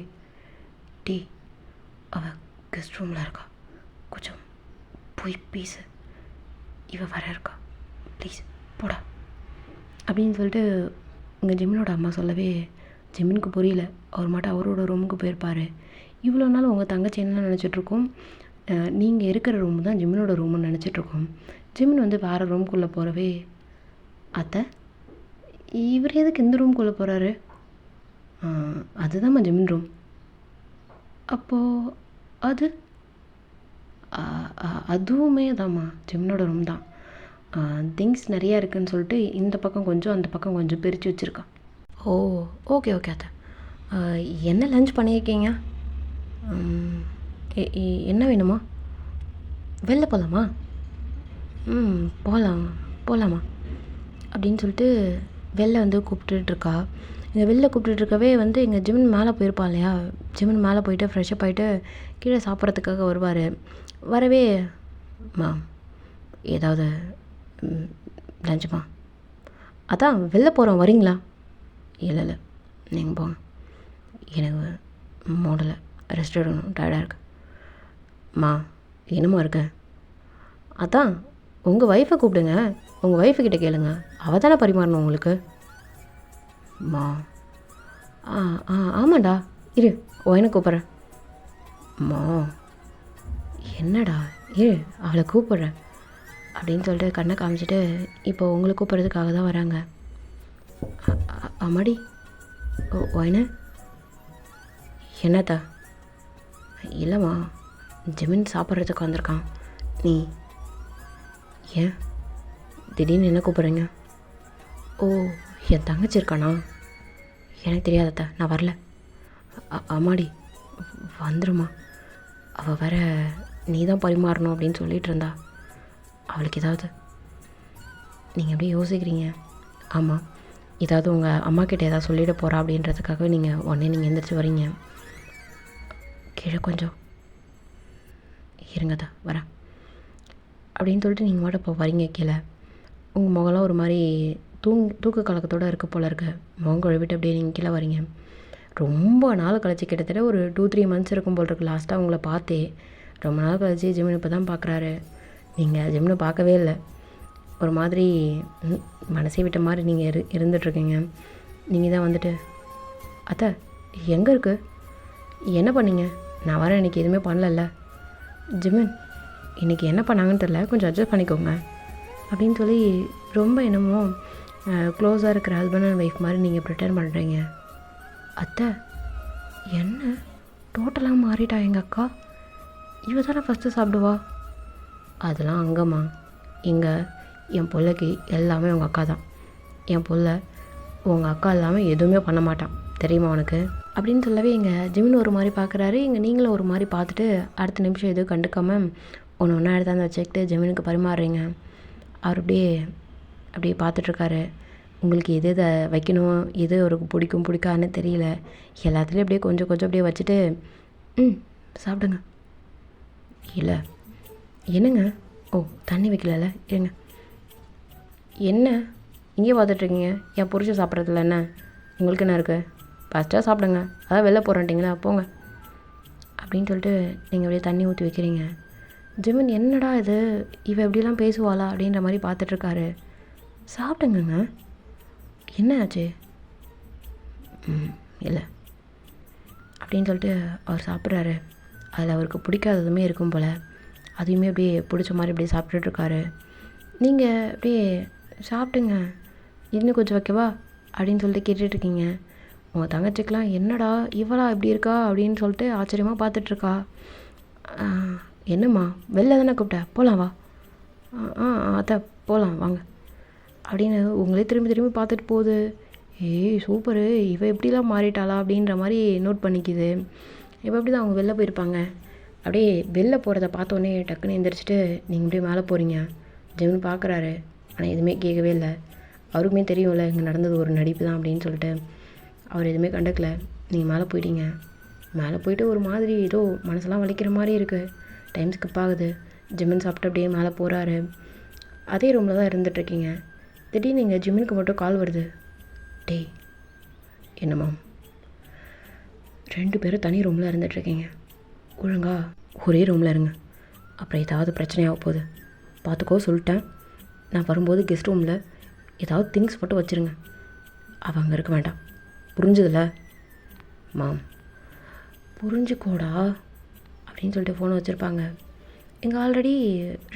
டி அவள் கெஸ்ட் ரூமில் இருக்கா, கொஞ்சம் போய் பேசு, இவள் வர இருக்கா, ப்ளீஸ் போடா அப்படின்னு சொல்லிட்டு உங்கள் ஜிமினோட அம்மா சொல்லவே ஜிமினுக்கு புரியல. அவர் மட்டும் அவரோட ரூமுக்கு போயிருப்பார். இவ்வளோ நாள் உங்கள் தங்கச்சி என்ன நினச்சிட்ருக்கோம், நீங்கள் இருக்கிற ரூமு தான் ஜிமினோட ரூமுன்னு நினச்சிட்ருக்கோம். ஜிமின் வேறு ரூம்குள்ளே போகிறவே, அத்தை இவர் எதுக்கு இந்த ரூம்குள்ளே போகிறாரு? அதுதான்மா ஜிமின் ரூம். அப்போது அது அதுவுமே தான்மா ஜிமினோட ரூம் தான். திங்ஸ் நிறையா இருக்குதுன்னு சொல்லிட்டு இந்த பக்கம் கொஞ்சம் அந்த பக்கம் கொஞ்சம் பிரித்து வச்சுருக்கா. ஓ, ஓகே ஓகே அத்தை. என்ன லஞ்ச் பண்ணியிருக்கீங்க? என்ன வேணுமா? வெளில போகலாமா? போகலாமா அப்படின்னு சொல்லிட்டு வெளில கூப்பிட்டுருக்கா. இங்கே வெளில கூப்பிட்டுருக்கவே எங்கள் ஜிமின் மேலே போயிருப்பான் இல்லையா, ஜிமின் மேலே போயிட்டு ஃப்ரெஷ்ஷப் ஆகிட்டு கீழே சாப்பிட்றதுக்காக வருவார். வரவே மா ஏதாவது லஞ்சுமா? அதான் வெளில போகிறோம், வரீங்களா? இல்லை நீங்கள் போங்க, எனக்கு மூடலை, ரெஸ்ட் எடுக்கணும், டயர்டாக இருக்கு. மா என்னம்மா இருக்கு? அதான் உங்கள் ஒய்ஃபை கூப்பிடுங்க, உங்கள் ஒய்ஃபுக்கிட்ட கேளுங்க, அவள் தானே பரிமாறணும் உங்களுக்கு. மா ஆமாண்டா, இரு ஒயனை கூப்பிட்றேன். மா என்னடா, இரு அவளை கூப்பிட்றேன் அப்படின்னு சொல்லிட்டு கண்ணை காமிச்சிட்டு இப்போ உங்களை கூப்பிட்றதுக்காக தான் வராங்க. அம்மாடி ஒயனை என்னத்தா? இல்லைம்மா, ஜிமின் சாப்பிட்றதுக்கு வந்திருக்கான். நீ ஏன் திடீர்னு என்ன கூப்பிட்றீங்க? ஓ, என் தங்கச்சி இருக்கானா? எனக்கு தெரியாதத்தா, நான் வரல. அம்மாடி வந்துருமா, அவள் வேற நீ தான் பரிமாறணும் அப்படின்னு சொல்லிகிட்டு இருந்தா. அவளுக்கு ஏதாவது நீங்கள் எப்படி யோசிக்கிறீங்க? ஆமாம், ஏதாவது உங்கள் அம்மா கிட்டே ஏதாவது சொல்லிட போகிறா அப்படின்றதுக்காகவே நீங்கள் எழுந்திரிச்சு வரீங்க. கீழே கொஞ்சம் இருங்கதா வரேன் அப்படின்னு சொல்லிட்டு நீங்கள் மட்டும் இப்போ வரீங்க கீழே. உங்கள் முகலாம் ஒரு மாதிரி தூக்க கலக்கத்தோடு இருக்க போல் இருக்கு. முகம் கழுவிட்டு அப்படியே நீங்கள் கீழே வரீங்க. ரொம்ப நாள் கழிச்சு, கிட்டத்தட்ட ஒரு 2-3 மந்த்ஸ் இருக்கும் போல் இருக்கு லாஸ்ட்டாக உங்களை பார்த்தே. ரொம்ப நாள் கழிச்சு ஜிமின் இப்போ தான் பார்க்குறாரு. நீங்கள் ஜிமினை பார்க்கவே இல்லை, ஒரு மாதிரி மனசே விட்ட மாதிரி நீங்கள் இருந்துகிட்ருக்கீங்க. நீங்கள் தான் அத்தை எங்கே இருக்குது, என்ன பண்ணீங்க? நான் வரேன், இன்றைக்கி எதுவுமே பண்ணலல்ல. ஜிமின் இன்றைக்கி என்ன பண்ணாங்கன்னு தெரில, கொஞ்சம் அட்ஜஸ்ட் பண்ணிக்கோங்க அப்படின்னு சொல்லி ரொம்ப என்னமோ க்ளோஸாக இருக்கிற ஹஸ்பண்ட் அண்ட் ஒய்ஃப் மாதிரி நீங்கள் ப்ரிட்டர்ன் பண்ணுறீங்க. அத்தை என்ன டோட்டலாக மாறிட்டா எங்கள் அக்கா? இவ தானே ஃபஸ்ட்டு சாப்பிடுவா? அதெல்லாம் அங்கம்மா, இங்கே என் பிள்ளைக்கு எல்லாமே உங்கள் அக்கா தான். என் பிள்ளை உங்கள் அக்கா இல்லாமல் எதுவுமே பண்ண மாட்டான், தெரியுமா உனக்கு அப்படின்னு சொல்லவே எங்கள் ஜிமின் ஒரு மாதிரி பார்க்குறாரு. இங்கே நீங்களும் ஒரு மாதிரி பார்த்துட்டு அடுத்த நிமிஷம் எதுவும் கண்டுக்காமல் ஒன்று எடுத்தாந்து வச்சுக்கிட்டு ஜிமினுக்கு பரிமாறுறீங்க. அவர் அப்படியே பார்த்துட்ருக்காரு. உங்களுக்கு எது எதை வைக்கணும், எது அவருக்கு பிடிக்காதுன்னு தெரியல. எல்லாத்துலேயும் அப்படியே கொஞ்சம் கொஞ்சம் அப்படியே வச்சுட்டு சாப்பிடுங்க. இல்லை என்னங்க? ஓ, தண்ணி வைக்கலல்ல, இருங்க. என்ன இங்கே பார்த்துட்ருக்கீங்க? என் புருஷன் சாப்பிட்றதுல என்ன உங்களுக்கு என்ன இருக்குது? ஃபஸ்ட்டாக சாப்பிடுங்க, அதான் வெளில போகிறேன்ட்டிங்களா, போங்க அப்படின்னு சொல்லிட்டு நீங்கள் அப்படியே தண்ணி ஊற்றி வைக்கிறீங்க. ஜிமின் என்னடா இது, இவ எப்படிலாம் பேசுவாளா அப்படின்ற மாதிரி பார்த்துட்ருக்காரு. சாப்பிடுங்கங்க, என்ன ஆச்சு? இல்லை அப்படின்னு சொல்லிட்டு அவர் சாப்பிட்றாரு. அதில் அவருக்கு பிடிக்காததுமே இருக்கும் போல், அதையுமே அப்படியே பிடிச்ச மாதிரி அப்படியே சாப்பிட்டுட்ருக்காரு. நீங்கள் அப்படியே சாப்பிட்டுங்க, இன்னும் கொஞ்சம் வைக்கவா அப்படின்னு சொல்லிட்டு கேட்டுட்ருக்கீங்க. உங்கள் தங்கச்சிக்கெலாம் என்னடா இவளா இப்படி இருக்கா அப்படின்னு சொல்லிட்டு ஆச்சரியமாக பார்த்துட்ருக்கா. என்னம்மா வெளில தானே கூப்பிட்ட, போகலாம் வா. அத்தை போகலாம் வாங்க அப்படின்னு உங்களே திரும்பி திரும்பி பார்த்துட்டு போகுது. ஏய் சூப்பரு, இவ எப்படிலாம் மாறிட்டாளா அப்படின்ற மாதிரி நோட் பண்ணிக்குது. இப்போ அப்படி தான் அவங்க வெளில போயிருப்பாங்க. அப்படியே வெளில போகிறத பார்த்தோன்னே டக்குன்னு எந்திரிச்சிட்டு நீங்கள் அப்படியே மேலே போகிறீங்க. ஜெமின் பார்க்குறாரு, ஆனால் எதுவுமே கேட்கவே இல்லை. அவருக்குமே தெரியும்ல இங்கே நடந்தது ஒரு நடிப்பு தான் அப்படின்னு சொல்லிட்டு அவர் எதுவுமே கண்டுக்கல. நீங்கள் மேலே போயிட்டீங்க. மேலே போயிட்டு ஒரு மாதிரி ஏதோ மனசெல்லாம் வலிக்கிற மாதிரி இருக்குது. டைம் ஸ்கிப் ஆகுது. ஜிமின் சாப்பிட்டு அப்படியே மேலே போகிறாரு. அதே ரூமில் தான் இருந்துகிட்ருக்கீங்க. திடீர்னு நீங்கள் ஜிமினுக்கு மட்டும் கால் வருது. டேய் என்னம்மா, 2 பேரும் தனி ரூமில் இருந்துகிட்ருக்கீங்க, ஒழுங்கா ஒரே ரூமில் இருங்க, அப்புறம் ஏதாவது பிரச்சனையாக போகுது பார்த்துக்கோ சொல்லிட்டேன். நான் வரும்போது கெஸ்ட் ரூமில் ஏதாவது திங்ஸ் மட்டும் வச்சுருங்க, அவள் அங்கே இருக்க வேண்டாம், புரிஞ்சுதில்ல? மாம் புரிஞ்சுக்கோடா அப்படின்னு சொல்லிட்டு ஃபோனை வச்சுருப்பாங்க. இங்கே ஆல்ரெடி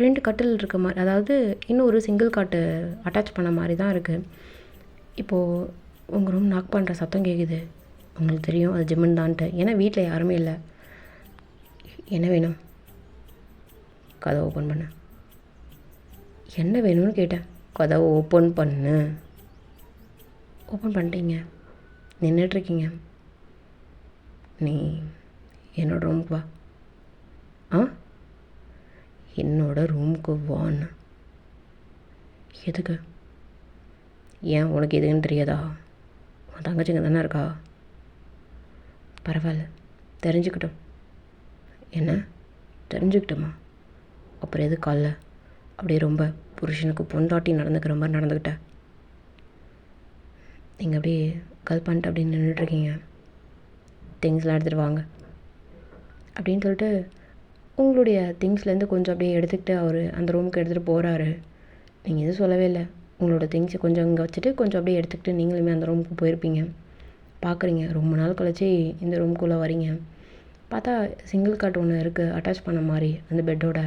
2 கட்டில் இருக்க மாதிரி, அதாவது இன்னும் ஒரு சிங்கிள் காட்டு அட்டாச் பண்ண மாதிரி தான் இருக்குது. இப்போது உங்கள் ரூம் நாக் பண்ணுற சத்தம் கேட்குது. உங்களுக்கு தெரியும் அது ஜிமின் தான்ட்டு, ஏன்னா வீட்டில் யாருமே இல்லை. என்ன வேணும்? கதவை ஓப்பன் பண்ணு. என்ன வேணும்னு கேட்டேன். கதவை ஓப்பன் பண்ணு. ஓப்பன் பண்ணிட்டீங்க, நின்றுட்டுருக்கீங்க. நீ என்னோட ரூமுக்கு வா. என்னோட ரூமுக்கு வான்னு? எதுக்கு? ஏன் உனக்கு எதுக்குன்னு தெரியாதா? உன் தங்கச்சிங்க தானே இருக்கா? பரவாயில்ல, தெரிஞ்சுக்கிட்டோம். என்ன தெரிஞ்சுக்கிட்டோமா? அப்புறம் எது காலைல அப்படியே ரொம்ப புருஷனுக்கு பொண்டாட்டி நடந்துக்கிற மாதிரி நடந்துக்கிட்டேன். நீங்கள் அப்படியே கால் பண்ணிட்டு அப்படின்னு நின்றுட்டுருக்கீங்க. திங்ஸ்லாம் எடுத்துகிட்டு வாங்க அப்படின்னு சொல்லிட்டு உங்களுடைய திங்ஸ்லேருந்து கொஞ்சம் அப்படியே எடுத்துக்கிட்டு அவர் அந்த ரூமுக்கு எடுத்துகிட்டு போகிறாரு. நீங்கள் எதுவும் சொல்லவே இல்லை. உங்களோட திங்ஸை கொஞ்சம் இங்கே வச்சுட்டு கொஞ்சம் அப்படியே எடுத்துக்கிட்டு நீங்களுமே அந்த ரூமுக்கு போயிருப்பீங்க. பார்க்குறீங்க, ரொம்ப நாள் கழிச்சு இந்த ரூமுக்குள்ளே வரீங்க. பார்த்தா சிங்கிள் காட் ஒன்று இருக்குது அட்டாச் பண்ண மாதிரி அந்த பெட்டோட.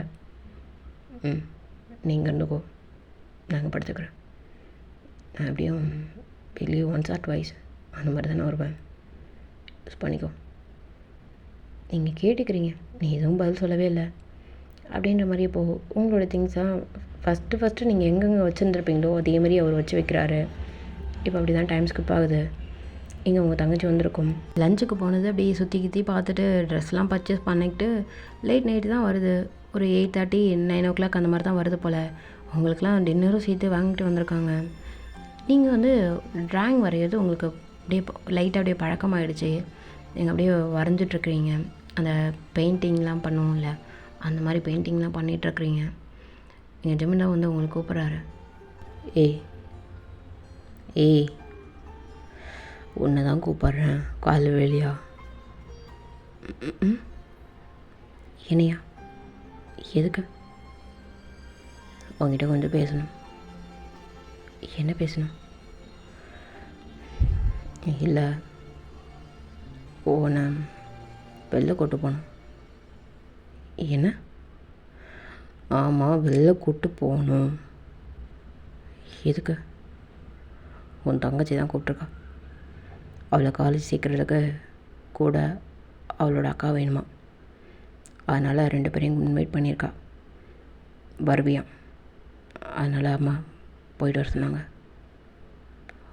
நீங்கள் இருந்துக்கோ, நாங்கள் படுத்துக்கிறேன். நான் எப்படியும் வெளியே 1 or 2 அந்த மாதிரி தானே வருவேன், யூஸ் பண்ணிக்கோ. நீங்கள் கேட்டுக்கிறீங்க, நீ எதுவும் பதில் சொல்லவே இல்லை அப்படின்ற மாதிரி. இப்போது உங்களோட திங்ஸாக ஃபஸ்ட்டு நீங்கள் எங்கெங்கே வச்சுருந்துருப்பீங்களோ அதேமாதிரி அவர் வச்சு வைக்கிறாரு. இப்போ அப்படி தான் டைம் ஸ்கிப் ஆகுது. இங்கே உங்கள் தங்கச்சி வந்திருக்கும். லஞ்சுக்கு போனது அப்படியே சுற்றி கிற்றி பார்த்துட்டு ட்ரெஸ்லாம் பர்ச்சேஸ் பண்ணிக்கிட்டு லேட் நைட்டு தான் வருது. ஒரு 8:30 9 o'clock அந்த மாதிரி தான் வருது போல். உங்களுக்குலாம் டின்னரும் சேர்த்து வாங்கிட்டு வந்திருக்காங்க. நீங்கள் வந்து ட்ராயிங் வரைகிறது உங்களுக்கு அப்படியே லைட்டாக அப்படியே பழக்கமாகிடுச்சு. நீங்கள் அப்படியே வரைஞ்சிட்ருக்குறீங்க. அந்த பெயிண்டிங்லாம் பண்ணுவோம்ல, அந்த மாதிரி பெயிண்டிங்லாம் பண்ணிகிட்ருக்குறீங்க. எங்கள் ஜெமினா வந்து உங்களுக்கு கூப்பிட்றாரு. ஏய் உன்னை தான் கூப்பிட்றேன், கால் வேலையா? என்னையா? எதுக்கு? உங்ககிட்ட கொஞ்சம் பேசணும். என்ன பேசணும்? இல்லை, உன்னை வெளில கூட்டு போகணும். என்ன? ஆமாம், வெளில கூட்டு போகணும். எதுக்கு? உன் தங்கச்சி தான் கூப்பிட்ருக்கா. அவளை காலேஜ் சேர்க்குறதுக்கு கூட அவளோட அக்கா வேணுமா, அதனால் 2 பேரையும் இன்வைட் பண்ணியிருக்கா. வருவியா? அதனால் அம்மா போயிட்டு வர சொன்னாங்க.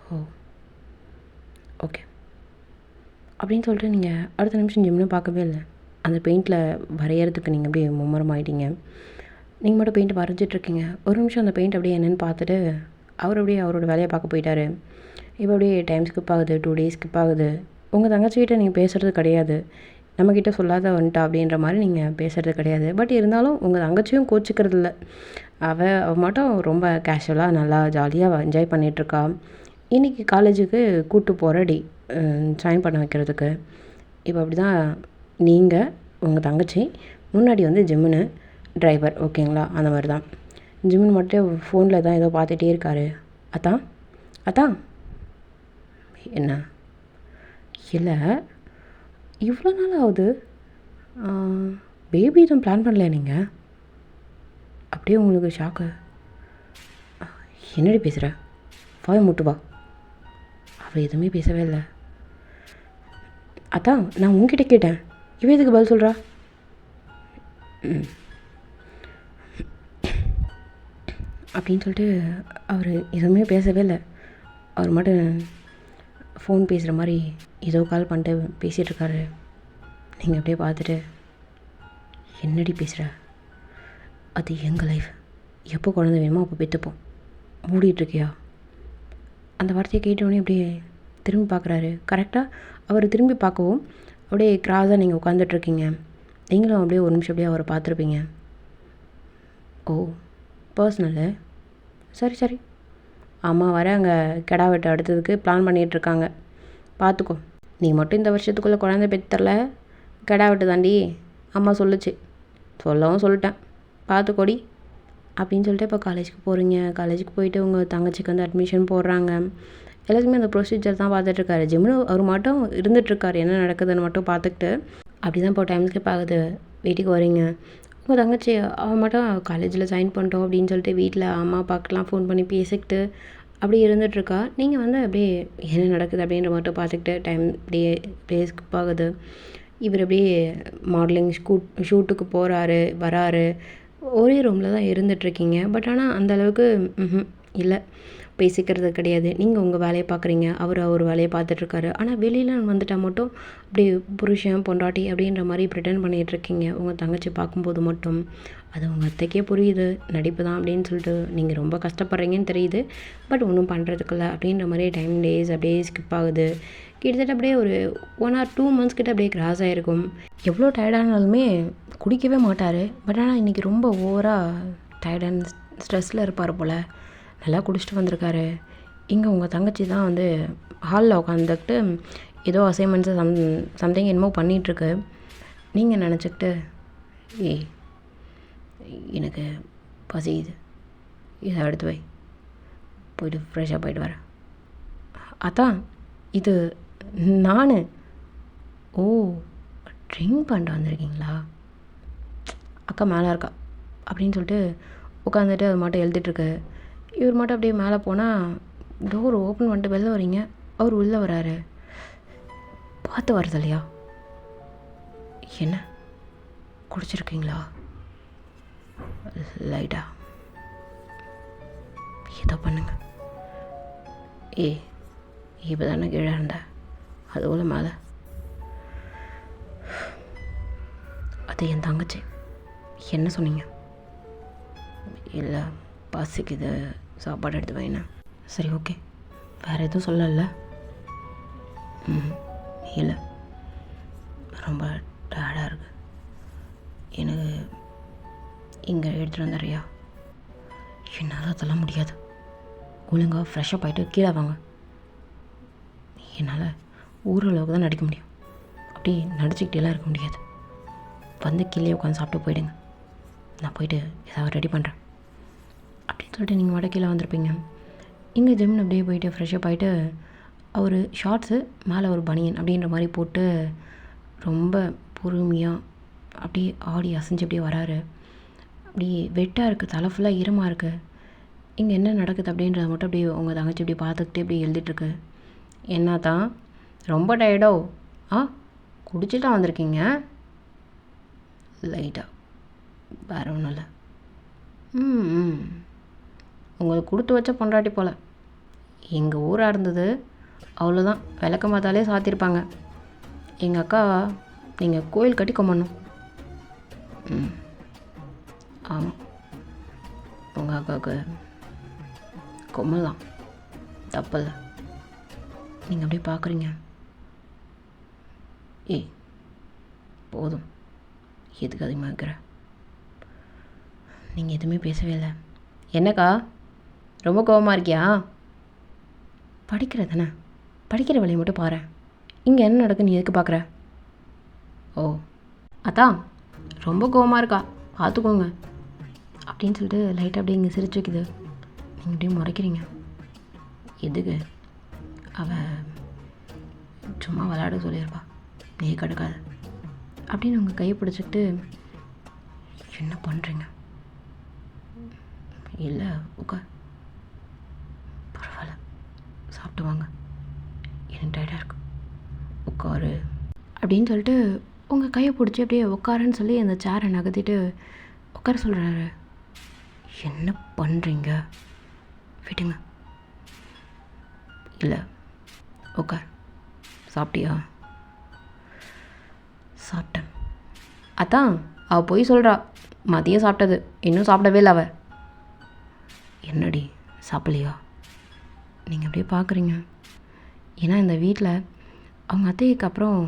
ஓ ஓகே அப்படின்னு சொல்லிட்டு நீங்கள் அடுத்த நிமிஷம் ஜிம்னு பார்க்கவே இல்லை. அந்த பெயிண்டில் வரைகிறதுக்கு நீங்கள் அப்படியே மும்முரம் ஆகிட்டீங்க. நீங்கள் மட்டும் பெயிண்ட் வரைஞ்சிட்ருக்கீங்க. ஒரு நிமிஷம் அந்த பெயிண்ட் அப்படியே என்னென்னு பார்த்துட்டு அவர் அப்படியே அவரோட வேலையை பார்க்க போயிட்டார். இப்போ அப்படியே டைம் ஸ்கிப் ஆகுது, 2 days ஸ்கிப் ஆகுது. உங்கள் தங்கச்சிக்கிட்ட நீங்கள் பேசுகிறது கிடையாது. நம்மக்கிட்ட சொல்லாத வந்துட்டா அப்படின்ற மாதிரி நீங்கள் பேசுகிறது கிடையாது. பட் இருந்தாலும் உங்கள் தங்கச்சியும் கோச்சிக்கிறது இல்லை. அவள் மட்டும் ரொம்ப கேஷுவலாக நல்லா ஜாலியாக என்ஜாய் பண்ணிகிட்ருக்கா. இன்றைக்கி காலேஜுக்கு கூப்பிட்டு போகிறடி ஜாயின் பண்ண வைக்கிறதுக்கு. இப்போ அப்படி தான் நீங்கள் உங்கள் தங்கச்சி முன்னாடி வந்து ஜிம்முன்னு டிரைவர், ஓகேங்களா? அந்த மாதிரி தான் ஜிம்முன்னு மட்டும் ஃபோனில் தான் ஏதோ பார்த்துட்டே இருக்காரு. அதான் அதான் என்ன இல்லை, இவ்வளோ நாள் ஆகுது, பேபி எதுவும் பிளான் பண்ணல நீங்கள்? அப்படியே உங்களுக்கு ஷாக்கு. என்னடி பேசுகிற? வாய மூட்டு வா. அவள் எதுவுமே பேசவே இல்லை. அதான் நான் உங்ககிட்ட கேட்டேன், இவ எதுக்கு பதில் சொல்கிறா? அப்படின்னு சொல்லிட்டு அவர் எதுவுமே பேசவே இல்லை. அவர் மட்டும் ஃபோன் பேசுகிற மாதிரி ஏதோ கால் பண்ணிட்டு பேசிகிட்ருக்காரு. நீங்கள் அப்படியே பார்த்துட்டு, என்னடி பேசுகிற? அது எங்கள் லைஃப், எப்போ குழந்தை வேணுமோ அப்போ பெற்றுப்போம், மூடிட்டுருக்கியா? அந்த வார்த்தையை கேட்டோடனே அப்படியே திரும்பி பார்க்குறாரு. கரெக்டாக அவர் திரும்பி பார்க்கவும் அப்படியே கிராஸாக நீங்கள் உட்காந்துட்ருக்கீங்க. நீங்களும் அப்படியே ஒரு நிமிஷம் அப்படியே அவரை பார்த்துருப்பீங்க. ஓ, பர்சனலு, சரி சரி, அம்மா வர அங்கே கெடா வெட்ட அடுத்ததுக்கு பிளான் பண்ணிகிட்ருக்காங்க, பார்த்துக்கோ. நீ மட்டும் இந்த வருஷத்துக்குள்ளே குழந்தை பெற்றுத்தரல, கெடா வெட்டு தாண்டி அம்மா சொல்லுச்சு, சொல்லவும் சொல்லிட்டேன், பார்த்துக்கோடி அப்படின்னு சொல்லிட்டு இப்போ காலேஜுக்கு போகிறீங்க. காலேஜுக்கு போயிட்டு உங்கள் தங்கச்சிக்கு வந்து அட்மிஷன் போடுறாங்க. எல்லாத்துக்குமே அந்த ப்ரொசீஜர் தான் பார்த்துட்ருக்காரு. ஜிம்னு அவர் மட்டும் இருந்துகிட்ருக்காரு, என்ன நடக்குதுன்னு மட்டும் பார்த்துக்கிட்டு. அப்படி தான் இப்போ டைம் ஸ்கிப் ஆகுது. வீட்டுக்கு வரீங்க. உங்கள் தங்கச்சி அவன் மட்டும் காலேஜில் ஜாயின் பண்ணிட்டோம் அப்படின்னு சொல்லிட்டு வீட்டில் அம்மா அப்பாக்கெலாம் ஃபோன் பண்ணி பேசிக்கிட்டு அப்படியே இருந்துகிட்ருக்கா. நீங்கள் வந்து அப்படியே என்ன நடக்குது அப்படின்ற மட்டும் பார்த்துக்கிட்டு டைம் அப்படியே ஸ்கிப் ஆகுது. இவர் அப்படியே மாடலிங் ஷூட்டுக்கு போகிறாரு, வராரு. ஒரே ரூமில் தான் இருந்துகிட்ருக்கீங்க. பட் ஆனால் அந்தளவுக்கு இல்லை, பேசிக்கிறது கிடையாது. நீங்கள் உங்கள் வேலையை பார்க்குறீங்க, அவர் வேலையை பார்த்துட்ருக்காரு. ஆனால் வெளியில் வந்துட்டால் மட்டும் அப்படியே புருஷன் பொண்டாட்டி அப்படின்ற மாதிரி ப்ரிட்டன் பண்ணிகிட்ருக்கீங்க. உங்கள் தங்கச்சி பார்க்கும்போது மட்டும் அது உங்கள் அத்தைக்கே புரியுது, நடிப்பு தான் அப்படின்னு சொல்லிட்டு நீங்கள் ரொம்ப கஷ்டப்படுறீங்கன்னு தெரியுது. பட் ஒன்றும் பண்ணுறதுக்குள்ள அப்படின்ற மாதிரி டேஸ் அப்படியே ஸ்கிப் ஆகுது. கிட்டத்தட்ட அப்படியே ஒரு 1 or 2 months கிட்ட அப்படியே கிராஸ் ஆகிருக்கும். எவ்வளோ டயர்டானாலுமே குடிக்கவே மாட்டார். பட் ஆனால் இன்றைக்கி ரொம்ப ஓவராக டயர்ட் அண்ட் ஸ்ட்ரெஸ்ஸில் இருப்பார் போல். நல்லா குடிச்சிட்டு வந்திருக்காரு. இங்கே உங்கள் தங்கச்சி தான் வந்து ஹாலில் உட்காந்துக்கிட்டு ஏதோ அசைன்மெண்ட்ஸு சம்திங் என்னமோ பண்ணிகிட்ருக்கு. நீங்கள் நினச்சிக்கிட்டு, ஏய் எனக்கு பசிக்குது, இதை எடுத்து வை, போய்ட்டு ஃப்ரெஷ்ஷாக போய்ட்டு வரேன். அதான் இது நான், ஓ ட்ரிங்க் பண்ணிட்டு வந்திருக்கீங்களா? அக்கா மேலே இருக்கா அப்படின்னு சொல்லிட்டு உட்காந்துட்டு அது மட்டும் எழுதிட்டுருக்கு. இவர் மட்டும் அப்படியே மேலே போனால் டோர் ஓப்பன் பண்ணிட்டு வெளில வரீங்க. அவர் உள்ளே வராரு. பார்த்து வருது இல்லையா? என்ன குடிச்சிருக்கீங்களா? லைட்டா ஏதோ பண்ணுங்க. இப்போ தானே கீழே இருந்த, அதுக்குள்ள மேலே. அது என் தங்கச்சி. என்ன சொன்னீங்க? இல்லை பசிக்குது, சாப்பாடு எடுத்து வைனா. சரி ஓகே, வேறு எதுவும் சொல்லல? இல்லை, ரொம்ப டயர்டாக இருக்குது, எனக்கு இங்கே எடுத்துகிட்டு வந்துடுறியா? என்னால் அதெல்லாம் முடியாது, ஒழுங்காக ஃப்ரெஷ்ஷாக போயிட்டு கீழே வாங்க. என்னால் ஓரளவுக்கு தான் நடிக்க முடியும், அப்படி நடிச்சுக்கிட்டேலாம் இருக்க முடியாது. வந்து கீழே உட்காந்து சாப்பிட்டு போயிடுங்க, நான் போயிட்டு ஏதாவது ரெடி பண்ணுறேன் அப்படின்னு சொல்லிட்டு நீங்கள் வட கீழே வந்திருப்பீங்க. இங்கே ஜிம்னு அப்படியே போயிட்டு ஃப்ரெஷ்ஷப் ஆகிட்டு அவர் ஷார்ட்ஸு மேலே ஒரு பனியன் அப்படின்ற மாதிரி போட்டு ரொம்ப பொறுமையாக அப்படியே ஆடி அசைஞ்சு அப்படியே வராரு. அப்படி வெட்டாக இருக்குது, தலை ஃபுல்லாக ஈரமாக இருக்குது. இங்கே என்ன நடக்குது அப்படின்றத மட்டும் அப்படியே உங்கள் தங்கச்சி இப்படி பார்த்துக்கிட்டே இப்படி எழுதிட்டுருக்கு. என்ன தான் ரொம்ப டயர்டோ? குடிச்சிட்டு வந்திருக்கீங்க? லைட்டாக, வேறு ஒன்றும் இல்லை. உங்களுக்கு கொடுத்து வச்ச பொண்டாட்டி போல். எங்கள் ஊராக இருந்தது அவ்வளோதான், விளக்க மாத்தாலே சாத்திருப்பாங்க. எங்கள் அக்கா நீங்கள் கோயில் கட்டி கும்பிடணும். ஆமாம், உங்கள் அக்காவுக்கு கும்பலாம், தப்பில்லை. நீங்கள் அப்படியே பார்க்குறீங்க. போதும், எதுக்கு அதிகமாக இருக்கிற? நீங்கள் எதுவுமே பேசவே இல்லை. என்னக்கா ரொம்ப கோவமாக இருக்கியா? படிக்கிற தானே, படிக்கிற வேலையை மட்டும் பாரு. இங்கே என்ன நடக்குன்னு நீ எதுக்கு பார்க்குற? ஓ அதான் ரொம்ப கோவமாக இருக்கா, பார்த்துக்கோங்க அப்படின்னு சொல்லிட்டு லைட்டாக அப்படியே இங்கே சிரிச்சு வைக்குது. நீங்கள் அப்படியே முறைக்கிறீங்க. எதுக்கு? அவள் சும்மா விளையாட சொல்லியிருப்பா, நீ கடுக்காத அப்படின்னு உங்கள் கையை பிடிச்சிக்கிட்டு என்ன பண்ணுறீங்க? இல்லை உட்கார், பரவாயில்ல சாப்பிட்டு வாங்க, எனக்கு டயர்டாக இருக்கு, உட்காரு அப்படின்னு சொல்லிட்டு உங்கள் கையை பிடிச்சி அப்படியே உட்காருன்னு சொல்லி அந்த சேரை நகர்த்திட்டு உட்கார சொல்கிறாரு. என்ன பண்ணுறீங்க? விடுங்க. இல்லை உட்கார். சாப்பிட்டியா? சாப்பிட்டேன். அதான் அவள் போய் சொல்கிறா, மதியம் சாப்பிட்டது, இன்னும் சாப்பிடவே இல்லை அவள். என்னடி சாப்பிட்லையா? நீங்கள் அப்படியே பார்க்குறீங்க. ஏன்னா இந்த வீட்டில் அவங்க அத்தைக்கு அப்புறம்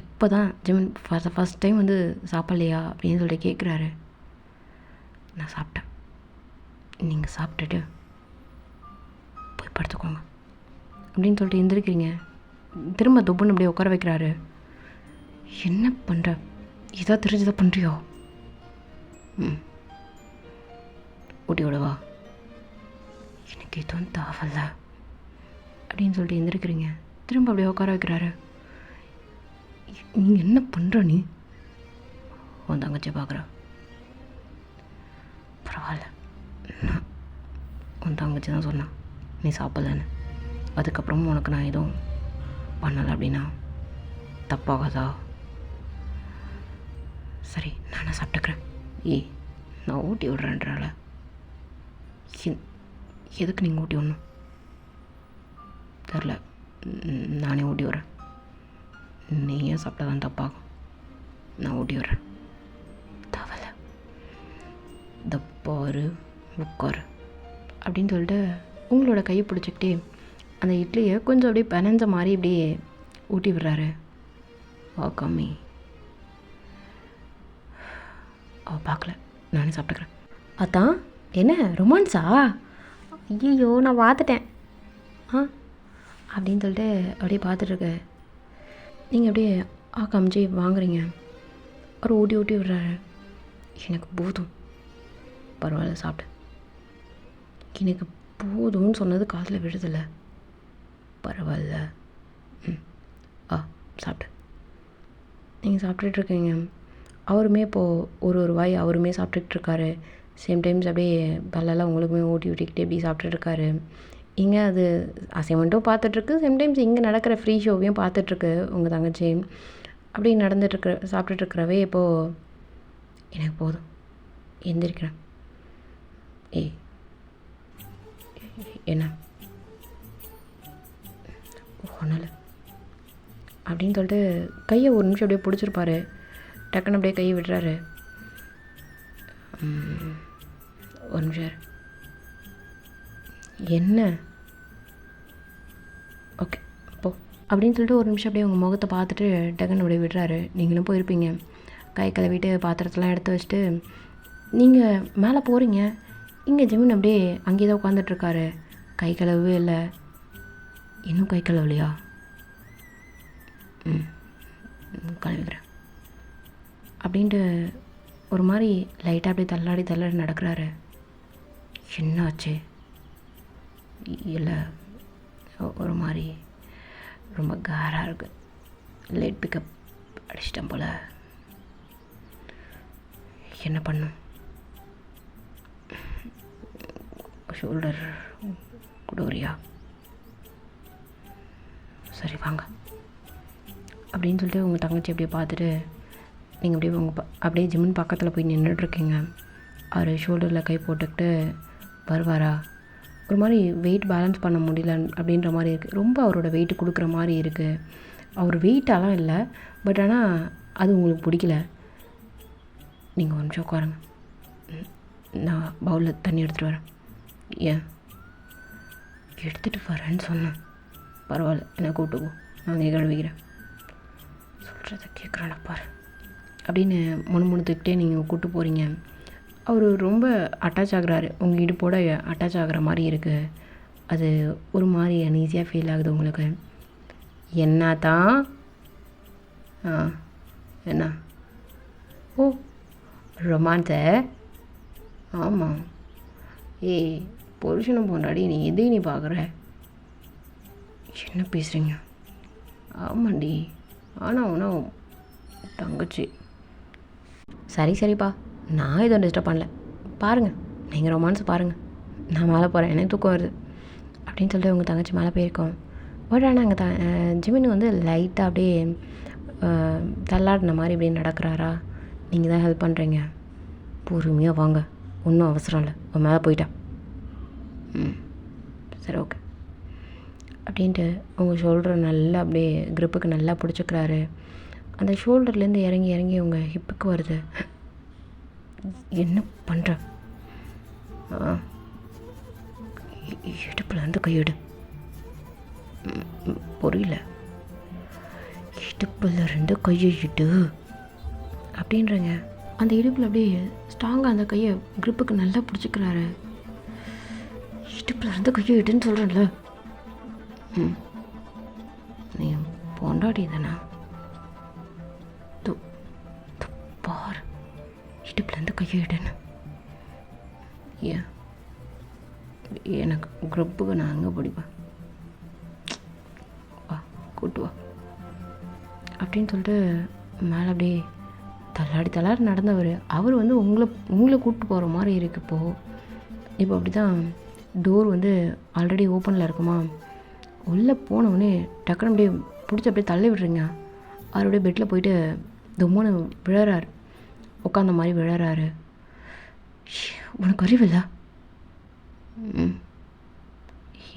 இப்போ தான் ஜிமன் ஃபஸ்ட் டைம் வந்து சாப்பிட்லையா அப்படின்னு சொல்லிட்டு கேட்குறாரு. நான் சாப்பிட்டேன், நீங்கள் சாப்பிட்டுட்டு போய் படுத்துக்கோங்க அப்படின்னு சொல்லிட்டு எந்திரிக்கிறீங்க. திரும்ப துப்புன்னு அப்படியே உட்கார வைக்கிறாரு. என்ன பண்ணுற? இதோ தெரிஞ்சதை பண்ணுறியோ? ஊட்டி விடவா? எனக்கு எதுவும் தேவையில்ல அப்படின்னு சொல்லிட்டு எந்திரிக்கிறீங்க. திரும்ப அப்படியே உட்கார வைக்கிறாரு. நீங்கள் என்ன பண்ணுற? நீ உன் தங்கச்சி பார்க்குற? பரவாயில்ல, நான் உன் தங்கச்சி தான் சொன்னான் நீ சாப்பிட்லன்னு. அதுக்கப்புறமும் உனக்கு நான் எதுவும் பண்ணலை அப்படின்னா தப்பாகாதா? சரி நானே சாப்பிட்டுக்கிறேன். நான் ஊட்டி விட்றேன்றால எதுக்கு நீங்கள் ஊட்டி விடணும்? தெரில, நானே ஊட்டி விட்றேன். நீ ஏன் சாப்பிட்டா தான் தப்பாகும், நான் ஊட்டி விட்றேன். தவலை தப்பாரு உட்காரு அப்படின்னு சொல்லிட்டு உங்களோட கையை பிடிச்சிக்கிட்டே அந்த இட்லியை கொஞ்சம் அப்படியே பெனஞ்ச மாதிரி இப்படியே ஊட்டி விடுறாரு. கம்மி அவள் பார்க்கல, நானே சாப்பிட்டுக்கிறேன். அதான் என்ன ரொமான்ஸா? ஐயோ நான் பார்த்துட்டேன் அப்படின்னு சொல்லிட்டு அப்படியே பார்த்துட்ருக்க. நீங்கள் அப்படியே காமிச்சு வாங்குறீங்க. அவர் ஊட்டி ஊட்டி விடுறாரு. எனக்கு போதும், பரவாயில்ல சாப்பிட்டு. எனக்கு போதும்னு சொன்னது காதில் விழுதில்ல. பரவாயில்ல, சாப்பிட்டு. நீங்கள் சாப்பிட்டுட்ருக்கீங்க. அவருமே இப்போது ஒரு வாய் அவருமே சாப்பிட்டுட்ருக்காரு. சேம் டைம்ஸ் அப்படியே பல்லெல்லாம் உங்களுக்குமே ஊட்டி ஊட்டிக்கிட்டே இப்படி சாப்பிட்டுட்ருக்காரு. இங்கே அது அசைன்மெண்ட்டும் பார்த்துட்ருக்கு, சேம் டைம்ஸ் இங்கே நடக்கிற ஃப்ரீ ஷோவையும் பார்த்துட்ருக்கு உங்கள் தங்கச்சி. அப்படி சாப்பிட்டுட்ருக்கிறவே இப்போது எனக்கு போதும், எந்திரிக்கிறேன். என்ன ஒன்றும் அப்படின்னு சொல்லிட்டு கையை ஒரு நிமிஷம் அப்படியே பிடிச்சிருப்பாரு. டக்குன்னு அப்படியே கையை விடுறாரு. ஒரு நிமிஷம் என்ன? ஓகே போ அப்படின்னு சொல்லிட்டு ஒரு நிமிஷம் அப்படியே உங்கள் முகத்தை பார்த்துட்டு டக்குன்னு அப்படியே விடுறாரு. நீங்களும் போயிருப்பீங்க, கை கழுவிட்டு பாத்திரத்தெல்லாம் எடுத்து வச்சுட்டு நீங்கள் மேலே போகிறீங்க. இங்கே ஜெமின் அப்படியே அங்கேயே தான் உட்காந்துட்ருக்காரு. கை கழுவவே இல்லை. இன்னும் கை கழுவலையா? கழுவிக்கிறேன் அப்படின்ட்டு ஒரு மாதிரி லைட்டாக அப்படியே தள்ளாடி நடக்கிறாரு. என்ன ஆச்சு? இல்லை ஒரு மாதிரி ரொம்ப காராக இருக்கு. லேட் பிக்கப் அடிச்சிட்டேன் போல். என்ன பண்ணும்? ஷோல்டர் கொடுக்குறியா? சரி வாங்க அப்படின்னு சொல்லிட்டு உங்கள் தங்கச்சி அப்படியே பார்த்துட்டு நீங்கள் அப்படியே அப்படியே ஜிம்மின் பக்கத்தில் போய் நின்றுட்டுருக்கீங்க. அவர் ஷோல்டரில் கை போட்டுக்கிட்டு வருவாரா? ஒரு மாதிரி வெயிட் பேலன்ஸ் பண்ண முடியல அப்படின்ற மாதிரி இருக்குது. ரொம்ப அவரோட வெயிட் கொடுக்குற மாதிரி இருக்குது. அவர் வெயிட்டாலாம் இல்லை, பட் ஆனால் அது உங்களுக்கு பிடிக்கல. நீங்கள் ஒரு நிமிஷம் உட்காருங்க, நான் பவுலில் தண்ணி எடுத்துகிட்டு வரேன். ஏன்? எடுத்துகிட்டு வரேன்னு சொன்னேன். பரவாயில்ல, என்னை கூப்பிட்டுக்கோ, நான் கழுவிக்கிறேன். சொல்கிறத கேட்குறான பாரு. அப்படின்னு முணுமுணுத்துக்கிட்டே நீங்கள் கூப்பிட்டு போகிறீங்க. அவர் ரொம்ப அட்டாச் ஆகுறாரு, உங்கள் இடுப்போட அட்டாச் ஆகிற மாதிரி இருக்குது. அது ஒரு மாதிரி அன்ஈஸியாக ஃபீல் ஆகுது உங்களுக்கு. என்ன தான் என்ன? ஓ, ரொமான்ஸை? ஆமாம். ஏய், புருஷனும் பொண்டாடி, நீ எதையும் நீ பார்க்குற? என்ன பேசுகிறீங்க? ஆமாண்டி, ஆனால் உனக்கு தங்கச்சி. சரிப்பா, நான் எதுவும் டிஸ்டர்ப் பண்ணல. பாருங்கள், நீங்கள் ரொமான்ஸ் பாருங்கள், நான் மேலே போகிறேன், எனக்கு தூக்கம் வருது அப்படின்னு சொல்லிட்டு உங்கள் தங்கச்சி மேலே போயிருக்கோம். பட் ஆனால் அங்கே ஜிமின் வந்து லைட்டாக அப்படியே தள்ளாடின மாதிரி இப்படி நடக்கிறாரா. நீங்கள் தான் ஹெல்ப் பண்ணுறீங்க. பொறுமையாக வாங்க, ஒன்றும் அவசரம் இல்லை, அவன் மேலே போயிட்டா. சரி, ஓகே அப்படின்ட்டு உங்கள் ஷோல்டரை நல்லா அப்படியே க்ரிப்புக்கு நல்லா பிடிச்சிக்கிறாரு. அந்த ஷோல்டர்லேருந்து இறங்கி உங்கள் ஹிப்புக்கு வருது. என்ன பண்ணுற? இடுப்பில் வந்து கையெடு. புரியல. இடுப்பில் 2 கையை இட்டு அப்படின்றங்க. அந்த இடுப்பில் அப்படியே ஸ்ட்ராங்காக அந்த கையை க்ரிப்புக்கு நல்லா பிடிச்சிக்கிறாரு. இடுப்பில் 2 கையை இட்டுன்னு சொல்கிறேன்ல. நீ பொண்டாடி தானே? பார், இடுப்புலேருந்து கையை இடுன்னு. ஏன் எனக்கு க்ரப்புக்கு நான் அங்கே பிடிப்பேன். வா, கூட்டு வா அப்படின்னு சொல்லிட்டு மேலே அப்படியே தள்ளாடி நடந்தவர். அவர் வந்து உங்களை கூப்பிட்டு போகிற மாதிரி இருக்கு. இப்போ அப்படி தான் டோர் வந்து ஆல்ரெடி ஓப்பனில் இருக்குமா. உள்ளே போனவுடனே டக்குன்னு அப்படியே பிடிச்சி அப்படியே தள்ளி விடுறீங்க. அவருடைய பெட்டில் போயிட்டு தும்முன்னு விழறாரு, உட்காந்த மாதிரி விழறாரு. உனக்கு அறிவில்ல?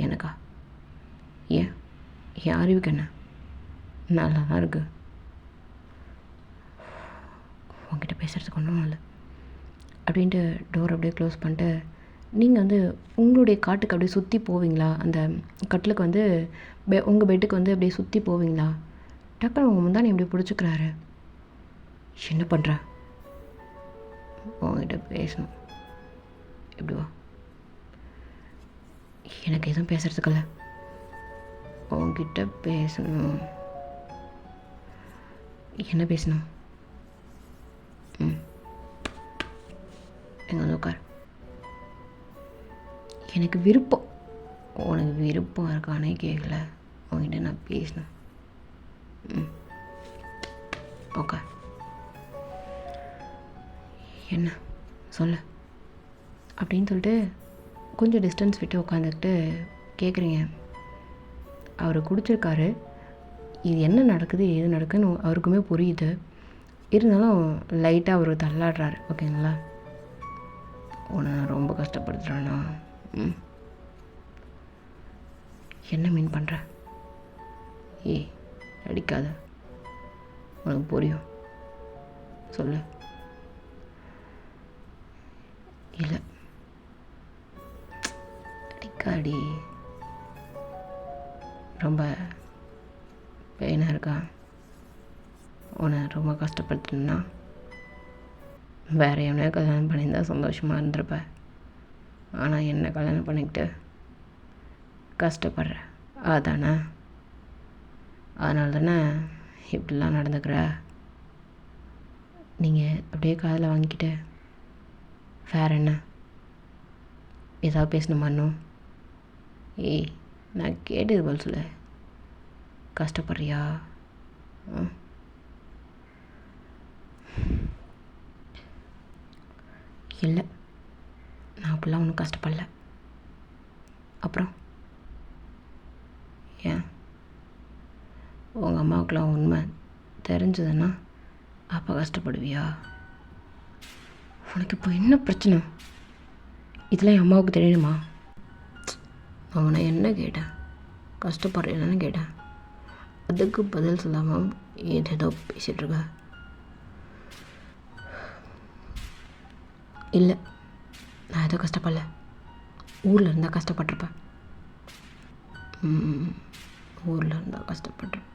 எனக்கா? ஏன் அறிவுக்கு என்ன? நல்லா தான் இருக்கு. உங்ககிட்ட பேசுகிறதுக்கு ஒன்றும் இல்லை அப்படின்ட்டு டோர் அப்படியே க்ளோஸ் பண்ணிட்டு நீங்கள் வந்து உங்களுடைய காட்டுக்கு அப்படியே சுற்றி போவீங்களா? அந்த கட்டிலுக்கு வந்து உங்கள் பெட்டுக்கு வந்து அப்படியே சுற்றி போவீங்களா? டக்குன்னு உங்கள் முந்தானி அப்படியே பிடிச்சிக்கிறாரு. என்ன பண்ணுற? உங்ககிட்ட பேசணும். எப்படி வா? எனக்கு எதுவும் பேசுகிறதுக்குல்ல, உங்ககிட்ட பேசணும். என்ன பேசணும்? எங்கே வந்து உட்கார். எனக்கு விருப்பம். உனக்கு விருப்பம் இருக்கானே கேட்கல, உங்ககிட்ட நான் பேசணும். ஓகே, என்ன சொல்லு அப்படின்னு சொல்லிட்டு கொஞ்சம் டிஸ்டன்ஸ் விட்டு உட்காந்துக்கிட்டு கேட்குறீங்க. அவர் குடிச்சிருக்காரு. இது என்ன நடக்குது ஏது நடக்குதுன்னு அவருக்குமே புரியுது. இருந்தாலும் லைட்டாக அவர் தள்ளாடுறாரு. ஓகேங்களா? உன்னை நான் ரொம்ப கஷ்டப்படுத்துகிறேன்னா? என்ன மீன் பண்ணுற? ஏய், அடிக்காத, உனக்கு புரியும், சொல்லு. இல்லை, அடிக்காடி. ரொம்ப பெயினாக இருக்கா? உன்னை ரொம்ப கஷ்டப்படுத்துனா வேறு எவனையோ கல்யாணம் பண்ணியிருந்தா சந்தோஷமாக இருந்திருப்ப. ஆனால் என்ன கல்யாணம் பண்ணிக்கிட்டு கஷ்டப்படுற, அதானே? அதனால தானே இப்படிலாம் நடந்துக்கிற. நீங்கள் அப்படியே காதில் வாங்கிக்கிட்டு வேறு என்ன ஏதாவது பேசணுமான்னு? ஏய், நான் கேட்டது போல் சொல்ல. கஷ்டப்படுறியா? இல்லை, நான் அப்படிலாம் ஒன்றும் கஷ்டப்படல. அப்புறம் ஏன் உங்கள் அம்மாவுக்கெலாம் உண்மை தெரிஞ்சதுன்னா அப்போ கஷ்டப்படுவியா? உனக்கு இப்போ என்ன பிரச்சனை? இதெல்லாம் என் அம்மாவுக்கு தெரியணுமா? அவனை என்ன கேட்டேன்? கஷ்டப்படுறேன்னு கேட்டேன். அதுக்கு பதில் சொல்லாமல் ஏதேதோ பேசிகிட்ருக்க. இல்லை, நான் ஏதோ கஷ்டப்படல. ஊரில் இருந்தால் கஷ்டப்பட்டிருப்பேன். ஊரில் இருந்தால் கஷ்டப்பட்டிருப்பேன்.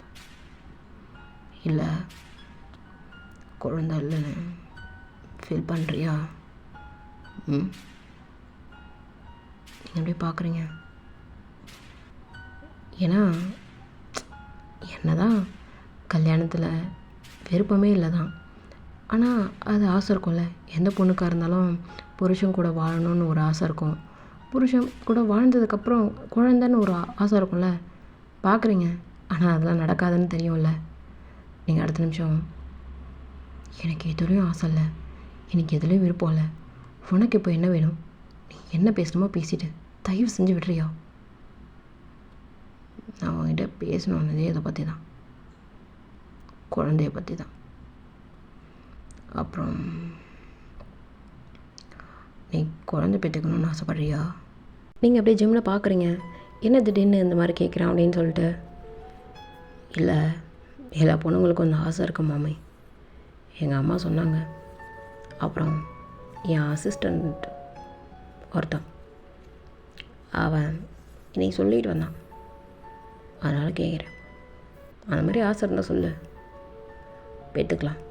இல்லை, குழந்தை இல்லைன்னு ஃபீல் பண்ணுறியா? ம், நீங்கள் எப்படி பார்க்குறீங்க? ஏன்னா என்ன தான் கல்யாணத்தில் விருப்பமே இல்லை தான், ஆனால் அது ஆசை இருக்கும்ல. எந்த பொண்ணுக்காக இருந்தாலும் புருஷன் கூட வாழணும்னு ஒரு ஆசை இருக்கும். புருஷன் கூட வாழ்ந்ததுக்கப்புறம் குழந்தைன்னு ஒரு ஆசை இருக்கும்ல. பார்க்குறீங்க, ஆனால் அதெல்லாம் நடக்காதுன்னு தெரியும்ல. நீங்கள் அடுத்த நிமிஷம் எனக்கு எதுலேயும் ஆசை இல்லை, எனக்கு எதுலேயும் விருப்பம் இல்லை, உனக்கு இப்போ என்ன வேணும், நீ என்ன பேசணுமோ பேசிட்டு தயவு செஞ்சு விடுறியா? நான் அவங்ககிட்ட பேசணுன்னதே இதை பற்றி தான், குழந்தைய பற்றி தான். அப்புறம் நீ குழந்தை பெற்றுக்கணும்னு ஆசைப்படுறியா? நீங்கள் அப்படியே ஜிம்மில் பார்க்குறீங்க, என்ன திடீர்னு இந்த மாதிரி கேட்குறான் அப்படின்னு சொல்லிட்டு. இல்லை, எல்லா பொண்ணுங்களுக்கும் அந்த ஆசை இருக்கு மாமி, எங்கள் அம்மா சொன்னாங்க. அப்புறம் என் அசிஸ்டண்ட் ஒருத்தன், அவன் இன்னைக்கு சொல்லிட்டு வந்தான், அதனால் கேட்குறேன். அந்த மாதிரி ஆசை இருந்தால் சொல்லு, பெற்றுக்கலாம்.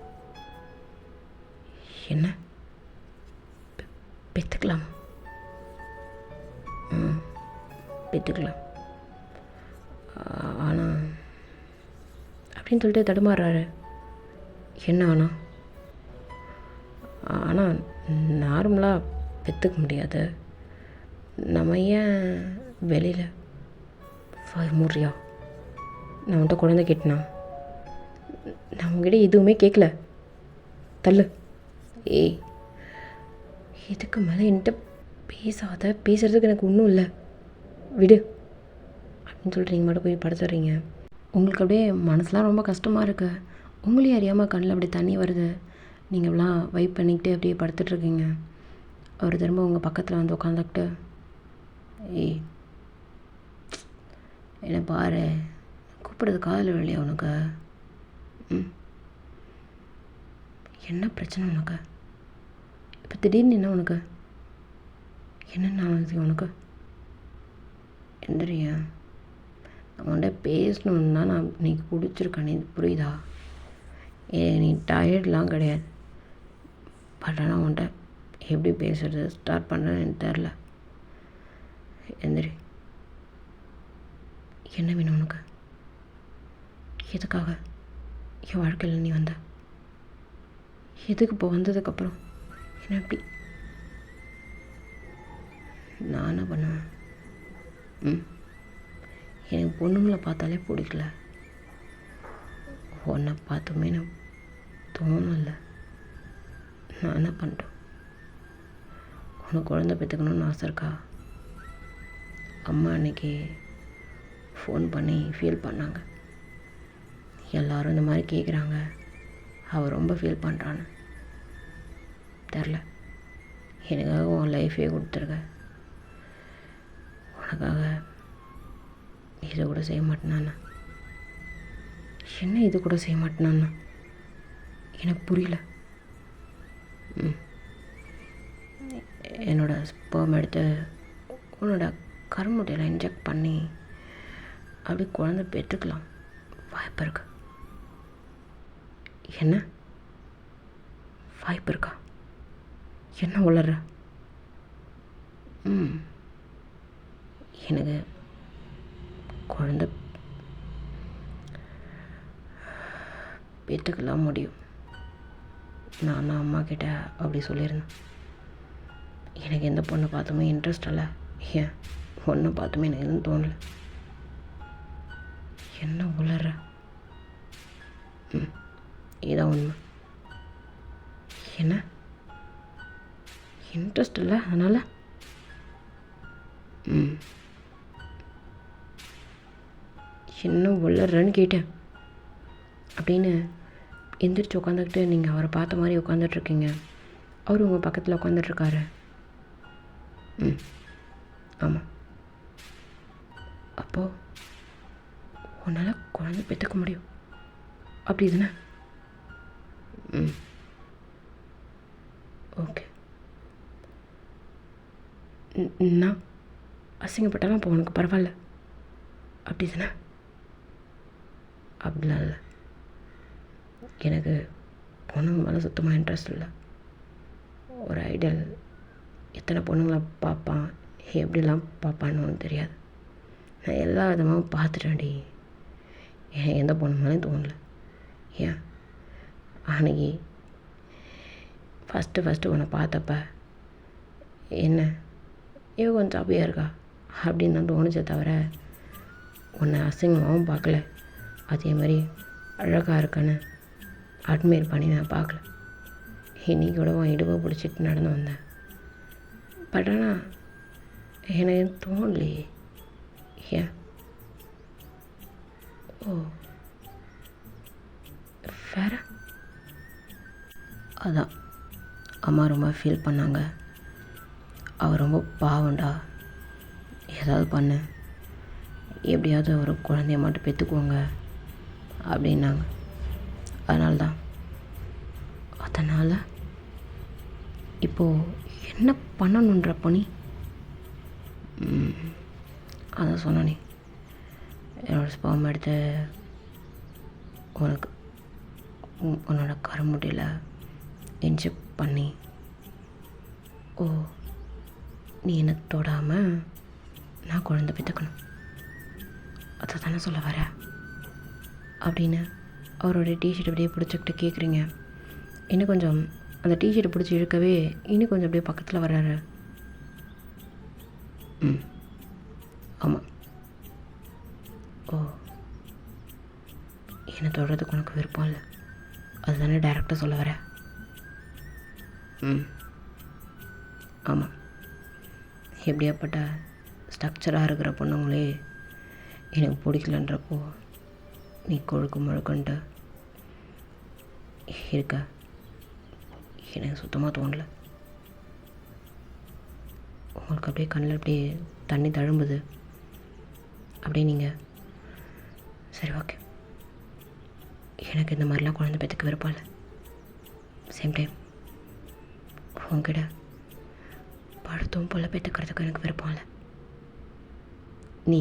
என்ன பெற்றுக்கலாம்? பெற்றுக்கலாம். ஆனால் அப்படின்னு சொல்லிட்டு தடுமாறுறாரு. என்ன ஆனால்? ஆனால் நார்மலாக பெற்றுக்க முடியாது. நம்ம ஏன் வெளியில் மூறியா? நான் உன்கிட்ட குழந்தை கேட்டேனா? நான் உங்ககிட்ட எதுவுமே கேட்கல, தள்ளு. ஏய், இதுக்கு மேலே என்கிட்ட பேசாத, பேசுகிறதுக்கு எனக்கு ஒன்றும் இல்லை, விடு அப்படின்னு சொல்லிட்டு நீங்கள் மட்டும் போய் படுத்துடுறீங்க. உங்களுக்கு அப்படியே மனசுலாம் ரொம்ப கஷ்டமாக இருக்குது. உங்களையும் அறியாமல் கண்ணில் அப்படி தண்ணி வருது. நீங்கள் இப்படிலாம் வைப் பண்ணிக்கிட்டு அப்படியே படுத்துட்ருக்கீங்க. அவர் திரும்ப உங்கள் பக்கத்தில் வந்து உட்காந்துக்கிட்டு, ஏய் என்ன பாரு, கூப்பிடுறது காதில் விழலையா உனக்கு? என்ன பிரச்சனை உனக்கு இப்போ திடீர்னு? என்ன உனக்கு என்னென்ன ஆகுது உனக்கு? எந்திரியா, உன்கிட்ட பேசணுன்னா நான் நீ பிடிச்சிருக்கேன், நீ புரியுதா? நீ டயர்ட்லாம் கிடையாது, பட் ஆனால் உன்கிட்ட எப்படி பேசுகிறது ஸ்டார்ட் பண்ணுறேன்னு எனக்கு தெரில. எந்திரி. என்ன வேணும் உனக்கு? எதுக்காக என் வாழ்க்கையில் நீ வந்த? எதுக்கு இப்போ வந்ததுக்கப்புறம் என்ன எப்படி நான் என்ன பண்ணுவேன்? எனக்கு பொண்ணுங்களை பார்த்தாலே பிடிக்கல, உன்னை பார்த்துமே நான் தோணலை. நான் என்ன பண்ணிட்டேன்? உனக்கு குழந்தை பெற்றுக்கணுன்னு ஆசை இருக்கா? அம்மா அன்னைக்கு ஃபோன் பண்ணி ஃபீல் பண்ணாங்க. எல்லோரும் இந்த மாதிரி கேட்குறாங்க, அவள் ரொம்ப ஃபீல் பண்ணுறான்னு. தெரில, எனக்காக உன் லைஃபே கொடுத்துருக்க, உனக்காக இதை கூட செய்ய மாட்டேனாண்ணா. என்ன இது கூட செய்ய மாட்டேனாண்ணா? எனக்கு புரியல. என்னோடய ஸ்பெர்ம் எடுத்து உன்னோட கருமுட்டையில் இன்ஜெக்ட் பண்ணி அப்படி குழந்தை பெற்றுக்கலாம் வாய்ப்பு இருக்கு. என்ன வாய்ப்பு இருக்கா? என்ன உளற? எனக்கு குழந்தை பெற்றுக்கலாம் முடியும். நான் அம்மா கிட்ட அப்படி சொல்லியிருந்தேன். எனக்கு எந்த பொண்ணை பார்த்துமே இன்ட்ரெஸ்ட் இல்லை, ஏன் ஒன்றை பார்த்துமே எனக்கு எதுவும் தோணலை. என்ன உளற? இதான் உண்மை. என்ன இன்ட்ரெஸ்ட் இல்லை அதனால்? என்ன உளறன்னு கேட்டேன். அப்படின்னு எந்திரிச்சு உட்காந்துக்கிட்டு நீங்கள் அவரை பார்த்த மாதிரி உட்காந்துட்ருக்கீங்க. அவர் உங்கள் பக்கத்தில் உட்காந்துட்ருக்காரு. ஆமாம். அப்போது உன்னால் குழந்தை பெற்றுக்க முடியும் அப்படி தானே? ஓகே. நான் அசிங்கப்பட்டாலும் அப்போ உனக்கு பரவாயில்ல அப்படி தானே? அப்படிலாம் இல்லை, எனக்கு பொண்ணுங்க மேலே சுத்தமாக இன்ட்ரெஸ்ட் இல்லை. ஒரு ஐடியல் எத்தனை பொண்ணுங்களை பார்ப்பான், எப்படிலாம் பார்ப்பான்னு ஒன்றும் தெரியாது. நான் எல்லா விதமாகவும் பார்த்துட்டேன்டி. எந்த பொண்ணு மேலேயும் தோணலை. ஏன் அன்னைக்கு ஃபஸ்ட்டு உன்னை பார்த்தப்ப என்ன இவ கொஞ்சம் சாப்பியாக இருக்கா அப்படின்னு தான் தோணுச்சே தவிர உன்னை அசிங்கமாகவும் பார்க்கல. அதே மாதிரி அழகாக இருக்கன்னு அட்மையர் பண்ணி நான் பார்க்கல. இன்னைக்கு கூட உன் இடுப்பை பிடிச்சிட்டு நடந்து வந்தேன். பட் ஆனால் எனக்கு தோணலையே. ஏன்? ஓ வேற அதான் அம்மா ரொம்ப ஃபீல் பண்ணாங்க. அவர் ரொம்ப பாவண்டா, ஏதாவது பண்ணு, எப்படியாவது ஒரு குழந்தைய மட்டும் பெற்றுக்குவோங்க அப்படின்னாங்க. அதனால் இப்போது என்ன பண்ணணுன்ற பணி அதான் சொன்னே. என்னோடய ஸ்பெர்ம் எடுத்து உனக்கு உன்னோட கருமுட்டியில் இன்ஜெக்ட் பண்ணி, ஓ நீ என்ன தொடாமல் நான் குழந்தை பெற்றுக்கணும், அதை தானே சொல்ல வர அப்படின்னு அவரோட டிஷர்ட் அப்படியே பிடிச்சிக்கிட்டு கேட்குறீங்க. இன்னும் கொஞ்சம் அந்த டிஷர்ட்டை பிடிச்சி இழுக்கவே இன்னும் கொஞ்சம் அப்படியே பக்கத்தில் வர்றாரு. ஆமாம். ஓ என்னை தொடுறதுக்கு உனக்கு விருப்பம் இல்லை, அதுதானே டைரெக்டாக சொல்ல வர? ஆமாம். எப்படியாப்பட்ட ஸ்ட்ரக்சராக இருக்கிற பொண்ணுங்களே எனக்கு பிடிக்கலன்றப்போ நீ கொழுக்கு முழுக்கன்ட்டு இருக்க எனக்கு சுத்தமாக தோணலை. உங்களுக்கு அப்படியே கண்ணில் அப்படியே தண்ணி தழும்புது. அப்படியே நீங்கள் சரி ஓகே, எனக்கு இந்த மாதிரிலாம் குழந்தை பெற்றுக்க விருப்பம் இல்லை. சேம் டைம் உங்ககிட்ட படுத்தும் போல் பெற்றுக்கிறதுக்கு எனக்கு விருப்பம் இல்லை. நீ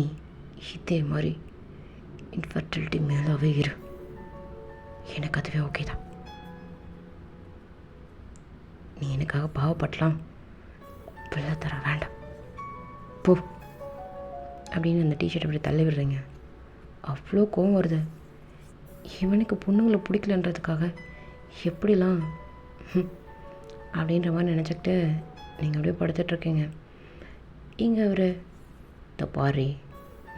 இதே மாதிரி இன்ஃபர்டிலிட்டி மேலாகவே இரு, எனக்கு அதுவே ஓகே தான். நீ எனக்காக பாவப்படலாம், பிள்ளை தர வேண்டாம் போ அப்படின்னு அந்த டிஷர்ட் அப்படி தள்ளி விடுறீங்க. அவ்வளோ கோவம் வருது. இவனுக்கு பொண்ணுங்களை பிடிக்கலன்றதுக்காக எப்படிலாம் அப்படின்ற மாதிரி நினச்சிக்கிட்டு நீங்கள் அப்படியே படுத்துட்ருக்கீங்க. இங்கே அவர் பாரி,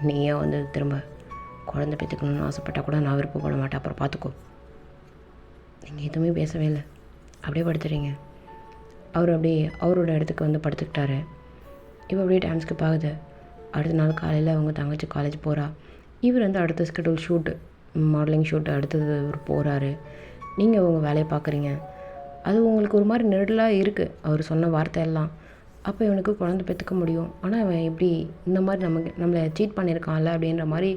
நீயே வந்து திரும்ப குழந்தை பெற்றுக்கணும்னு ஆசைப்பட்டால் கூட நான் விருப்பப்பட மாட்டேன், அப்புறம் பார்த்துக்கோ. நீங்கள் எதுவுமே பேசவே இல்லை, அப்படியே படுத்துறீங்க. அவர் அப்படியே அவரோட இடத்துக்கு வந்து படுத்துக்கிட்டாரு. இப்போ அப்படியே டைம் ஸ்கிப் ஆகுது. அடுத்த நாள் காலையில் அவங்க தங்கச்சி காலேஜ் போகிறா. இவர் வந்து அடுத்த ஸ்கெடியூல் ஷூட்டு, மாடலிங் ஷூட்டு அடுத்தது அவர் போகிறாரு. நீங்கள் உங்கள் வேலையை பார்க்குறீங்க. அது உங்களுக்கு ஒரு மாதிரி நெருடலாக இருக்குது அவர் சொன்ன வார்த்தையெல்லாம். அப்போ இவனுக்கு குழந்தை பெற்றுக்க முடியும், ஆனால் அவன் எப்படி இந்த மாதிரி நம்மளை சீட் பண்ணியிருக்கான்ல அப்படின்ற மாதிரி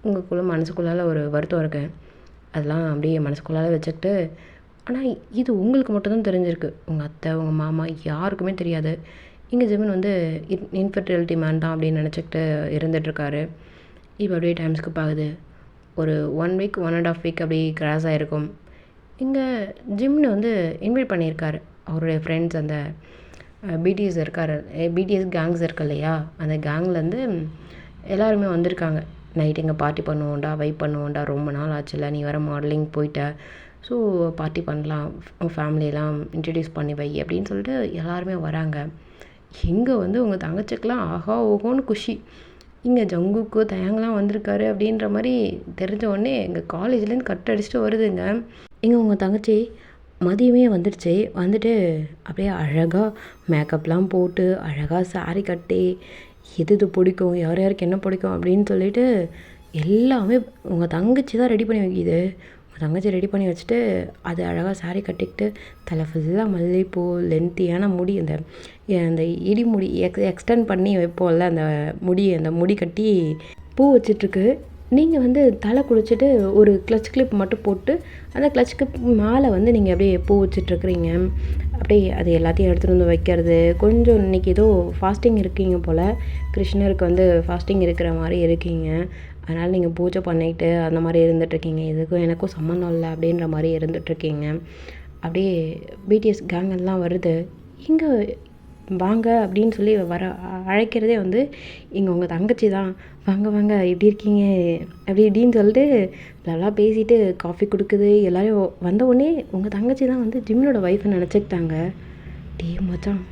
உங்களுக்குள்ளே மனசுக்குள்ளால் ஒரு வருத்தம் இருக்குது. அதெல்லாம் அப்படியே மனசுக்குள்ளால் வச்சுக்கிட்டு, ஆனால் இது உங்களுக்கு மட்டும்தான் தெரிஞ்சிருக்கு, உங்கள் அத்தை உங்கள் மாமா யாருக்குமே தெரியாது. இங்கே ஜெமின் வந்து இன்ஃபர்டிலிட்டி மேன் தான் அப்படின்னு நினச்சிக்கிட்டு இருந்துகிட்ருக்காரு. இப்போ அப்படியே டைம் ஸ்கிப் ஆகுது. ஒரு 1 வீக் 1.5 வீக் அப்படி கிராஸ் ஆகிருக்கும். இங்கே ஜிம்னு வந்து இன்வைட் பண்ணியிருக்காரு அவருடைய ஃப்ரெண்ட்ஸ். அந்த பிடிஎஸ் இருக்கார், பிடிஎஸ் கேங்ஸ் இருக்கு இல்லையா, அந்த கேங்லேருந்து எல்லாருமே வந்திருக்காங்க. நைட்டு இங்கே பார்ட்டி பண்ணுவோண்டா, வைப் பண்ணுவோண்டா, ரொம்ப நாள் ஆச்சுல்ல, நீ வர மாடலிங் போயிட்ட, ஸோ பார்ட்டி பண்ணலாம், ஃபேமிலியெல்லாம் இன்ட்ரடியூஸ் பண்ணி வை அப்படின்னு சொல்லிட்டு எல்லாருமே வராங்க. இங்கே வந்து உங்கள் தங்கச்சிக்கெலாம் ஆஹா ஓஹோன்னு குஷி. இங்கே ஜங்குக்கு தயங்கலாம் வந்திருக்காரு அப்படின்ற மாதிரி தெரிஞ்ச உடனே எங்கள் காலேஜ்லேருந்து கட் அடிச்சுட்டு வருதுங்க. இங்கே உங்கள் தங்கச்சி மதியமே வந்துடுச்சு. வந்துட்டு அப்படியே அழகாக மேக்கப்லாம் போட்டு அழகாக சாரி கட்டி எது பிடிக்கும், யார் யாருக்கு என்ன பிடிக்கும் அப்படின்னு சொல்லிட்டு எல்லாமே உங்கள் தங்கச்சி தான் ரெடி பண்ணி வைக்கிது. உங்கள் தங்கச்சி ரெடி பண்ணி வச்சுட்டு அது அழகாக சாரி கட்டிக்கிட்டு தலை ஃபுல்லாக மல்லிகைப்பூ, லென்த்தியான முடி, அந்த இடி முடி எக்ஸ்டெண்ட் பண்ணி வைப்போம்ல அந்த முடி கட்டி பூ வச்சிட்ருக்கு. நீங்கள் வந்து தலை குளிச்சுட்டு ஒரு கிளச் கிளிப் மட்டும் போட்டு அந்த கிளச் கிளிப் மேலே வந்து நீங்கள் அப்படியே பூ வச்சிட்ருக்குறீங்க. அப்படியே அது எல்லாத்தையும் எடுத்துகிட்டு வந்து வைக்கிறது. கொஞ்சம் இன்றைக்கி ஏதோ ஃபாஸ்டிங் இருக்கீங்க போல், கிருஷ்ணருக்கு வந்து ஃபாஸ்டிங் இருக்கிற மாதிரி இருக்கீங்க. அதனால் நீங்கள் பூஜை பண்ணிக்கிட்டு அந்த மாதிரி இருந்துகிட்ருக்கீங்க. இதுக்கும் எனக்கும் சம்மந்தம் இல்லை அப்படின்ற மாதிரி இருந்துகிட்ருக்கீங்க. அப்படியே பிடிஎஸ் கேங் எல்லாம் வருது. இங்கே வாங்க அப்படின்னு சொல்லி அழைக்கிறதே வந்து இங்கே உங்கள் தங்கச்சி தான். வாங்க வாங்க எப்படி இருக்கீங்க அப்படி இப்படின்னு சொல்லிட்டு நல்லா பேசிட்டு காஃபி கொடுக்குது. எல்லோரும் வந்த உடனே உங்கள் தங்கச்சி தான் வந்து ஜிம்மினோட ஒய்ஃப்னு நினச்சிக்கிட்டாங்க. மச்சான்,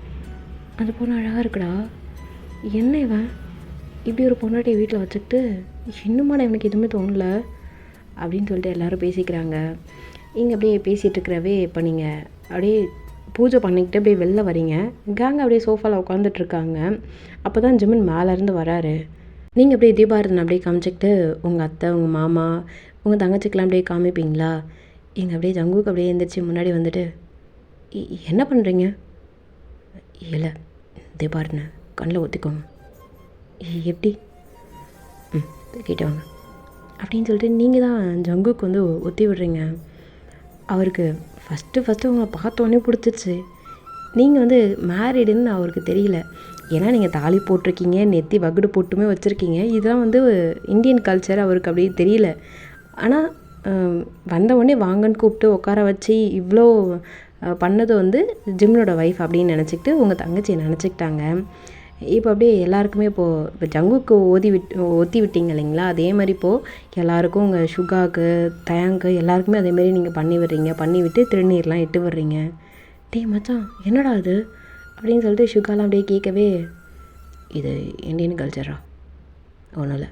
அந்த பொண்ணு அழகாக இருக்குடா. என்ன இவன் இப்படி ஒரு பொண்ணாட்டியை வீட்டில் வச்சுக்கிட்டு இன்னுமாடா எனக்கு எதுவுமே தோணல அப்படின்னு சொல்லிட்டு எல்லோரும் பேசிக்கிறாங்க. இங்கே அப்படியே பேசிகிட்டு இருக்கிறவே இப்போ நீங்கள் அப்படியே பூஜை பண்ணிக்கிட்டு அப்படியே வெளில வரீங்க. கேங் அப்படியே சோஃபாவில் உட்காந்துட்ருக்காங்க. அப்போ தான் ஜிமின் மேலேருந்து வராரு. நீங்கள் அப்படியே தீபாரதனை அப்படியே காமிச்சிக்கிட்டு உங்கள் அத்தை, உங்கள் மாமா, உங்கள் தங்கச்சிக்கெலாம் அப்படியே காமிப்பீங்களா? இங்கே அப்படியே ஜங்குக்கு அப்படியே எழுந்திரிச்சு முன்னாடி வந்துட்டு என்ன பண்ணுறீங்க? இல்லை, தீபாரதனை கண்ணில் ஊற்றிக்கோங்க. எப்படி? கேட்டு வாங்க அப்படின்னு சொல்லிட்டு நீங்கள் தான் ஜங்குக்கு வந்து ஒத்தி விடுறீங்க. அவருக்கு ஃபஸ்ட்டு உங்களை பார்த்தோன்னே பிடிச்சிருச்சு. நீங்கள் வந்து மேரிடுன்னு அவருக்கு தெரியல. ஏன்னா நீங்கள் தாலி போட்டிருக்கீங்க, நெத்தி வகுடு போட்டுமே வச்சுருக்கீங்க. இதெல்லாம் வந்து இந்தியன் கல்ச்சர் அவருக்கு அப்படியே தெரியல. ஆனால் வந்தவுடனே வாங்கன்னு கூப்பிட்டு உட்கார வச்சு இவ்வளோ பண்ணது வந்து ஜிம்னோட ஒய்ஃப் அப்படின்னு நினச்சிக்கிட்டு உங்கள் தங்கச்சியை நினச்சிக்கிட்டாங்க. இப்போ அப்படியே எல்லாருக்குமே இப்போ ஜங்குக்கு ஒத்தி விட்டீங்க இல்லைங்களா? அதே மாதிரி இப்போது எல்லாருக்கும் உங்கள் சுகாக்கு, தயாங்கு எல்லாருக்குமே அதேமாரி நீங்கள் பண்ணி விடுறீங்க. பண்ணி விட்டு திருநீர்லாம் இட்டு விடுறீங்க. மச்சான், என்னடா அது அப்படின்னு சொல்லிட்டு சுகாலாம் அப்படியே கேட்கவே, இது இந்தியன் கல்ச்சரா, ஒன்றும் இல்லை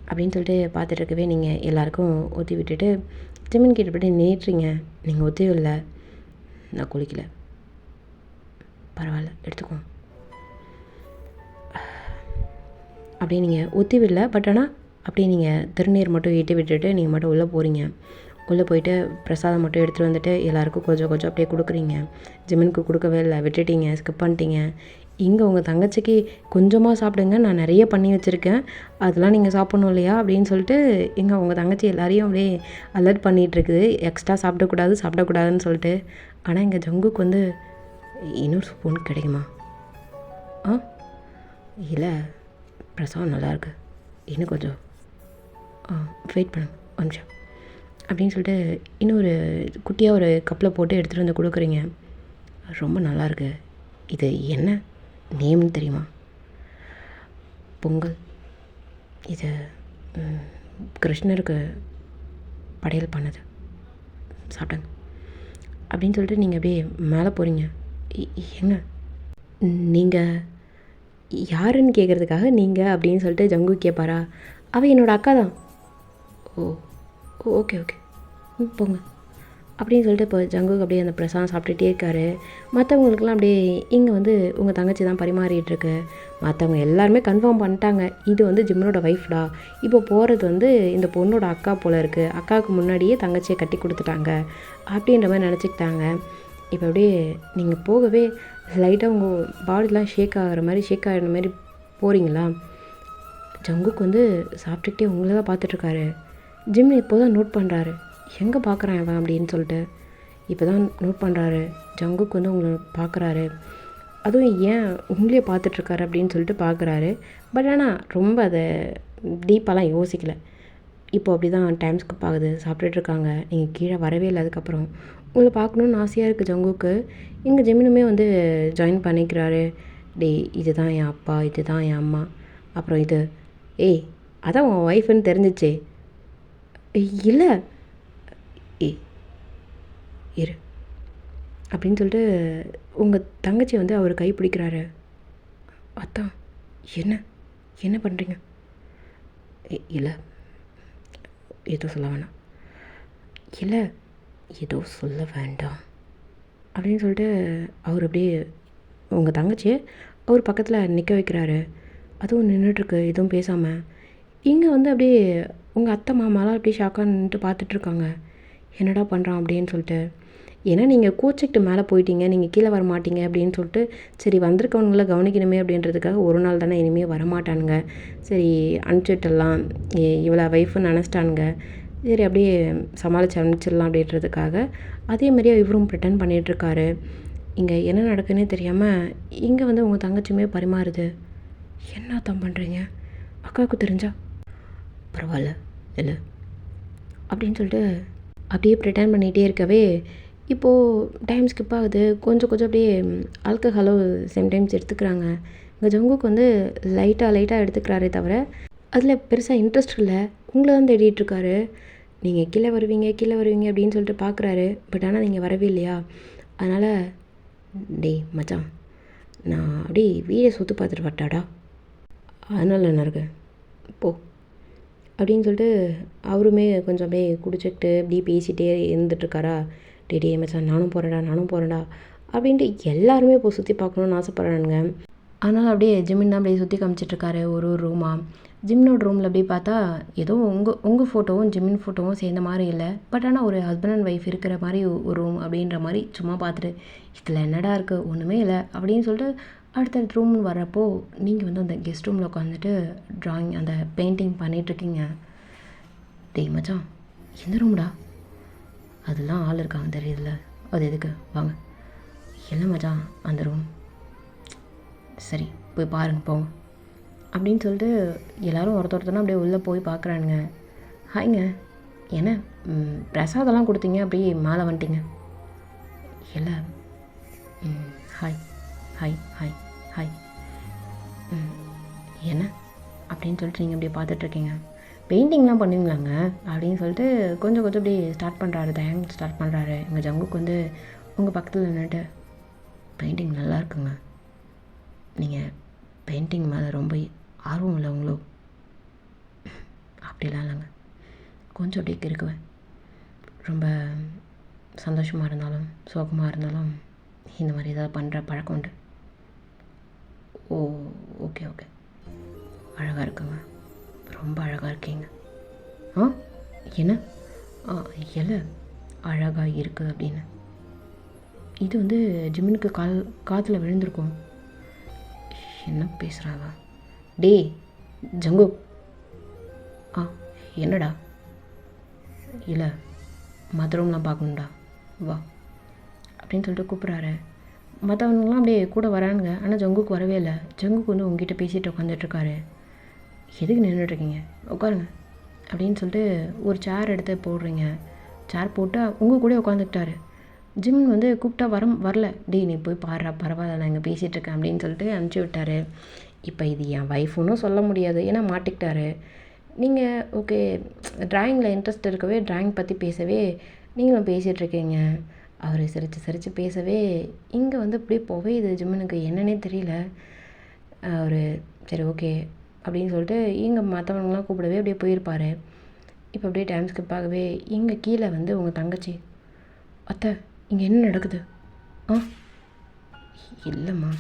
அப்படின்னு சொல்லிட்டு பார்த்துட்டு இருக்கவே நீங்கள் எல்லாருக்கும் ஒத்தி விட்டுட்டு ஜிமின் கிட்டப்படி நீட்டுறீங்க. நீங்கள் ஒத்தி இல்லை, நான் குளிக்கல, பரவாயில்ல எடுத்துக்கோங்க அப்படியே நீங்கள் ஒத்தி விடல. பட் ஆனால் அப்படியே நீங்கள் திருநீர் மட்டும் இட்டு விட்டுட்டு நீங்கள் மட்டும் உள்ளே போகிறீங்க. உள்ளே போயிட்டு பிரசாதம் மட்டும் எடுத்துகிட்டு வந்துட்டு எல்லாேருக்கும் கொஞ்சம் கொஞ்சம் அப்படியே கொடுக்குறீங்க. ஜிமினுக்கு கொடுக்கவே இல்லை, விட்டுட்டீங்க, ஸ்கிப் பண்ணிட்டீங்க. இங்கே உங்கள் தங்கச்சிக்கு கொஞ்சமாக சாப்பிடுங்க, நான் நிறைய பண்ணி வச்சுருக்கேன், அதெல்லாம் நீங்கள் சாப்பிட்ணும் இல்லையா அப்படின்னு சொல்லிட்டு இங்கே உங்கள் தங்கச்சி எல்லாரையும் அப்படியே அலர்ட் பண்ணிகிட்ருக்குது. எக்ஸ்ட்ரா சாப்பிடக்கூடாதுன்னு சொல்லிட்டு. ஆனால் இங்கே ஜங்குக்கு வந்து இன்னொரு ஸ்பூன் கிடைக்குமா? இல்லை, பிரசாதம் நல்லாயிருக்கு, இன்னும் கொஞ்சம் வெயிட் பண்ணுங்க ஒரு நிமிஷம் அப்படின்னு சொல்லிட்டு இன்னொரு குட்டியாக ஒரு கப்பில் போட்டு எடுத்துகிட்டு வந்து கொடுக்குறீங்க. ரொம்ப நல்லாயிருக்கு. இது என்ன நேம்னு தெரியுமா? பொங்கல். இது கிருஷ்ணருக்கு படையல் பண்ணது, சாப்பிட்டேங்க அப்படின்னு சொல்லிட்டு நீங்கள் அப்படியே மேலே போகிறீங்க. ஏங்க நீங்கள் யாருன்னு கேட்குறதுக்காக நீங்கள் அப்படின்னு சொல்லிட்டு ஜங்கு கேட்பாரா? அவள் என்னோடய அக்கா தான். ஓகே போங்க அப்படின்னு சொல்லிட்டு இப்போ ஜங்குக்கு அப்படியே அந்த பிரசாதம் சாப்பிட்டுட்டே இருக்காரு. மற்றவங்களுக்குலாம் அப்படியே இங்கே வந்து உங்கள் தங்கச்சி தான் பரிமாறிட்டுருக்கு. மற்றவங்க எல்லாருமே கன்ஃபார்ம் பண்ணிட்டாங்க, இது வந்து ஜிம்னோட ஒய்ஃப்டா. இப்போ போகிறது வந்து இந்த பொண்ணோட அக்கா போல் இருக்குது. அக்காவுக்கு முன்னாடியே தங்கச்சியை கட்டி கொடுத்துட்டாங்க அப்படின்ற மாதிரி நினச்சிக்கிட்டாங்க. இப்போ அப்படியே நீங்கள் போகவே லைட்டாக உங்கள் பாடிலாம் ஷேக் ஆகிற மாதிரி போகிறீங்களா? ஜங்குக்கு வந்து சாப்பிட்டுக்கிட்டே உங்களை தான் பார்த்துட்ருக்காரு. ஜிம் இப்போ தான் நோட் பண்ணுறாரு, எங்கே பார்க்குறான் அவன் அப்படின்னு சொல்லிட்டு. இப்போ தான் நோட் பண்ணுறாரு, ஜங்குக்கு வந்து உங்களை பார்க்குறாரு. அதுவும் ஏன் உங்களே பார்த்துட்ருக்காரு அப்படின்னு சொல்லிட்டு பார்க்குறாரு. பட் ஆனால் ரொம்ப அதை டீப்பாலாம் யோசிக்கலை. இப்போ அப்படி தான் டைம் ஸ்கிப் ஆகுது, சாப்பிட்டுட்ருக்காங்க. நீங்கள் கீழே வரவே இல்லை. அதுக்கப்புறம் உங்களை பார்க்கணுன்னு ஆசையாக இருக்குது ஜங்குக்கு. இங்கே ஜெமினுமே வந்து ஜாயின் பண்ணிக்கிறாரு. இதுதான் என் அப்பா, இதுதான் என் அம்மா, அப்புறம் இது அதான் உன் ஒய்ஃப்னு தெரிஞ்சிச்சே. இல்லை இரு அப்படின்னு சொல்லிட்டு உங்கள் தங்கச்சி வந்து அவர் கை பிடிக்கிறாரு. அதான் என்ன பண்ணுறீங்க? இல்லை ஏதோ சொல்ல வேணாம். இல்லை ஏதோ சொல்ல வேண்டாம் அப்படின்னு சொல்லிட்டு அவர் அப்படியே உங்கள் தங்கச்சியை அவர் பக்கத்தில் நிற்க வைக்கிறாரு. அதுவும் நின்றுட்டுருக்கு, எதுவும் பேசாமல். இங்கே வந்து அப்படியே உங்கள் அத்தை மாமாலாம் அப்படியே ஷாக்காக நின்றுட்டு பார்த்துட்ருக்காங்க, என்னடா பண்ணுறான் அப்படின்னு சொல்லிட்டு. ஏன்னா நீங்கள் கோச்சிக்கிட்டு மேலே போயிட்டீங்க, நீங்கள் கீழே வர மாட்டீங்க அப்படின்னு சொல்லிட்டு, சரி வந்திருக்கவங்கள கவனிக்கணுமே அப்படின்றதுக்காக ஒரு நாள் தானே, இனிமேல் வரமாட்டானுங்க, சரி அனுப்பிச்சிட்டலாம், இவ்வளோ ஒய்ஃபுன்னு நினச்சிட்டானுங்க, சரி அப்படியே சமாளித்து அனுப்பிச்சிடலாம் அப்படின்றதுக்காக அதே மாதிரியே இவரும் ப்ரிட்டன் பண்ணிகிட்ருக்காரு. இங்கே என்ன நடக்குதுன்னே தெரியாமல் இங்கே வந்து உங்கள் தங்கச்சியுமே பரிமாறுது. என்ன தான் பண்ணுறீங்க? அக்காவுக்கு தெரிஞ்சா? பரவாயில்ல இல்லை அப்படின்னு சொல்லிட்டு அப்படியே ப்ரிட்டன் பண்ணிகிட்டே இருக்கவே இப்போது டைம் ஸ்கிப் ஆகுது. கொஞ்சம் கொஞ்சம் அப்படியே ஆல்கஹாலும் சேம் டைம்ஸ் எடுத்துக்கிறாங்க. இங்கே ஜங்குக் வந்து லைட்டாக எடுத்துக்கிறாரே தவிர அதில் பெருசாக இன்ட்ரெஸ்ட் இல்லை. உங்களை தான் தேடிட்டுருக்காரு. நீங்கள் கீழே வருவீங்க அப்படின்னு சொல்லிட்டு பார்க்குறாரு. பட் ஆனால் நீங்கள் வரவே இல்லையா? அதனால் டேய் மச்சான், நான் அப்படியே வீடை சுற்றி பார்த்துட்டு வரட்டாடா. அதனால் என்ன இருக்கு போ அப்படின்னு சொல்லிட்டு அவருமே கொஞ்சம் அப்படியே குடிச்சிக்கிட்டு அப்படியே பேசிகிட்டே இருந்துகிட்ருக்காரா. டே மச்சான் நானும் போகிறேன்டா அப்படின்ட்டு எல்லாருமே இப்போ சுற்றி பார்க்கணுன்னு ஆசைப்பட்றானுங்க. அதனால் அப்படியே ஜிமின் தான் அப்படியே சுற்றி காமிச்சிட்ருக்காரு ஒரு ரூமாக. ஜிம்னோட ரூமில் அப்படியே பார்த்தா ஏதோ உங்கள் ஃபோட்டோவும் ஜிமின் ஃபோட்டோவும் சேர்ந்த மாதிரி இல்லை. பட் ஆனால் ஒரு ஹஸ்பண்ட் அண்ட் ஒய்ஃப் இருக்கிற மாதிரி ஒரு ரூம் அப்படின்ற மாதிரி சும்மா பார்த்துட்டு இதில் என்னடா இருக்குது ஒன்றுமே இல்லை அப்படின்னு சொல்லிட்டு அடுத்த ரூம் வரப்போ நீங்கள் வந்து அந்த கெஸ்ட் ரூமில் உட்காந்துட்டு ட்ராயிங் அந்த பெயிண்டிங் பண்ணிகிட்ருக்கீங்க. டேய் மச்சான் எந்த ரூம்டா? அதெல்லாம் ஆள் இருக்காங்க தெரியுதுல்ல, அது எதுக்கு வாங்க. இல்லை மச்சான் அந்த ரூம். சரி போய் பாருங்க போங்க அப்படின்னு சொல்லிட்டு எல்லோரும் ஒருத்தனா அப்படியே உள்ளே போய் பார்க்குறானுங்க. ஹாய்ங்க, என்ன பிரசாதெல்லாம் கொடுத்தீங்க அப்படியே மேலே வந்துட்டீங்க? இல்லை ஹாய் ஹாய் ஹாய் ஹாய் என்ன அப்படின்னு சொல்லிட்டு நீங்கள் அப்படியே பார்த்துட்ருக்கீங்க. பெயிண்டிங்லாம் பண்ணுவீங்களாங்க அப்படின்னு சொல்லிட்டு கொஞ்சம் அப்படியே ஸ்டார்ட் பண்ணுறாரு. எங்கள் ஜங்குக்கு வந்து உங்கள் பக்கத்தில் நின்றுட்டு பெயிண்டிங் நல்லா இருக்குங்க, நீங்கள் பெயிண்டிங் மேலே ரொம்ப ஆர்வம் உள்ளவங்களோ? அப்படிலாம் இல்லைங்க, கொஞ்சம் அப்படியே இருக்குவேன். ரொம்ப சந்தோஷமாக இருந்தாலும் சோகமாக இருந்தாலும் இந்த மாதிரி ஏதாவது பண்ணுற பழக்கம் உண்டு. ஓ ஓகே அழகாக இருக்குங்க, ரொம்ப அழகாக இருக்கீங்க. என்ன இல்லை அழகாக இருக்குது அப்படின்னு இது வந்து ஜிமினுக்கு காதில் விழுந்திருக்கும். என்ன பேசுகிறாங்க? டே ஜங்கு என்னடா? இல்லை மற்ற ரூம்லாம் பார்க்கணுண்டா வா அப்படின்னு சொல்லிட்டு கூப்பிட்றாரு. மற்றவங்களாம் அப்படியே கூட வரானுங்க. ஆனால் ஜங்குக்கு வரவே இல்லை. ஜங்குக்கு வந்து உங்ககிட்ட பேசிகிட்டு உட்காந்துட்ருக்காரு. எதுக்கு நின்றுட்டுருக்கீங்க, உட்காருங்க அப்படின்னு சொல்லிட்டு ஒரு சேர் எடுத்து போடுறீங்க. சேர் போட்டு உங்கள் கூட உட்காந்துக்கிட்டாரு. ஜிம் வந்து கூப்பிட்டா வரல. டேய் நீ போய் பாடுறா, பரவாயில்ல நான் இங்கே பேசிகிட்ருக்கேன் அப்படின்னு சொல்லிட்டு அனுப்பிச்சி விட்டார். இப்போ இது என் ஒய்ஃப்னு சொல்ல முடியாது, ஏன்னா மாட்டிக்கிட்டாரு. நீங்கள் ஓகே ட்ராயிங்கில் இன்ட்ரெஸ்ட் இருக்கவே ட்ராயிங் பற்றி பேசவே நீங்களும் பேசிகிட்ருக்கீங்க. அவர் சிரித்து பேசவே இங்கே வந்து இப்படியே புகையுது ஜிம்முனுக்கு, என்னன்னே தெரியல. அவர் சரி ஓகே அப்படின்னு சொல்லிட்டு இங்கே மற்றவங்களாம் கூப்பிடவே அப்படியே போயிருப்பார். இப்போ அப்படியே டைம் ஸ்கிப் ஆகவே இங்கே கீழே வந்து உங்கள் தங்கச்சி, அத்தை இங்கே என்ன நடக்குது? இல்லைம்மா,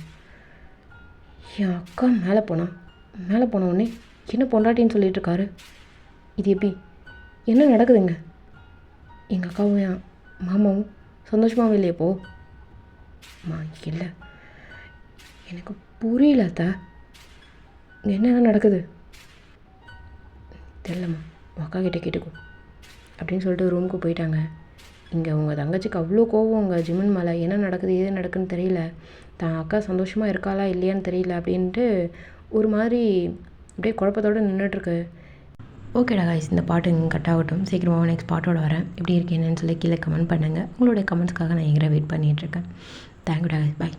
என் அக்கா மேலே போனோடனே என்ன பொண்டாட்டின்னு சொல்லிகிட்ருக்காரு. இது எப்படி என்ன நடக்குதுங்க? எங்கள் அக்காவும் என் மாமாவும் சந்தோஷமாகவே இல்லையே போ அம்மா. இல்லை எனக்கு புரியல அத்தா, இங்கே என்ன நடக்குது தெரியலம்மா, உன் அக்கா கிட்டே கேட்டுக்கோ அப்படின்னு சொல்லிட்டு ரூமுக்கு போயிட்டாங்க. இங்கே உங்கள் தங்கச்சிக்கு அவ்வளோ கோவம் உங்கள் ஜிமின் மேலே, என்ன நடக்குது ஏது நடக்குதுன்னு தெரியல, தான் அக்கா சந்தோஷமாக இருக்காளா இல்லையான்னு தெரியல அப்படின்ட்டு ஒரு மாதிரி அப்படியே குழப்பத்தோடு நின்றுட்டுருக்கு. ஓகேடா காய்ஸ், இந்த பாட்டு கட் ஆகட்டும், சீக்கிரமாக நெக்ஸ்ட் பாட்டோட வரேன். எப்படி இருக்கேன்னு சொல்லி கீழே கமெண்ட் பண்ணுங்கள். உங்களுடைய கமெண்ட்ஸ்க்காக நான் எங்கே வெயிட் பண்ணிகிட்ருக்கேன். தேங்க்யூடா காய்ஸ், பாய்.